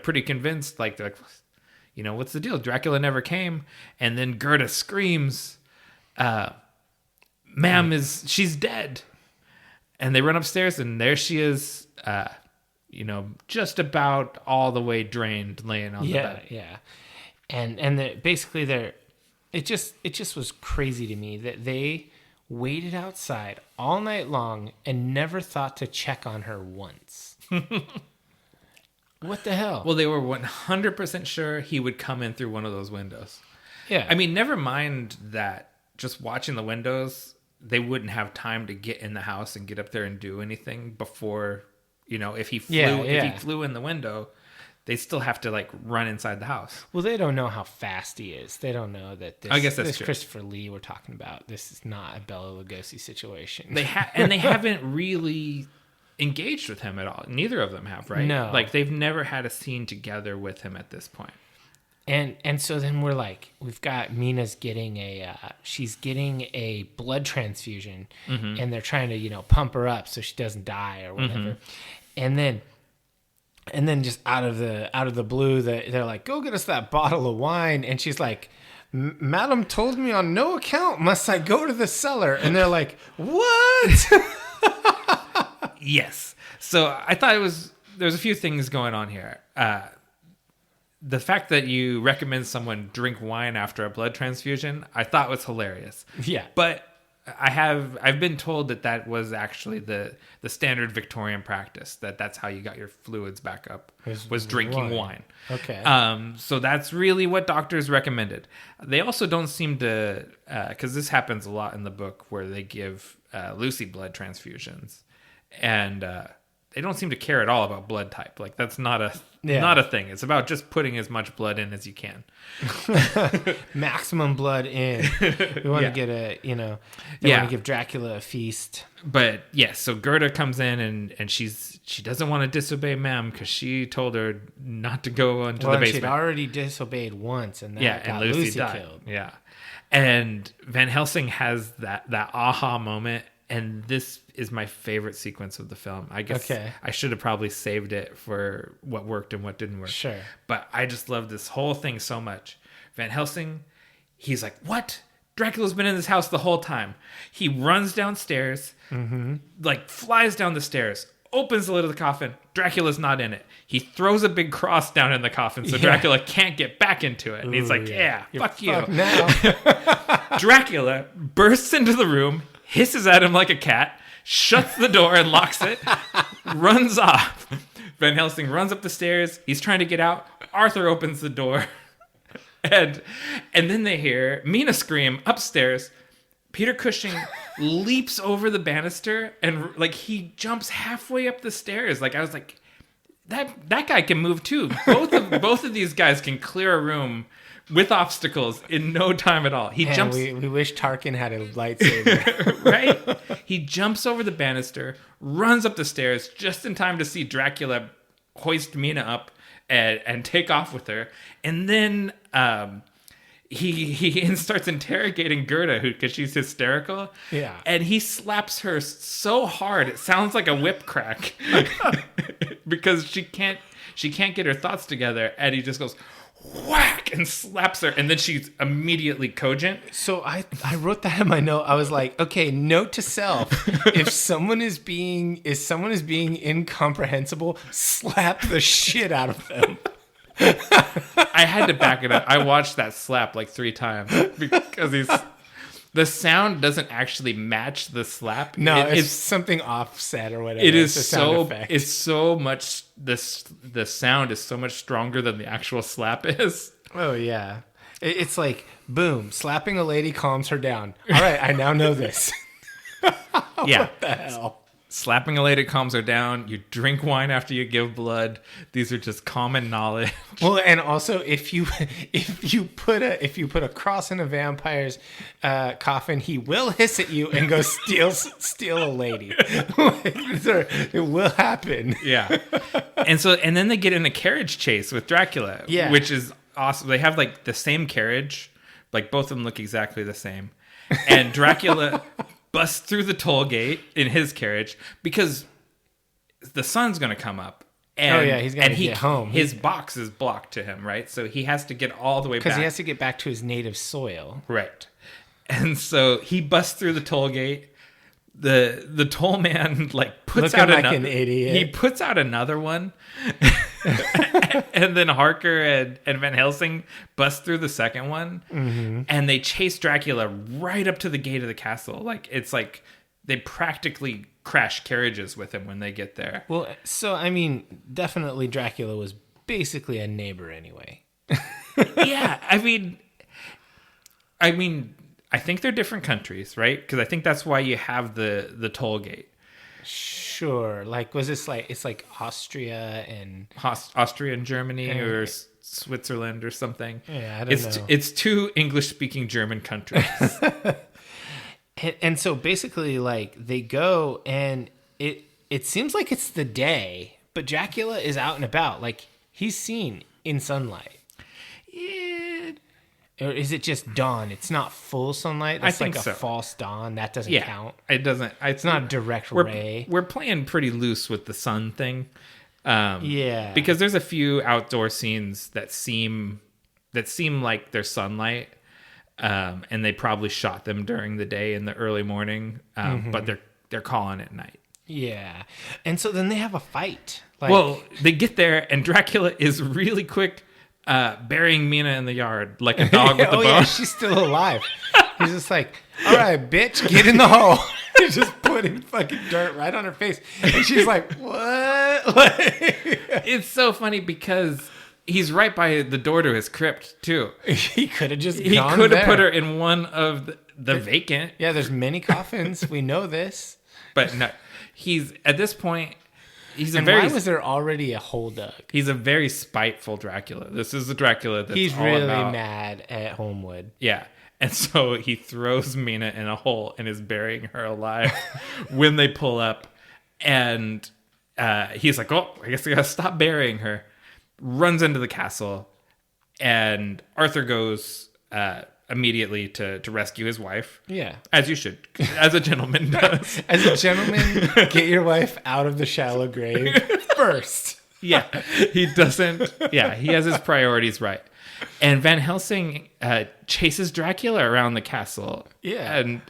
pretty convinced, like they're like, what's the deal? Dracula never came. And then Gerda screams, "Ma'am she's dead." And they run upstairs, and there she is. Just about all the way drained, laying on the bed. Yeah. And it just was crazy to me that they waited outside all night long and never thought to check on her once. What the hell? Well, they were 100% sure he would come in through one of those windows. Yeah. I mean, never mind that just watching the windows, they wouldn't have time to get in the house and get up there and do anything before... if he flew in the window, they still have to like run inside the house. Well, they don't know how fast he is. They don't know that I guess that's true. Christopher Lee we're talking about. This is not a Bela Lugosi situation. They haven't really engaged with him at all. Neither of them have, right? No. Like they've never had a scene together with him at this point. And so then we're like, we've got Mina's getting she's getting a blood transfusion, mm-hmm. and they're trying to pump her up so she doesn't die or whatever. Mm-hmm. And then just out of the blue, they're like, go get us that bottle of wine, and she's like, Madam told me on no account must I go to the cellar, and they're like, what? Yes. So I thought there's a few things going on here. The fact that you recommend someone drink wine after a blood transfusion, I thought was hilarious. Yeah. But I've been told that was actually the standard Victorian practice, that's how you got your fluids back up, was drinking wine. Okay. So that's really what doctors recommended. They also don't seem to, because this happens a lot in the book where they give Lucy blood transfusions, and they don't seem to care at all about blood type. Like that's not a thing. It's about just putting as much blood in as you can. Maximum blood in. We want to get they want to give Dracula a feast. But yes, so Gerda comes in and she doesn't want to disobey Ma'am because she told her not to go into the basement. She'd already disobeyed once, and that got Lucy killed. Yeah, and Van Helsing has that aha moment. And this is my favorite sequence of the film. I guess I should have probably saved it for what worked and what didn't work. Sure. But I just love this whole thing so much. Van Helsing, he's like, what? Dracula's been in this house the whole time. He runs downstairs, like flies down the stairs, opens the lid of the coffin. Dracula's not in it. He throws a big cross down in the coffin so Dracula can't get back into it. And he's like, fuck you. Now. Dracula bursts into the room, hisses at him like a cat, shuts the door and locks it, runs off. Van Helsing runs up the stairs. He's trying to get out. Arthur opens the door. And then they hear Mina scream upstairs. Peter Cushing leaps over the banister and like he jumps halfway up the stairs. Like I was like, that guy can move too. Both of these guys can clear a room with obstacles in no time at all. He jumps. We wish Tarkin had a lightsaber. Right? He jumps over the banister, runs up the stairs just in time to see Dracula hoist Mina up and take off with her. And then he starts interrogating Gerda, because she's hysterical. Yeah. And he slaps her so hard it sounds like a whip crack because she can't get her thoughts together. And he just goes whack and slaps her, and then she's immediately cogent. So I wrote that in my note. I was like, okay, note to self: if someone is being incomprehensible, slap the shit out of them. I had to back it up. I watched that slap like 3 times because the sound doesn't actually match the slap. No, it's something offset or whatever. It is so. It's so much. The sound is so much stronger than the actual slap is. Oh yeah, it's like boom, slapping a lady calms her down. All right, I now know this. Yeah. What the hell? Slapping a lady calms her down. You drink wine after you give blood. These are just common knowledge. Well, and also if you put a cross in a vampire's coffin, he will hiss at you and go steal a lady. It will happen. Yeah. And then they get in a carriage chase with Dracula. Yeah. Which is awesome. They have like the same carriage. Like both of them look exactly the same. And Dracula busts through the toll gate in his carriage because the sun's going to come up. And, he's got to get home. His box is blocked to him, right? So he has to get all the way back. Because he has to get back to his native soil. Right. And so he busts through the toll gate. The toll man puts out an idiot. He puts out another one. And then Harker and Van Helsing bust through the second one. Mm-hmm. And they chase Dracula right up to the gate of the castle. It's like they practically crash carriages with him when they get there. Well, so I mean, definitely Dracula was basically a neighbor anyway. Yeah, I mean, I think they're different countries, right? Because I think that's why you have the toll gate. Sure. Was this it's like Austria and Germany or Switzerland or something? Yeah, I don't know. It's 2 English-speaking German countries. And so basically, they go and it seems like it's the day, but Dracula is out and about. He's seen in sunlight. Yeah. Or is it just dawn? It's not full sunlight. That's I think a so. false dawn. That doesn't count. It doesn't. It's not a direct ray. We're playing pretty loose with the sun thing. Yeah. Because there's a few outdoor scenes that seem like they're sunlight. And they probably shot them during the day in the early morning. But they're calling it night. Yeah. And so then they have a fight. Well, they get there and Dracula is really quick burying Mina in the yard like a dog with a bone. Yeah, she's still alive. He's just like, all right, bitch, get in the hole. He's just putting fucking dirt right on her face. And she's like, what? It's so funny because he's right by the door to his crypt, too. He could have just He gone could have there. put her in one of the vacant. Yeah, there's many coffins. We know this. But no, at this point... Why was there already a hole dug? He's a very spiteful Dracula. This is the Dracula that's He's all really about. mad at Homewood. Yeah. And so he throws Mina in a hole and is burying her alive when they pull up. And he's like, oh, I guess I gotta stop burying her. Runs into the castle. And Arthur goes immediately to rescue his wife. Yeah. As you should. As a gentleman does. As a gentleman, get your wife out of the shallow grave first. Yeah. He doesn't. Yeah. He has his priorities right. And Van Helsing chases Dracula around the castle. Yeah. And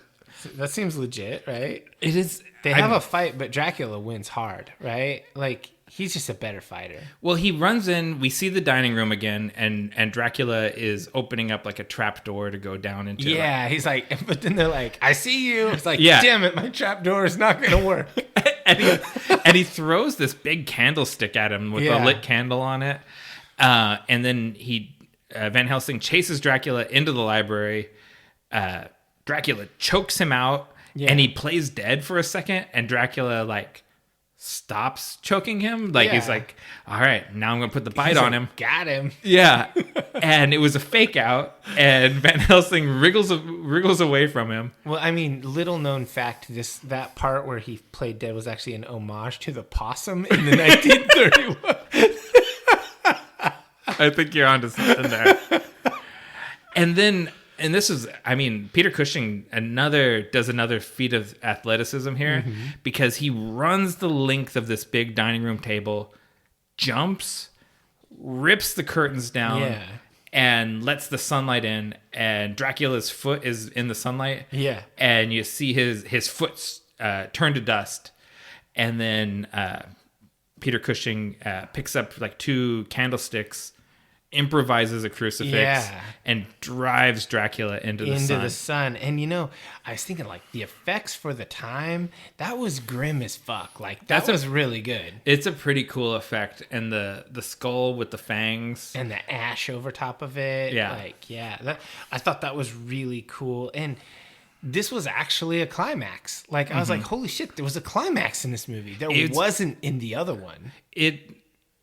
that seems legit, right? it is. They have a fight, but Dracula wins hard, right? He's just a better fighter. Well, he runs in. We see the dining room again, and Dracula is opening up a trap door to go down into. Yeah, he's like, but then they're like, "I see you." It's like, Yeah. damn it, my trap door is not going to work. and he throws this big candlestick at him with a lit candle on it, and then Van Helsing chases Dracula into the library. Dracula chokes him out, and he plays dead for a second, and Dracula stops choking him. Like he's like, all right, now I'm gonna put the bite on him. Got him. Yeah, and it was a fake out, and Van Helsing wriggles away from him. Well, I mean, little known fact, that part where he played dead was actually an homage to the possum in the 1931. I think you're onto something there. And this is, I mean, Peter Cushing does another feat of athleticism here, because he runs the length of this big dining room table, jumps, rips the curtains down, and lets the sunlight in, and Dracula's foot is in the sunlight. Yeah. And you see his foot turn to dust. And then Peter Cushing picks up like 2 candlesticks, improvises a crucifix, and drives Dracula into the sun. And I was thinking, like, the effects for the time, that was grim as fuck. Like, that was really good. It's a pretty cool effect. And the skull with the fangs and the ash over top of it. I thought that was really cool. And this was actually a climax. Like, I was like, holy shit, there was a climax in this movie. There wasn't in the other one.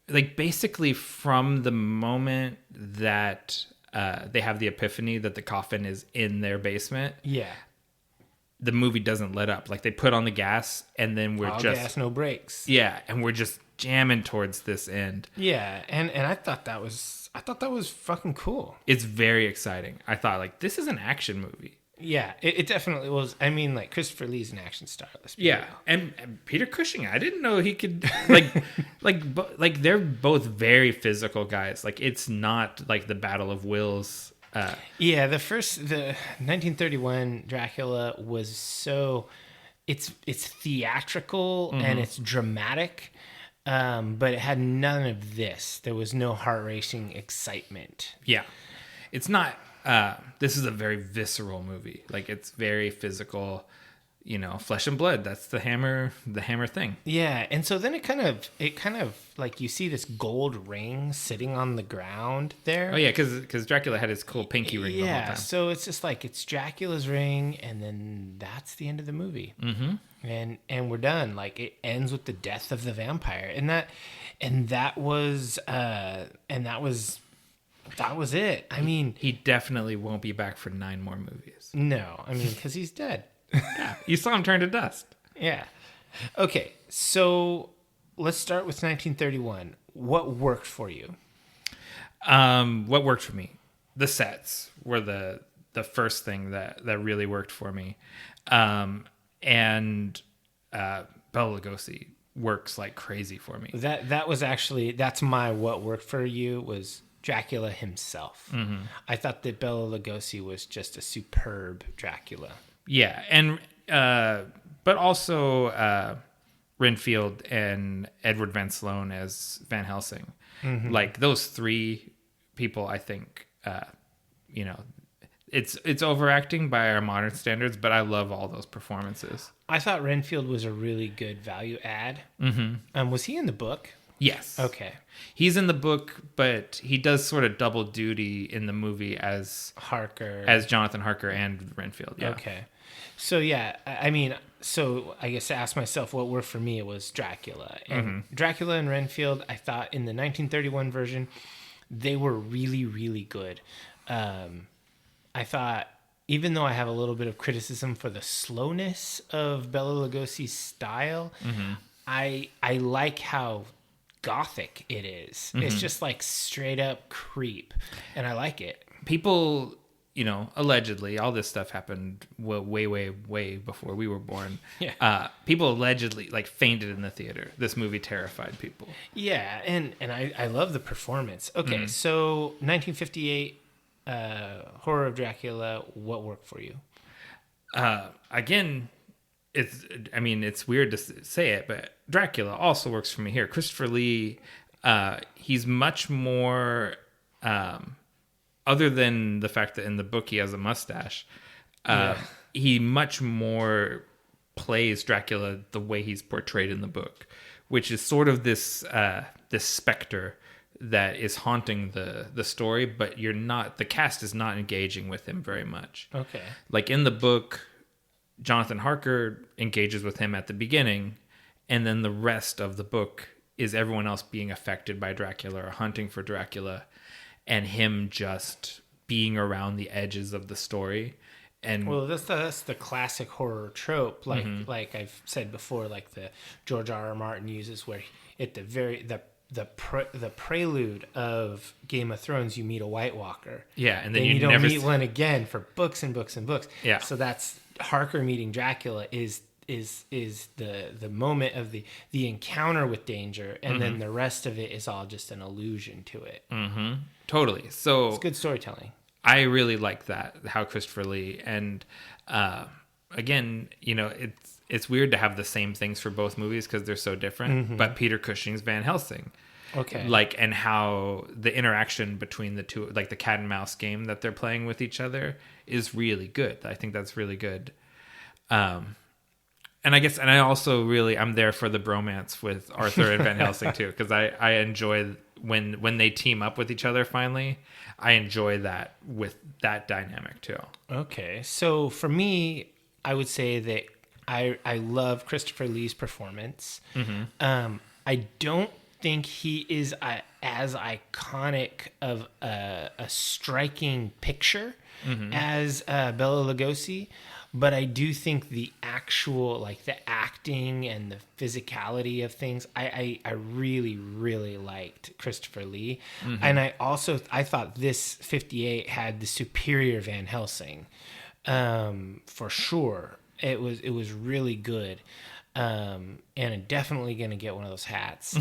Like, basically from the moment that they have the epiphany that the coffin is in their basement, the movie doesn't let up. Like, they put on the gas, and then we're gas, no brakes. Yeah, and we're just jamming towards this end. Yeah, and I thought that was fucking cool. It's very exciting. I thought, like, this is an action movie. Yeah, it definitely was. I mean, like, Christopher Lee's an action star. And Peter Cushing, I didn't know he could like they're both very physical guys. Like, it's not like the Battle of Wills. The 1931 Dracula was so it's theatrical and it's dramatic, but it had none of this. There was no heart racing excitement. Yeah, it's not. This is a very visceral movie. Like, it's very physical, flesh and blood. That's the hammer thing. Yeah. And so then it kind of like, you see this gold ring sitting on the ground there. Oh yeah. Cause Dracula had his cool pinky ring the whole time. So it's just like, it's Dracula's ring, and then that's the end of the movie. Mm-hmm. And we're done. Like, it ends with the death of the vampire, and that was it. I mean, he definitely won't be back for 9 more movies. No, I mean, because he's dead. Yeah, you saw him turn to dust. Yeah. Okay, so let's start with 1931. What worked for you? What worked for me? The sets were the first thing that really worked for me. And Bela Lugosi works like crazy for me. That was actually, that's my what worked for you was Dracula himself. Mm-hmm. I thought that Bela Lugosi was just a superb Dracula. Yeah, and but also Renfield and Edward Van Sloan as Van Helsing. Mm-hmm. Like, those 3 people, I think, it's overacting by our modern standards, but I love all those performances. I thought Renfield was a really good value add. Mm-hmm. Was he in the book? Yes. Okay. He's in the book, but he does sort of double duty in the movie as Harker, as Jonathan Harker and Renfield. Yeah. Okay. So yeah, I mean, so I guess I asked myself what worked for me. It was Dracula, and Dracula and Renfield. I thought in the 1931 version, they were really, really good. I thought, even though I have a little bit of criticism for the slowness of Bela Lugosi's style, I like how gothic it is. It's just like straight up creep, and I like it. People, allegedly, all this stuff happened way, way, way before we were born. Yeah. People allegedly like fainted in the theater. This movie terrified people. Yeah, and I love the performance. Okay, so 1958 Horror of Dracula, what worked for you? Again, it's weird to say it, but Dracula also works for me here. Christopher Lee, he's much more, other than the fact that in the book he has a mustache, he much more plays Dracula the way he's portrayed in the book, which is sort of this specter that is haunting the story, but the cast is not engaging with him very much. Okay. Like, in the book, Jonathan Harker engages with him at the beginning, and then the rest of the book is everyone else being affected by Dracula or hunting for Dracula, and him just being around the edges of the story. And well, that's the classic horror trope, like I've said before, like the George R.R. Martin uses, where at the very the prelude of Game of Thrones, you meet a White Walker. Yeah, and then you don't meet one again for books and books and books. Yeah. So that's Harker meeting Dracula is the moment of the encounter with danger, and then the rest of it is all just an allusion to it. Mm-hmm. Totally. So it's good storytelling. I really like that, how Christopher Lee, and again, it's weird to have the same things for both movies because they're so different. But Peter Cushing's Van Helsing, okay, and how the interaction between the two, like the cat and mouse game that they're playing with each other, is really good. I think that's really good. And I also I'm there for the bromance with Arthur and Van Helsing too, because I enjoy when they team up with each other finally. I enjoy that with that dynamic too. Okay, so for me, I would say that I love Christopher Lee's performance. I don't think he is as iconic of a striking picture as Bela Lugosi. But I do think the actual, like the acting and the physicality of things, I really, really liked Christopher Lee. And I thought this 58 had the superior Van Helsing, for sure. It was really good. And I'm definitely going to get one of those hats.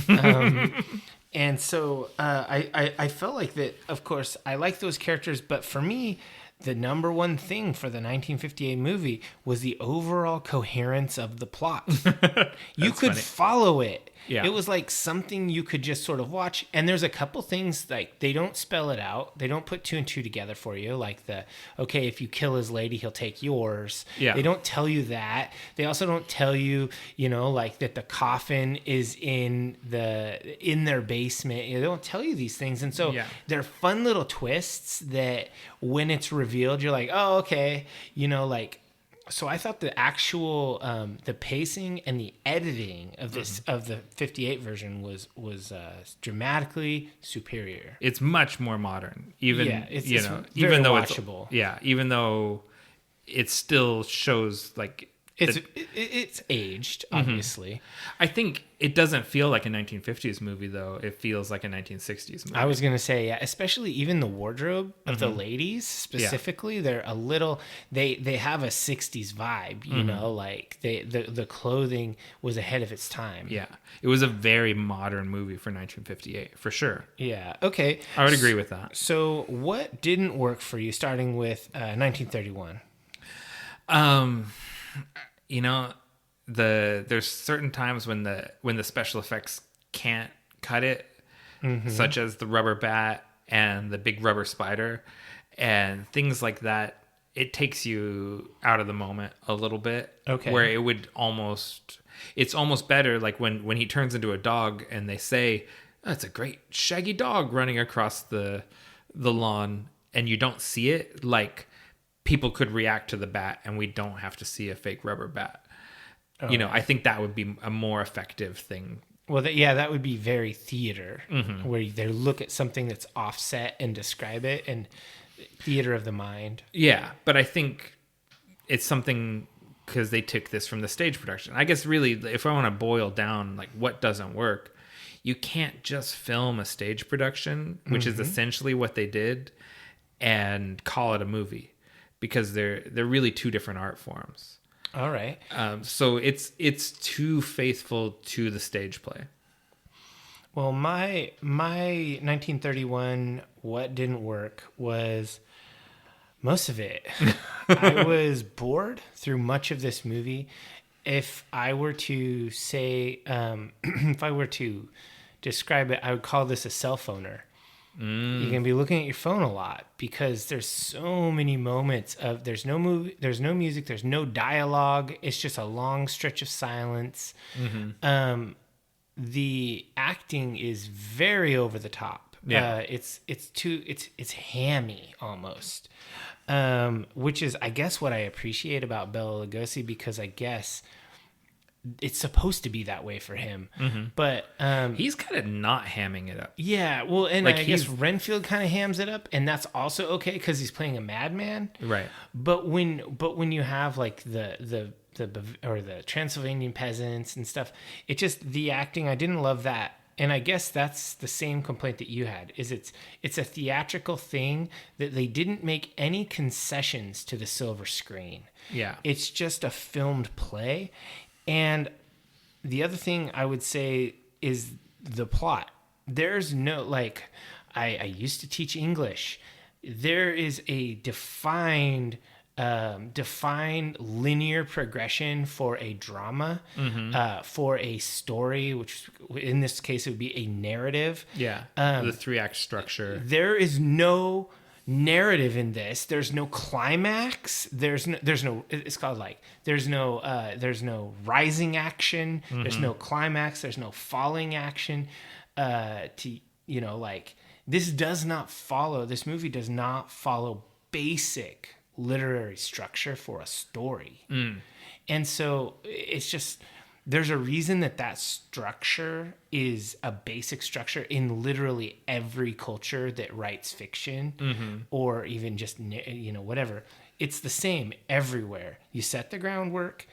And so I felt like that, of course, I like those characters, but for me, the number one thing for the 1958 movie was the overall coherence of the plot. You could follow it. Yeah. It was like something you could just sort of watch. And there's a couple things, like they don't spell it out. They don't put two and two together for you. Like okay, if you kill his lady, he'll take yours. Yeah. They don't tell you that. They also don't tell you, like that the coffin is in their basement. They don't tell you these things. And so they're fun little twists that when it's revealed, you're like, oh, okay. So I thought the actual the pacing and the editing of this of the 58 version was dramatically superior. It's much more modern, even it's even though watchable. Even though it still shows like it's aged, obviously. I think it doesn't feel like a 1950s movie, though. It feels like a 1960s movie. I was going to say, yeah, especially even the wardrobe of the ladies specifically, they're a little, they have a 60s vibe, like the clothing was ahead of its time. Yeah. It was a very modern movie for 1958, for sure. Yeah. Okay. I would agree with that. So what didn't work for you starting with 1931? There's certain times when the special effects can't cut it, such as the rubber bat and the big rubber spider and things like that. It takes you out of the moment a little bit. Okay. Where it's almost better like when he turns into a dog and they say, oh, it's a great shaggy dog running across the lawn, and you don't see it, like people could react to the bat and we don't have to see a fake rubber bat. I think that would be a more effective thing. Well, that would be very theater, where they look at something that's offset and describe it, and theater of the mind. Yeah, but I think it's something because they took this from the stage production. I guess really, if I want to boil down like what doesn't work, you can't just film a stage production, which is essentially what they did, and call it a movie, because they're really two different art forms. All right. So it's too faithful to the stage play. Well, my 1931, what didn't work was most of it. I was bored through much of this movie. If I were to say, if I were to describe it, I would call this a cell phoner. You're gonna be looking at your phone a lot because there's so many moments of there's no movie, there's no music, there's no dialogue. It's just a long stretch of silence. The acting is very over the top. Yeah, it's hammy almost, which is I guess what I appreciate about Bela Lugosi, because I guess it's supposed to be that way for him. But he's kind of not hamming it up. yeah, well, and Like, I guess Renfield kind of hams it up, and that's also okay because he's playing a madman. Right. But when you have like the Transylvanian peasants and stuff, it just, the acting, I didn't love that. And I guess that's the same complaint that you had, is it's a theatrical thing that they didn't make any concessions to the silver screen. Yeah. It's just a filmed play. And the other thing I would say is the plot. There's no, like, I used to teach English. There is a defined linear progression for a drama, for a story, which in this case it would be a narrative. Yeah. The 3-act structure. There is no narrative in this. There's no climax. There's no it's called like there's no rising action. There's no climax. There's no falling action. Like, this movie does not follow basic literary structure for a story. And so it's just, there's a reason that structure is a basic structure in literally every culture that writes fiction, or even just, whatever. It's the same everywhere. You set the groundwork,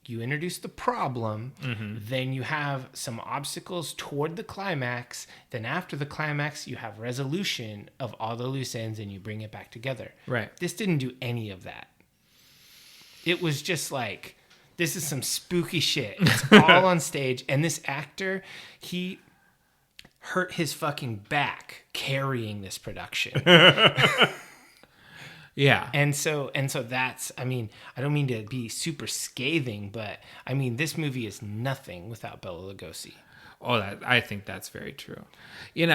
you introduce the problem, then you have some obstacles toward the climax, then after the climax you have resolution of all the loose ends and you bring it back together. Right. This didn't do any of that. It was just like, this is some spooky shit. It's all on stage, and this actor, he hurt his fucking back carrying this production. Yeah. And so that's, I mean, I don't mean to be super scathing, but I mean, this movie is nothing without Bela Lugosi. Oh, I think that's very true. And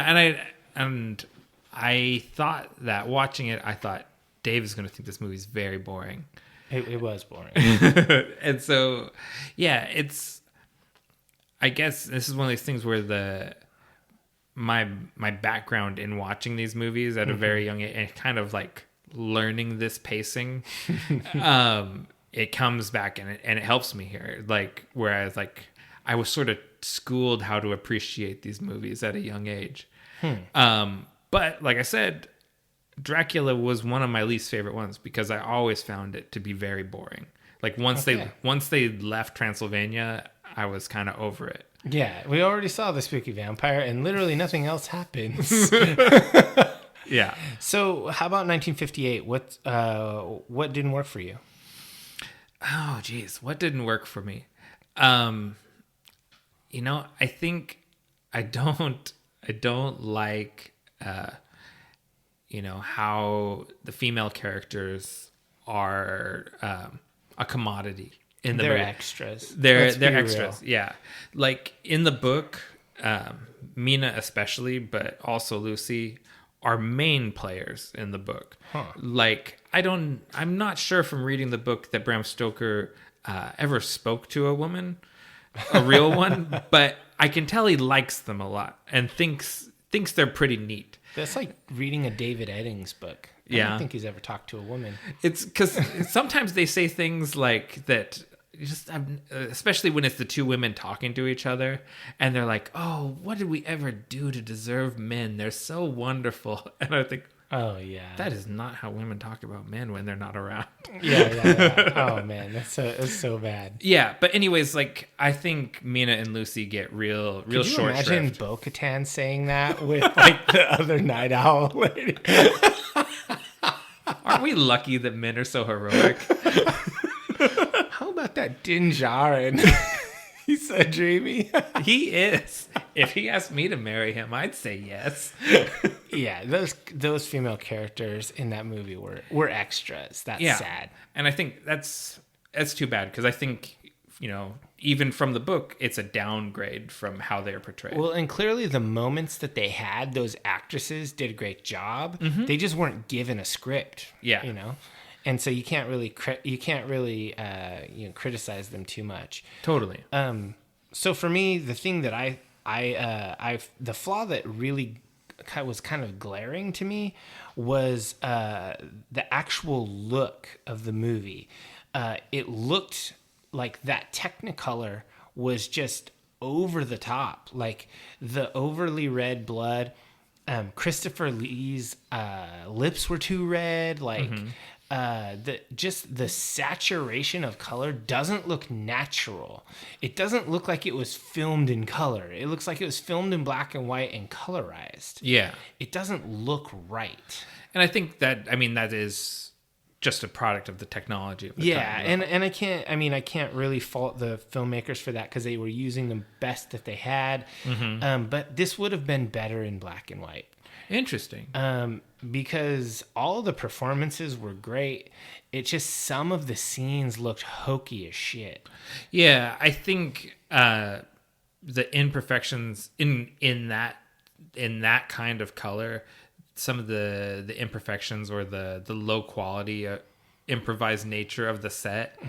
I thought that watching it, I thought Dave is going to think this movie is very boring. It was boring. And so, yeah, I guess this is one of these things where my background in watching these movies at a very young age, and kind of like learning this pacing, it comes back and it helps me here. Like, whereas like I was sort of schooled how to appreciate these movies at a young age. But like I said, Dracula was one of my least favorite ones because I always found it to be very boring. Like once they left Transylvania, I was kind of over it. Yeah, we already saw the spooky vampire, and literally nothing else happens. Yeah. So, how about 1958? What didn't work for you? Oh, geez, what didn't work for me? I think I don't like how the female characters are a commodity in the movie. They're extras. They're extras. Real. Yeah. Like in the book, Mina especially, but also Lucy are main players in the book. Huh. Like I'm not sure from reading the book that Bram Stoker ever spoke to a woman, a real one, but I can tell he likes them a lot and thinks they're pretty neat. That's like reading a David Eddings book. I don't think he's ever talked to a woman. It's because sometimes they say things like that, especially when it's the two women talking to each other, and they're like, "Oh, what did we ever do to deserve men? They're so wonderful." And I think, oh yeah, that is not how women talk about men when they're not around. Yeah. Oh man, that's so bad. Yeah, but anyways, like I think Mina and Lucy get real Could you short shrift. imagine Bo-Katan saying that with like the other Night Owl lady? Aren't we lucky that men are so heroic? How about that Din Djarin? He's so dreamy. He is. If he asked me to marry him, I'd say yes. Yeah, those female characters in that movie were extras. That's sad. And I think that's too bad because I think, even from the book, it's a downgrade from how they're portrayed. Well, and clearly the moments that they had, those actresses did a great job. Mm-hmm. They just weren't given a script. Yeah. And so you can't really criticize them too much. Totally. So for me, the thing that the flaw that really was kind of glaring to me was the actual look of the movie. It looked like that Technicolor was just over the top, like the overly red blood. Christopher Lee's lips were too red, like the saturation of color doesn't look natural. It doesn't look like it was filmed in color. It looks like it was filmed in black and white and colorized. Yeah. It doesn't look right. And I think that, I mean, that is just a product of the technology of the time. And I can't really fault the filmmakers for that, because they were using the best that they had. But this would have been better in black and white. Interesting. Because all the performances were great. It's just some of the scenes looked hokey as shit. Yeah, I think the imperfections in that kind of color, some of the imperfections or the low quality improvised nature of the set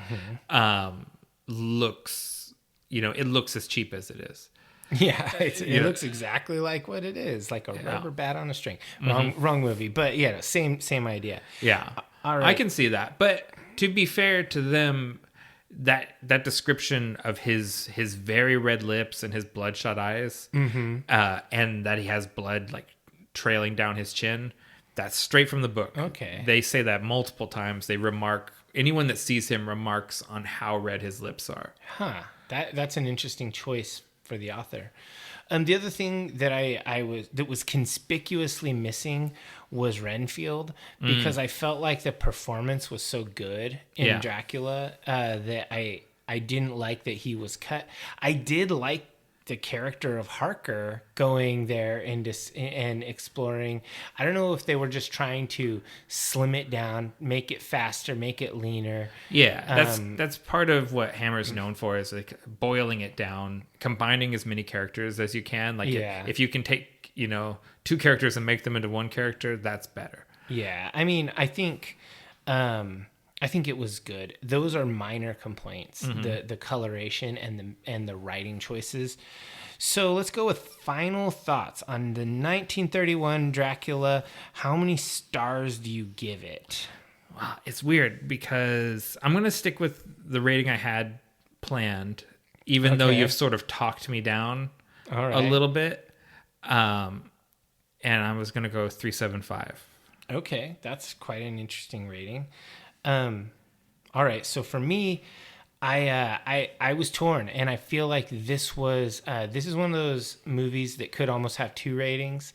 looks, it looks as cheap as it is. Yeah, it looks exactly like what it is, like a rubber bat on a string. Wrong movie, but yeah, same idea. Yeah, all right. I can see that. But to be fair to them, that description of his very red lips and his bloodshot eyes, and that he has blood like trailing down his chin, that's straight from the book. Okay, they say that multiple times. They remark, anyone that sees him remarks on how red his lips are. That's an interesting choice for the author. The other thing that was conspicuously missing was Renfield, because I felt like the performance was so good in Dracula that I didn't like that he was cut. I did like the character of Harker going there and exploring. I don't know if they were just trying to slim it down, make it faster, make it leaner. Yeah, that's part of what Hammer's known for, is like boiling it down, combining as many characters as you can. Like if you can take, two characters and make them into one character, that's better. Yeah, I mean, I think it was good. Those are minor complaints, the coloration and the writing choices. So let's go with final thoughts on the 1931 Dracula. How many stars do you give it? Wow, it's weird because I'm going to stick with the rating I had planned, even though you've sort of talked me down a little bit. And I was going to go 3.75. Okay, that's quite an interesting rating. All right, so for me, I was torn, and I feel like this is one of those movies that could almost have 2 ratings.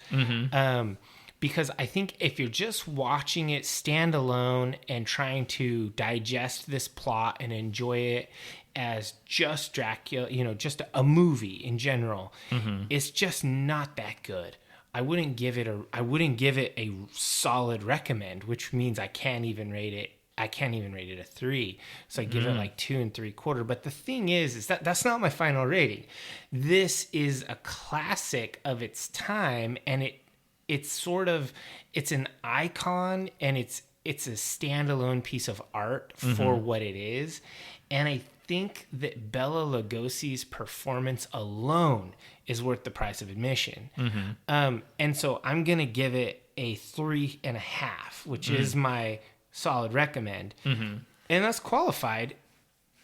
Because I think if you're just watching it standalone and trying to digest this plot and enjoy it as just Dracula, just a movie in general, it's just not that good. I wouldn't give it a solid recommend, which means I can't even rate it a 3. So I give it like 2 3/4. But the thing is that that's not my final rating. This is a classic of its time, and it's an icon, and it's a standalone piece of art for what it is. And I think that Bela Lugosi's performance alone is worth the price of admission. And so I'm going to give it a 3.5, which is my solid recommend. And that's qualified.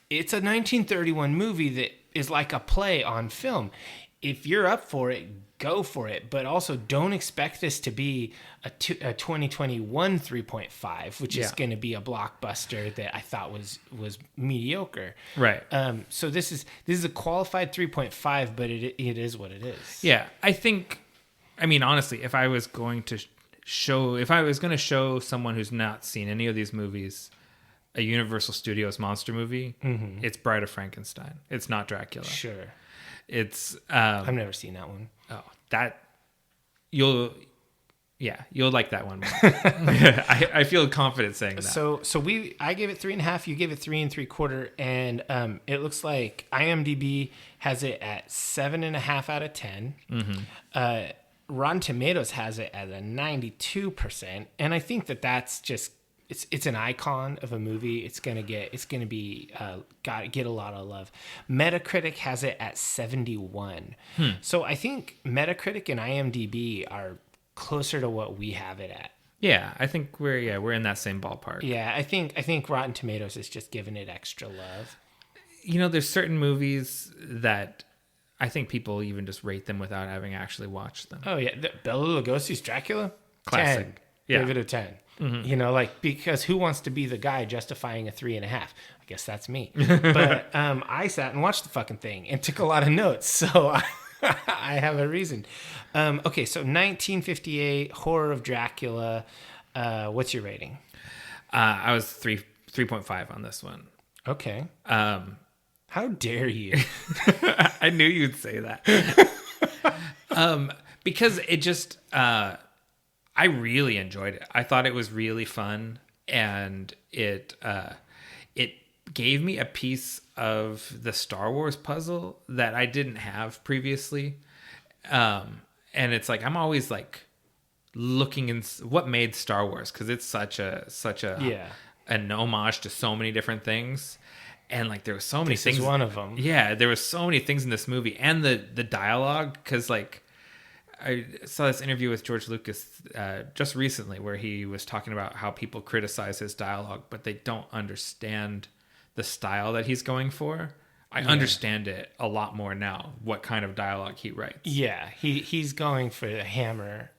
It's a 1931 movie that is like a play on film. If you're up for it, go for it. But also don't expect this to be a 2021 3.5, which is going to be a blockbuster that I thought was mediocre. Right. So this is a qualified 3.5, but it is what it is. Yeah, honestly, if I was going to show someone who's not seen any of these movies a Universal Studios monster movie, it's Bride of Frankenstein. It's not Dracula. Sure. It's I've never seen that one. Oh, that you'll like that one more. I feel confident saying that. So I gave it 3.5. You gave it 3 3/4, and it looks like IMDb has it at 7.5 out of 10. Rotten Tomatoes has it at a 92%, and I think that's just it's an icon of a movie. It's gonna get a lot of love. Metacritic has it at 71. So I think Metacritic and IMDb are closer to what we have it at. Yeah, I think we're in that same ballpark. Yeah, I think Rotten Tomatoes is just giving it extra love. there's certain movies that I think people even just rate them without having actually watched them. Oh, yeah. Bela Lugosi's Dracula? Classic. 10. Yeah. Give it a 10. Because who wants to be the guy justifying a 3.5? I guess that's me. But I sat and watched the fucking thing and took a lot of notes. So I have a reason. Okay, so 1958, Horror of Dracula. What's your rating? I was 3.5 on this one. Okay. How dare you? I knew you'd say that. Because it just, I really enjoyed it. I thought it was really fun, and it gave me a piece of the Star Wars puzzle that I didn't have previously. And it's like, I'm always like looking in what made Star Wars, because it's such an homage to so many different things. And like there were so many things. This is one of them. Yeah, there were so many things in this movie, and the dialogue. Because like I saw this interview with George Lucas just recently, where he was talking about how people criticize his dialogue, but they don't understand the style that he's going for. I understand it a lot more now. What kind of dialogue he writes? Yeah, he's going for the hammer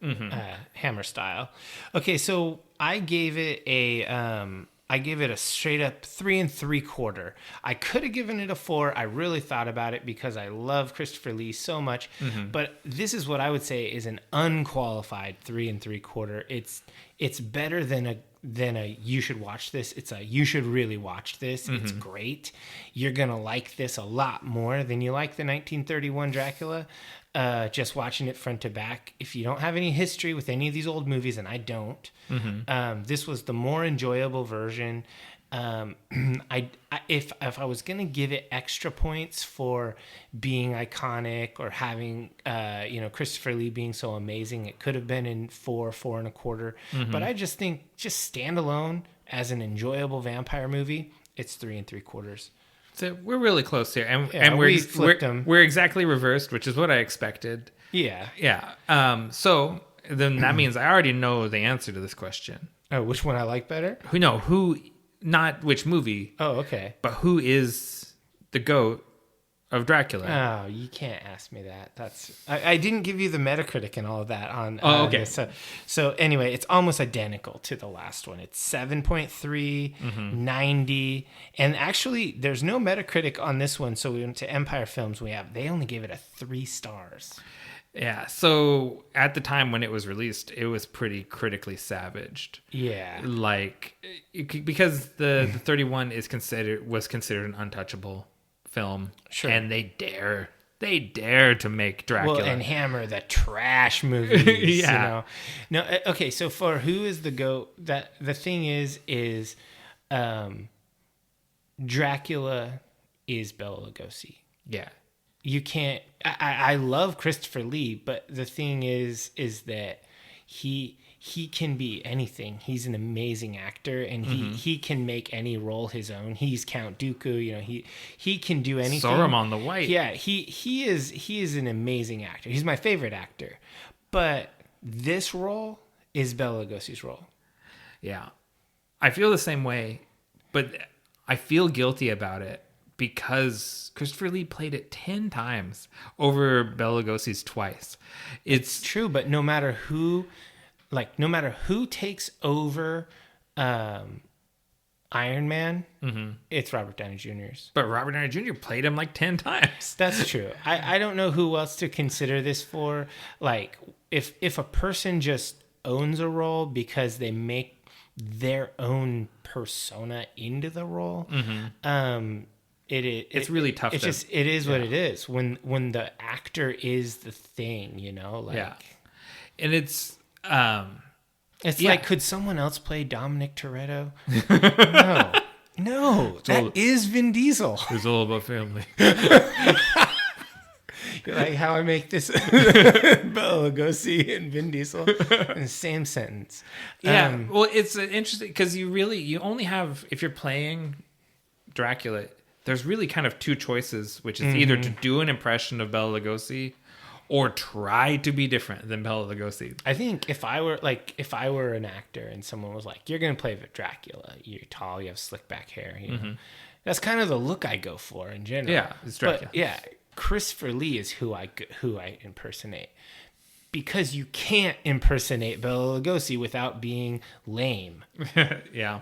style. Okay, so I gave it a straight up 3 3/4. I could have given it a 4. I really thought about it because I love Christopher Lee so much. But this is what I would say is an unqualified 3 3/4. It's better than a you should watch this. It's a you should really watch this. It's great. You're gonna like this a lot more than you like the 1931 Dracula. Just watching it front to back. If you don't have any history with any of these old movies, and I don't, this was the more enjoyable version. If I was gonna give it extra points for being iconic or having Christopher Lee being so amazing, it could have been in 4 1/4. But I just think just standalone as an enjoyable vampire movie, it's 3 3/4. So we're really close here, and we're exactly reversed, which is what I expected. Yeah. So then that means I already know the answer to this question. Oh, which one I like better? Not which movie. Oh, okay. But who is the GOAT of Dracula? Oh, you can't ask me that. I didn't give you the Metacritic and all of that on. Okay. So anyway, it's almost identical to the last one. It's 7.3, 90, and actually, there's no Metacritic on this one. So we went to Empire Films. They only gave it a 3 stars. Yeah. So at the time when it was released, it was pretty critically savaged. Yeah. Like because the 31 was considered an untouchable film. Sure. And they dare to make Dracula. Well, and hammer the trash movies. Yeah. No. Okay. So for who is the GOAT? That the thing is Dracula is Bela Lugosi. Yeah. You can't. I love Christopher Lee, but the thing is that he can be anything. He's an amazing actor, and he can make any role his own. He's Count Dooku. He can do anything. Saruman the White. Yeah, he is an amazing actor. He's my favorite actor, but this role is Bela Lugosi's role. Yeah, I feel the same way, but I feel guilty about it because Christopher Lee played it 10 times over Bela Lugosi's twice. It's true, but no matter who takes over Iron Man, it's Robert Downey Jr.'s. But Robert Downey Jr. played him like 10 times. That's true. I don't know who else to consider this for. Like, if a person just owns a role because they make their own persona into the role, it's really tough. It is what it is when the actor is the thing, and it's like, could someone else play Dominic Toretto? No, that is Vin Diesel. It's all about family. Like how I make this Bela Lugosi and Vin Diesel in the same sentence. Yeah, well, it's interesting because you only have, if you're playing Dracula, there's really kind of 2 choices, which is either to do an impression of Bela Lugosi or try to be different than Bela Lugosi. I think if I were an actor and someone was like, "You're going to play Dracula. You're tall. You have slick back hair. That's kind of the look I go for in general. Yeah, it's Dracula. But yeah, Christopher Lee is who I impersonate, because you can't impersonate Bela Lugosi without being lame. Yeah.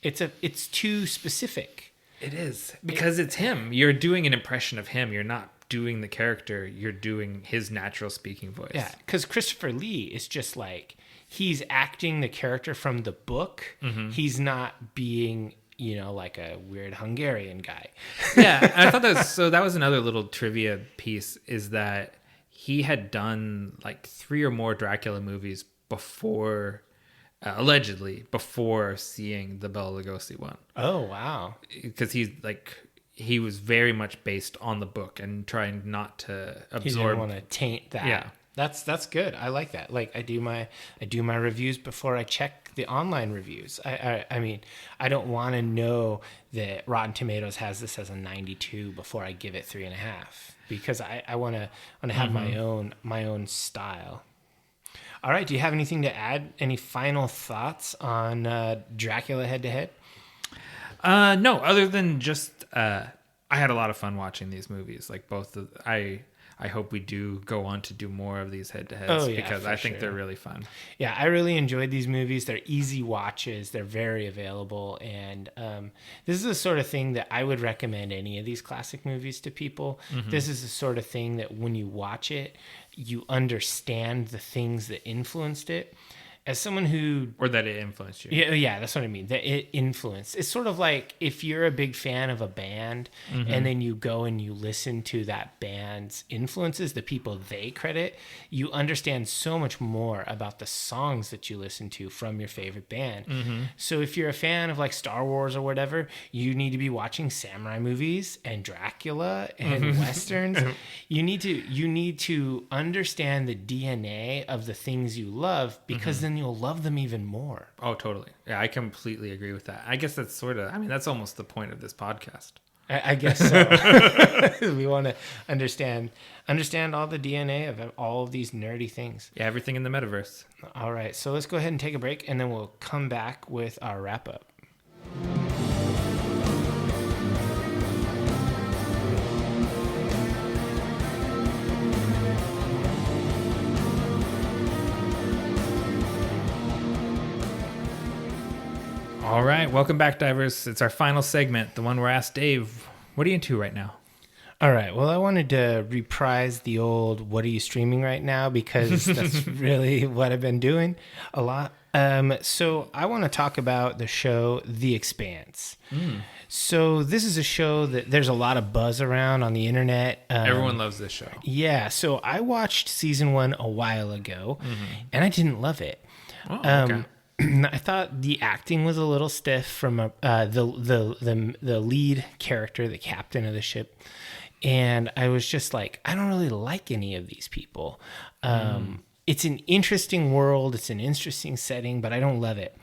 It's too specific. It is. Because it's him. You're doing an impression of him. You're not doing the character. You're doing his natural speaking voice. Yeah, because Christopher Lee is just like, he's acting the character from the book. Mm-hmm. He's not being, like a weird Hungarian guy. Yeah, and I thought that was another little trivia piece, is that he had done like 3 or more Dracula movies before, allegedly, before seeing the Bela Lugosi one. Oh, wow. Because he was very much based on the book and trying not to absorb. He didn't want to taint that. Yeah. That's good. I like that. Like, I do my reviews before I check the online reviews. I mean, I don't want to know that Rotten Tomatoes has this as a 92 before I give it 3.5, because I want to have my own style. All right. Do you have anything to add? Any final thoughts on Dracula Head to Head? No, other than just I had a lot of fun watching these movies. Like I hope we do go on to do more of these head-to-heads, because I think they're really fun. Yeah, I really enjoyed these movies. They're easy watches. They're very available. And this is the sort of thing that I would recommend any of these classic movies to people. Mm-hmm. This is the sort of thing that when you watch it, you understand the things that influenced it. As someone who... Or that it influenced you. Yeah, that's what I mean. That it influenced. It's sort of like if you're a big fan of a band, mm-hmm. and then you go and you listen to that band's influences, the people they credit, you understand so much more about the songs that you listen to from your favorite band. Mm-hmm. So if you're a fan of like Star Wars or whatever, you need to be watching samurai movies and Dracula and mm-hmm. Westerns. You need to understand the DNA of the things you love, because mm-hmm. then you'll love them even more. Oh, totally. Yeah, I completely agree with that. I guess that's that's almost the point of this podcast. I guess so. We want to understand all the DNA of all of these nerdy things. Yeah, everything in the metaverse. All right, so let's go ahead and take a break, and then we'll come back with our wrap up. All right, welcome back, divers. It's our final segment, the one where I asked Dave, what are you into right now? All right, well, I wanted to reprise the old what are you streaming right now, because that's really what I've been doing a lot. So I want to talk about the show The Expanse. So this is a show that there's a lot of buzz around on the internet. Everyone loves this show. Yeah, so I watched season 1 a while ago, mm-hmm. and I didn't love it. Oh, okay. I thought the acting was a little stiff from the lead character, the captain of the ship, and I was just like, I don't really like any of these people. It's an interesting world, it's an interesting setting, but I don't love it.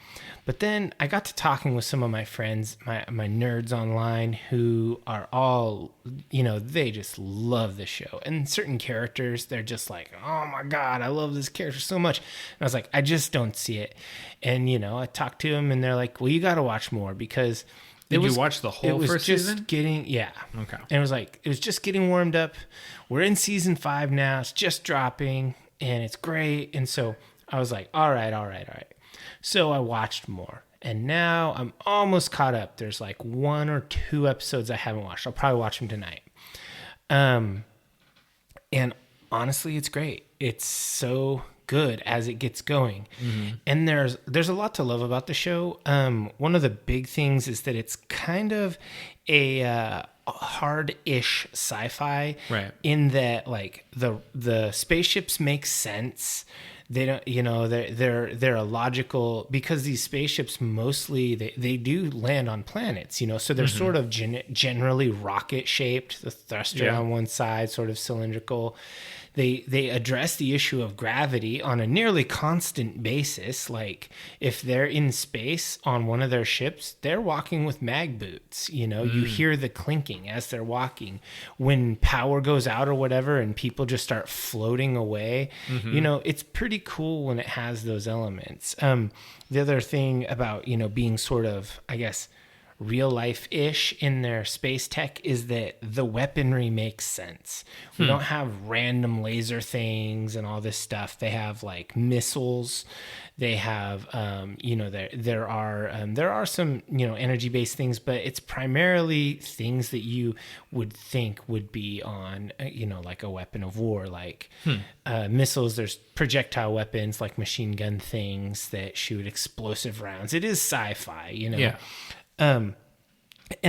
But then I got to talking with some of my friends, my nerds online, who are all, they just love the show. And certain characters, they're just like, oh my God, I love this character so much. And I was like, I just don't see it. And, I talked to them, and they're like, well, you got to watch more, because... Did you watch the whole first season? Yeah. Okay. And it was just getting warmed up. We're in season 5 now. It's just dropping, and it's great. And so I was like, all right. So I watched more, and now I'm almost caught up. There's like 1 or 2 episodes I haven't watched. I'll probably watch them tonight. And honestly, it's great. It's so good as it gets going. Mm-hmm. And there's a lot to love about the show. One of the big things is that it's kind of a hard-ish sci-fi, right? In that, like, the spaceships make sense. They don't, they're a logical, because these spaceships mostly they do land on planets, so they're mm-hmm. sort of generally rocket shaped. The thruster on one side, sort of cylindrical. They address the issue of gravity on a nearly constant basis. Like, if they're in space on one of their ships, they're walking with mag boots. You hear the clinking as they're walking. When power goes out or whatever, and people just start floating away, mm-hmm. It's pretty cool when it has those elements. The other thing about, being sort of, I guess, real life-ish in their space tech is that the weaponry makes sense. We don't have random laser things and all this stuff. They have like missiles. They have, there are some, energy-based things, but it's primarily things that you would think would be on, like a weapon of war, like missiles. There's projectile weapons like machine gun things that shoot explosive rounds. It is sci-fi, Yeah. And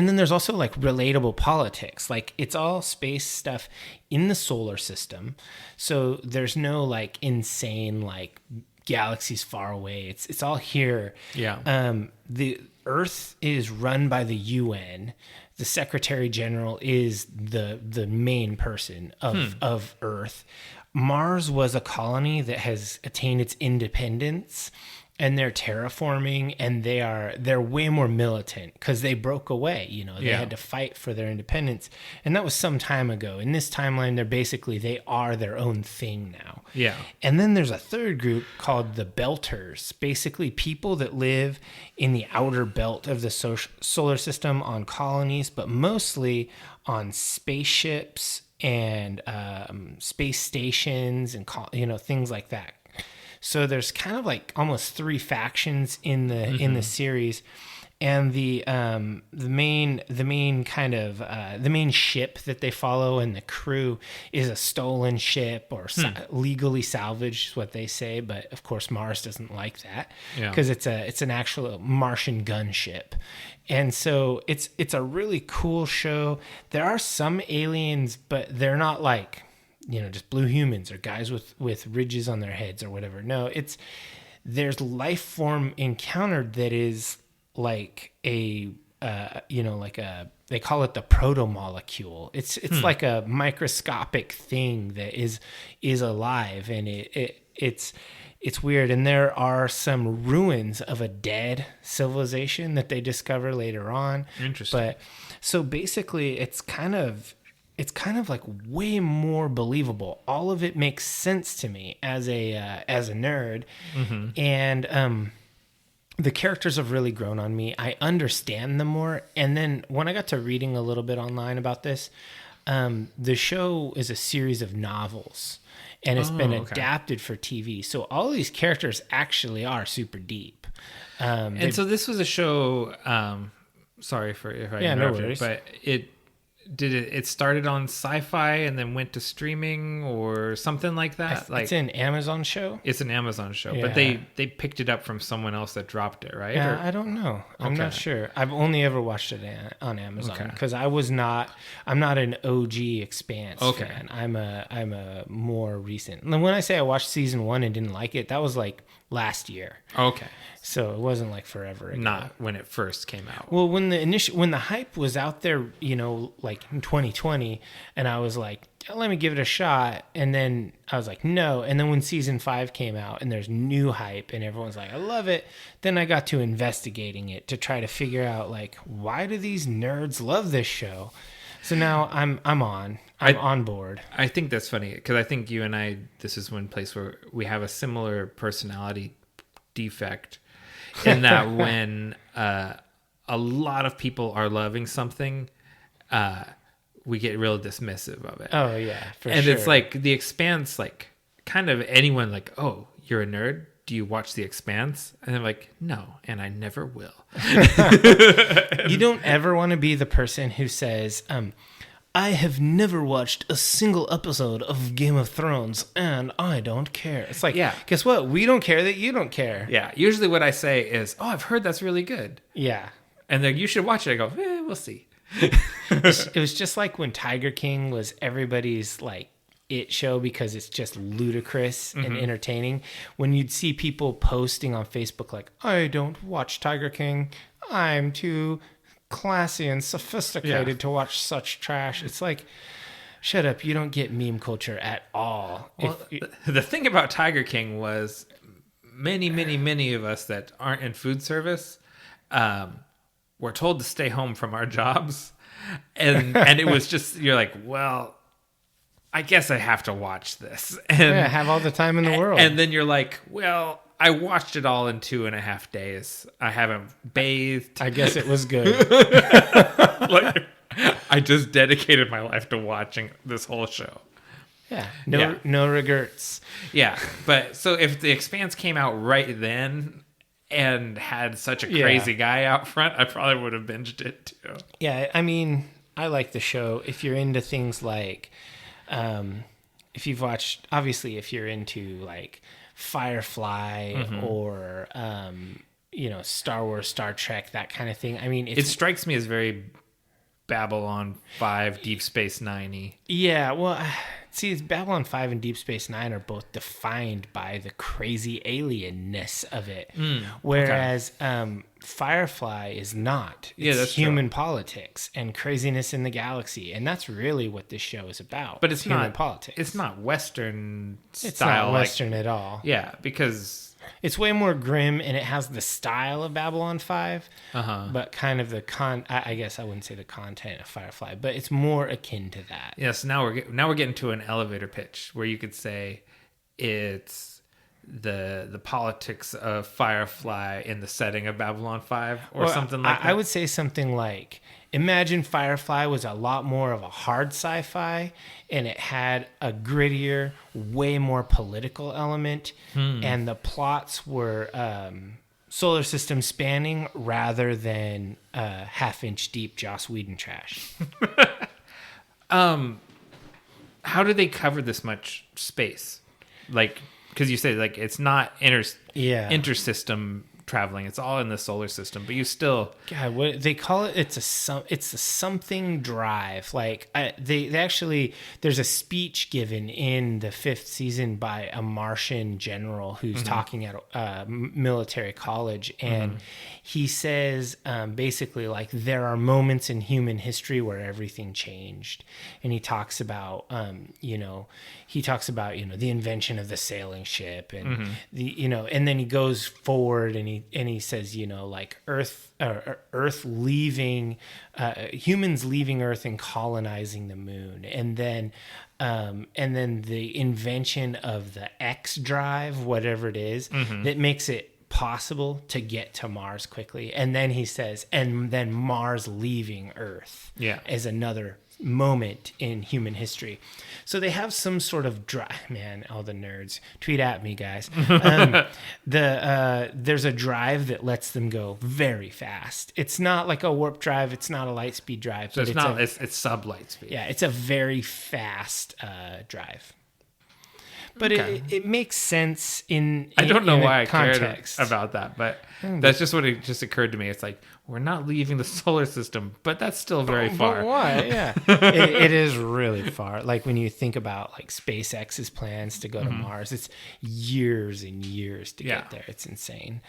then there's also like relatable politics. Like it's all space stuff in the solar system. So there's no like insane like galaxies far away. It's all here. Yeah. The Earth is run by the UN. The Secretary General is the main person of Earth. Mars was a colony that has attained its independence, and they're terraforming, and they're way more militant because they broke away. They had to fight for their independence, and that was some time ago. In this timeline, they are their own thing now. Yeah. And then there's a third group called the Belters, basically people that live in the outer belt of the solar system on colonies, but mostly on spaceships and space stations and things like that. So there's kind of like almost three factions in the series, and the main ship that they follow and the crew is a stolen ship or legally salvaged, is what they say. But of course, Mars doesn't like that because it's an actual Martian gunship, and so it's a really cool show. There are some aliens, but they're not like, just blue humans or guys with ridges on their heads or whatever. No, there's life form encountered that is like they call it the proto-molecule. It's like a microscopic thing that is alive, and it's weird. And there are some ruins of a dead civilization that they discover later on. Interesting. But so basically it's kind of like way more believable. All of it makes sense to me as a nerd, and the characters have really grown on me. I understand them more. And then when I got to reading a little bit online about this, the show is a series of novels, and it's been adapted for TV. So all these characters actually are super deep. And so this was a show. Sorry if I interrupted, but it started on Sci-Fi and then went to streaming or something like that? It's an Amazon show? It's an Amazon show, but they picked it up from someone else that dropped it, right? Yeah, I don't know. I'm not sure. I've only ever watched it on Amazon because I'm not an OG Expanse fan. I'm a more recent. And when I say I watched season 1 and didn't like it, that was like last year. Okay. So it wasn't like forever ago. Not when it first came out. Well, when the hype was out there, like in 2020, and I was like, let me give it a shot, and then I was like, no. And then when season 5 came out and there's new hype and everyone's like, I love it, then I got to investigating it to try to figure out like, why do these nerds love this show? So now I'm on board. I think that's funny because I think you and I, this is one place where we have a similar personality defect, in that when a lot of people are loving something, we get real dismissive of it. Oh yeah, for and sure. It's like The Expanse, like kind of anyone like, oh, you're a nerd? Do you watch The Expanse? And I'm like, no, and I never will. You don't ever want to be the person who says, I have never watched a single episode of Game of Thrones, and I don't care. It's like, guess what? We don't care that you don't care. Yeah. Usually what I say is, oh, I've heard that's really good. Yeah. And then you should watch it. I go, we'll see. It was just like when Tiger King was everybody's like it show because it's just ludicrous and entertaining. When you'd see people posting on Facebook like, I don't watch Tiger King, I'm too classy and sophisticated to watch such trash. It's like, shut up, you don't get meme culture at all. Well, the thing about Tiger King was many of us that aren't in food service were told to stay home from our jobs, and it was just, you're like, well, I guess I have to watch this, and have all the time in the world. And then you're like, well, I watched it all in 2.5 days. I haven't bathed. I guess it was good. Like, I just dedicated my life to watching this whole show. Yeah. Yeah. No regrets. Yeah, but so if The Expanse came out right then and had such a crazy guy out front, I probably would have binged it too. Yeah, I mean, I like the show. If you're into things like, if you've watched, obviously, if you're into like Firefly or, Star Wars, Star Trek, that kind of thing. I mean, It strikes me as very Babylon 5, Deep Space Nine-y. Yeah, well, see, Babylon 5 and Deep Space Nine are both defined by the crazy alienness of it, whereas Firefly is not. It's that's human politics and craziness in the galaxy, and that's really what this show is about. But it's human not politics. It's not Western style. It's not Western at all. Yeah, because It's way more grim, and it has the style of Babylon 5, but kind of the I guess I wouldn't say the content of Firefly, but it's more akin to that. yes. Now we're getting to an elevator pitch where you could say it's the politics of Firefly in the setting of Babylon 5 or something like that. I would say something like, imagine Firefly was a lot more of a hard sci-fi, and it had a grittier, way more political element, and the plots were solar system spanning rather than half-inch deep Joss Whedon trash. How do they cover this much space? Like, because you say like it's not intersystem traveling; it's all in the solar system. But you still, God, what they call it? It's a something drive. Like they actually, there's a speech given in the 5th season by a Martian general who's talking at a military college, and he says basically like there are moments in human history where everything changed, and he talks about the invention of the sailing ship and and then he goes forward and he says like Earth leaving humans leaving Earth and colonizing the moon, and then the invention of the X drive, whatever it is, that makes it possible to get to Mars quickly. And then he says, and then Mars leaving Earth is another moment in human history. So they have some sort of drive. Man, all the nerds, tweet at me, guys. There's a drive that lets them go very fast. It's not like a warp drive. It's not a light speed drive. So it's sub light speed. Yeah, it's a very fast drive. But it makes sense in I don't know why I context. cared about that, but that's just what it just occurred to me. It's like, we're not leaving the solar system, but that's still very far. But why? Yeah, it is really far. Like when you think about like SpaceX's plans to go to Mars, it's years and years to get there. It's insane.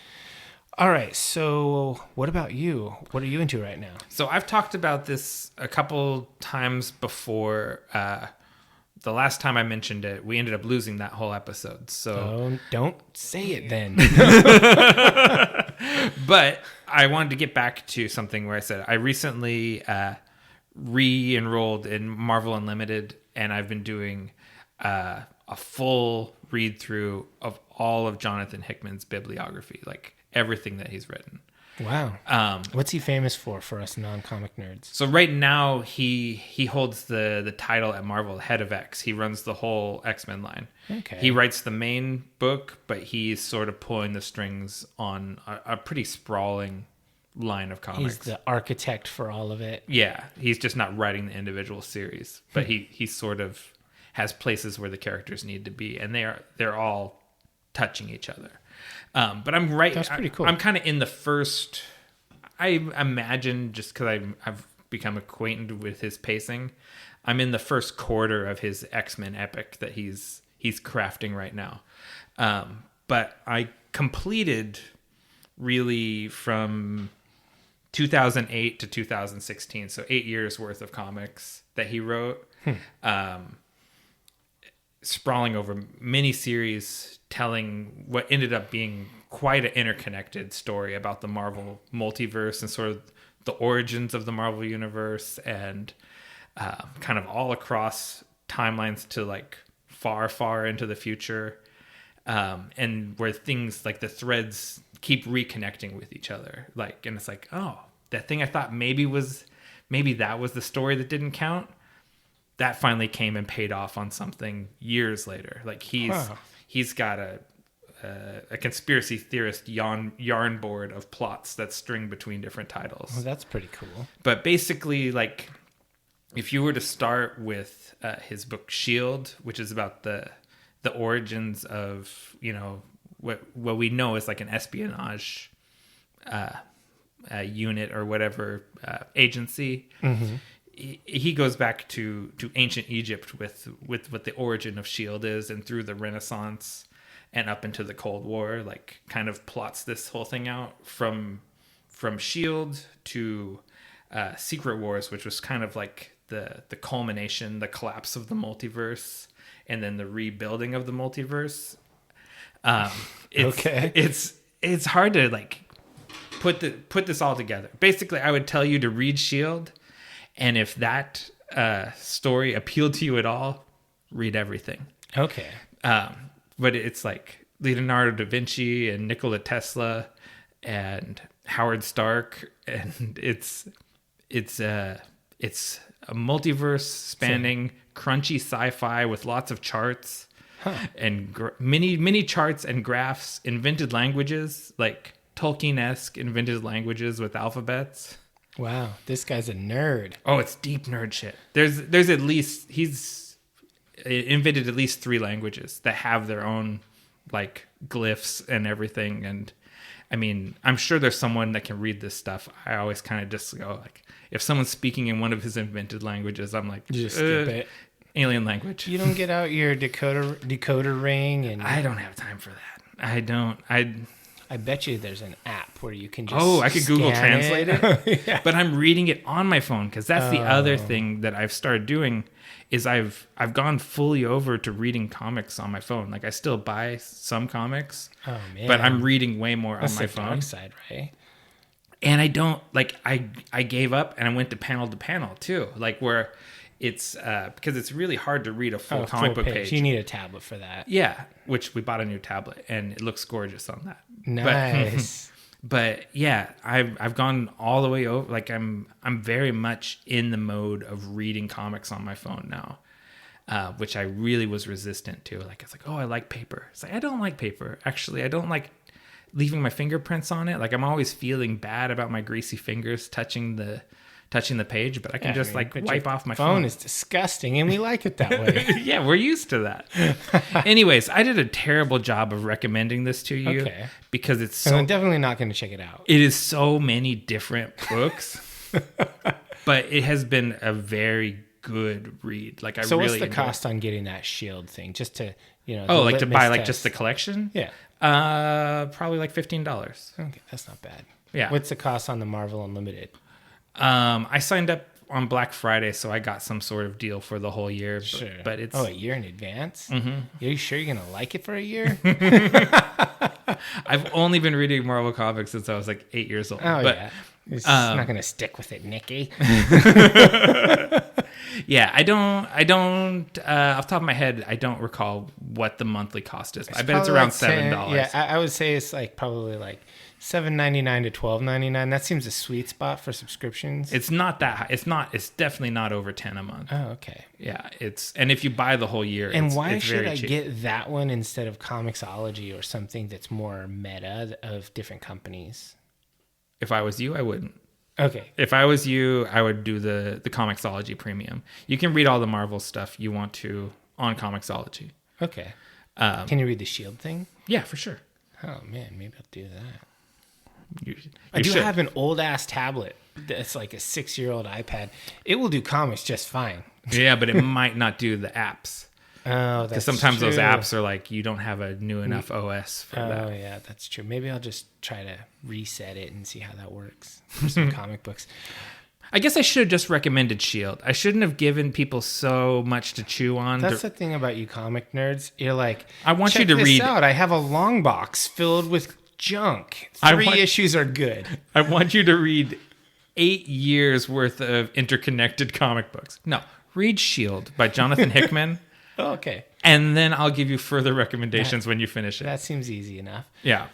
All right, so what about you? What are you into right now? So I've talked about this a couple times before. The last time I mentioned it, we ended up losing that whole episode. So don't say it then. But I wanted to get back to something where I said I recently re-enrolled in Marvel Unlimited, and I've been doing a full read through of all of Jonathan Hickman's bibliography, like everything that he's written. Wow. What's he famous for us non-comic nerds? So right now he holds the title at Marvel, Head of X. He runs the whole X-Men line. Okay. He writes the main book, but he's sort of pulling the strings on a pretty sprawling line of comics. He's the architect for all of it. Yeah, he's just not writing the individual series, but he sort of has places where the characters need to be, and they're all touching each other. But I'm right. That's pretty cool. I'm kind of in the first. I imagine just because I've become acquainted with his pacing, I'm in the first quarter of his X-Men epic that he's crafting right now. But I completed really from 2008 to 2016, so 8 years worth of comics that he wrote, sprawling over mini series, telling what ended up being quite an interconnected story about the Marvel multiverse and sort of the origins of the Marvel universe, and kind of all across timelines to like far into the future. and where things like the threads keep reconnecting with each other. Like, and it's like, oh, that thing I thought maybe that was the story that didn't count. That finally came and paid off on something years later. Like he's got a conspiracy theorist yarn board of plots that string between different titles. Well, that's pretty cool. But basically, like, if you were to start with his book Shield, which is about the origins of, you know, what we know is like an espionage unit or whatever agency. Mm-hmm. He goes back to ancient Egypt with what the origin of Shield is, and through the Renaissance and up into the Cold War, like kind of plots this whole thing out from Shield to Secret Wars, which was kind of like the culmination, the collapse of the multiverse, and then the rebuilding of the multiverse. It's hard to like put this all together. Basically, I would tell you to read Shield, and if that story appealed to you at all, read everything. Okay. But it's like Leonardo da Vinci and Nikola Tesla and Howard Stark, and it's a multiverse spanning crunchy sci-fi with lots of charts and many charts and graphs, invented languages, like Tolkien-esque invented languages with alphabets. Wow, this guy's a nerd. Oh, it's deep nerd shit. There's at least, he's invented at least 3 languages that have their own like glyphs and everything. And I mean, I'm sure there's someone that can read this stuff. I always kind of just go like, if someone's speaking in one of his invented languages, I'm like, just skip it. Alien language. You don't get out your decoder ring, and I don't have time for that. I don't. I bet you there's an app where you can just I could Google Translate it. Yeah. But I'm reading it on my phone, because that's the other thing that I've started doing is I've gone fully over to reading comics on my phone. Like, I still buy some comics, but I'm reading way more on my phone. Dark side, right? And I don't like, I gave up and I went to panel too, like where it's because it's really hard to read a full comic book page. You need a tablet for that. Yeah, which we bought a new tablet and it looks gorgeous on that. Nice. But yeah, I've gone all the way over. Like I'm very much in the mode of reading comics on my phone now, which I really was resistant to. Like, it's like, oh, I like paper. It's like, I don't like paper. Actually, I don't like leaving my fingerprints on it. Like, I'm always feeling bad about my greasy fingers touching the page, but I can wipe off my phone. Phone is disgusting, and we like it that way. Yeah, we're used to that. Anyways, I did a terrible job of recommending this to you because it's so. I'm definitely not going to check it out. It is so many different books, but it has been a very good read. Like, So what's the cost on getting that Shield thing? Just to like to buy like just the collection? Yeah. Probably like $15. Okay, that's not bad. Yeah. What's the cost on the Marvel Unlimited? I signed up on Black Friday, so I got some sort of deal for the whole year. Sure. But it's a year in advance? Mm-hmm. Are you sure you're going to like it for a year? I've only been reading Marvel comics since I was like 8 years old. Oh, but, yeah. It's not going to stick with it, Nikki. Yeah, I don't, off the top of my head, I don't recall what the monthly cost is. I bet it's around $7. Yeah, I would say it's like probably like $7.99 to $12.99. That seems a sweet spot for subscriptions. It's not that high. It's definitely not over 10 a month. Oh, okay. Yeah, and if you buy the whole year, and why it's should very I cheap. get that one instead of Comixology or something that's more meta of different companies? If I was you, I wouldn't. Okay. If I was you, I would do the Comixology premium. You can read all the Marvel stuff you want to on Comixology. Okay. Can you read the Shield thing? Yeah, for sure. Oh man, maybe I'll do that. You I do should. have an old ass tablet that's like a 6-year-old iPad. It will do comics just fine. Yeah, but it might not do the apps. Oh, that's because sometimes true. those apps are like, you don't have a new enough OS for that. Oh, yeah, that's true. Maybe I'll just try to reset it and see how that works for some comic books. I guess I should have just recommended Shield. I shouldn't have given people so much to chew on. That's the thing about you comic nerds. You're like, I want check you to this read. out. I have a long box filled with junk. 3 issues are good. I want you to read 8 years worth of interconnected comic books. No, read Shield by Jonathan Hickman. Oh, okay. And then I'll give you further recommendations when you finish it. That seems easy enough. Yeah.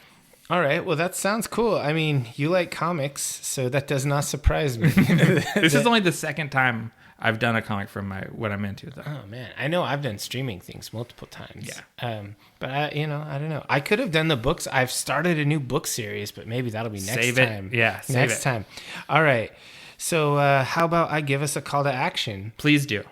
All right. Well, that sounds cool. I mean, you like comics, so that does not surprise me. This is only the second time I've done a comic from what I'm into, though. Oh man, I know I've done streaming things multiple times. Yeah. But I don't know. I could have done the books. I've started a new book series, but maybe that'll be next time. Yeah, save next it. time. All right. So how about I give us a call to action? Please do.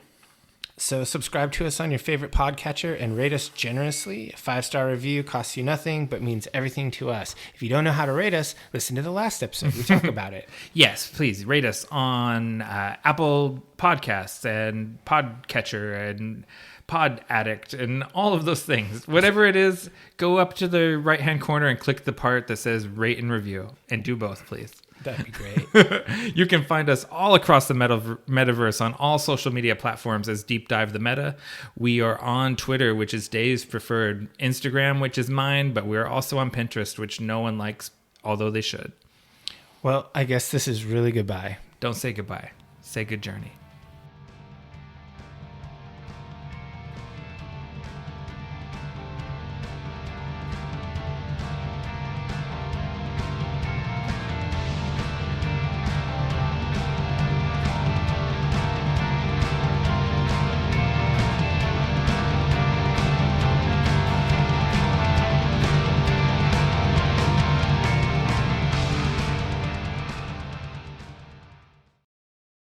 So subscribe to us on your favorite podcatcher and rate us generously. A 5-star review costs you nothing, but means everything to us. If you don't know how to rate us, listen to the last episode. We talk about it. Yes, please rate us on Apple Podcasts and Podcatcher and Pod Addict and all of those things. Whatever it is, go up to the right-hand corner and click the part that says rate and review, and do both, please. That'd be great. You can find us all across the metaverse on all social media platforms as Deep Dive the Meta. We are on Twitter, which is Dave's preferred, Instagram, which is mine, but we're also on Pinterest, which no one likes, although they should. Well, I guess this is really goodbye. Don't say goodbye. Say good journey.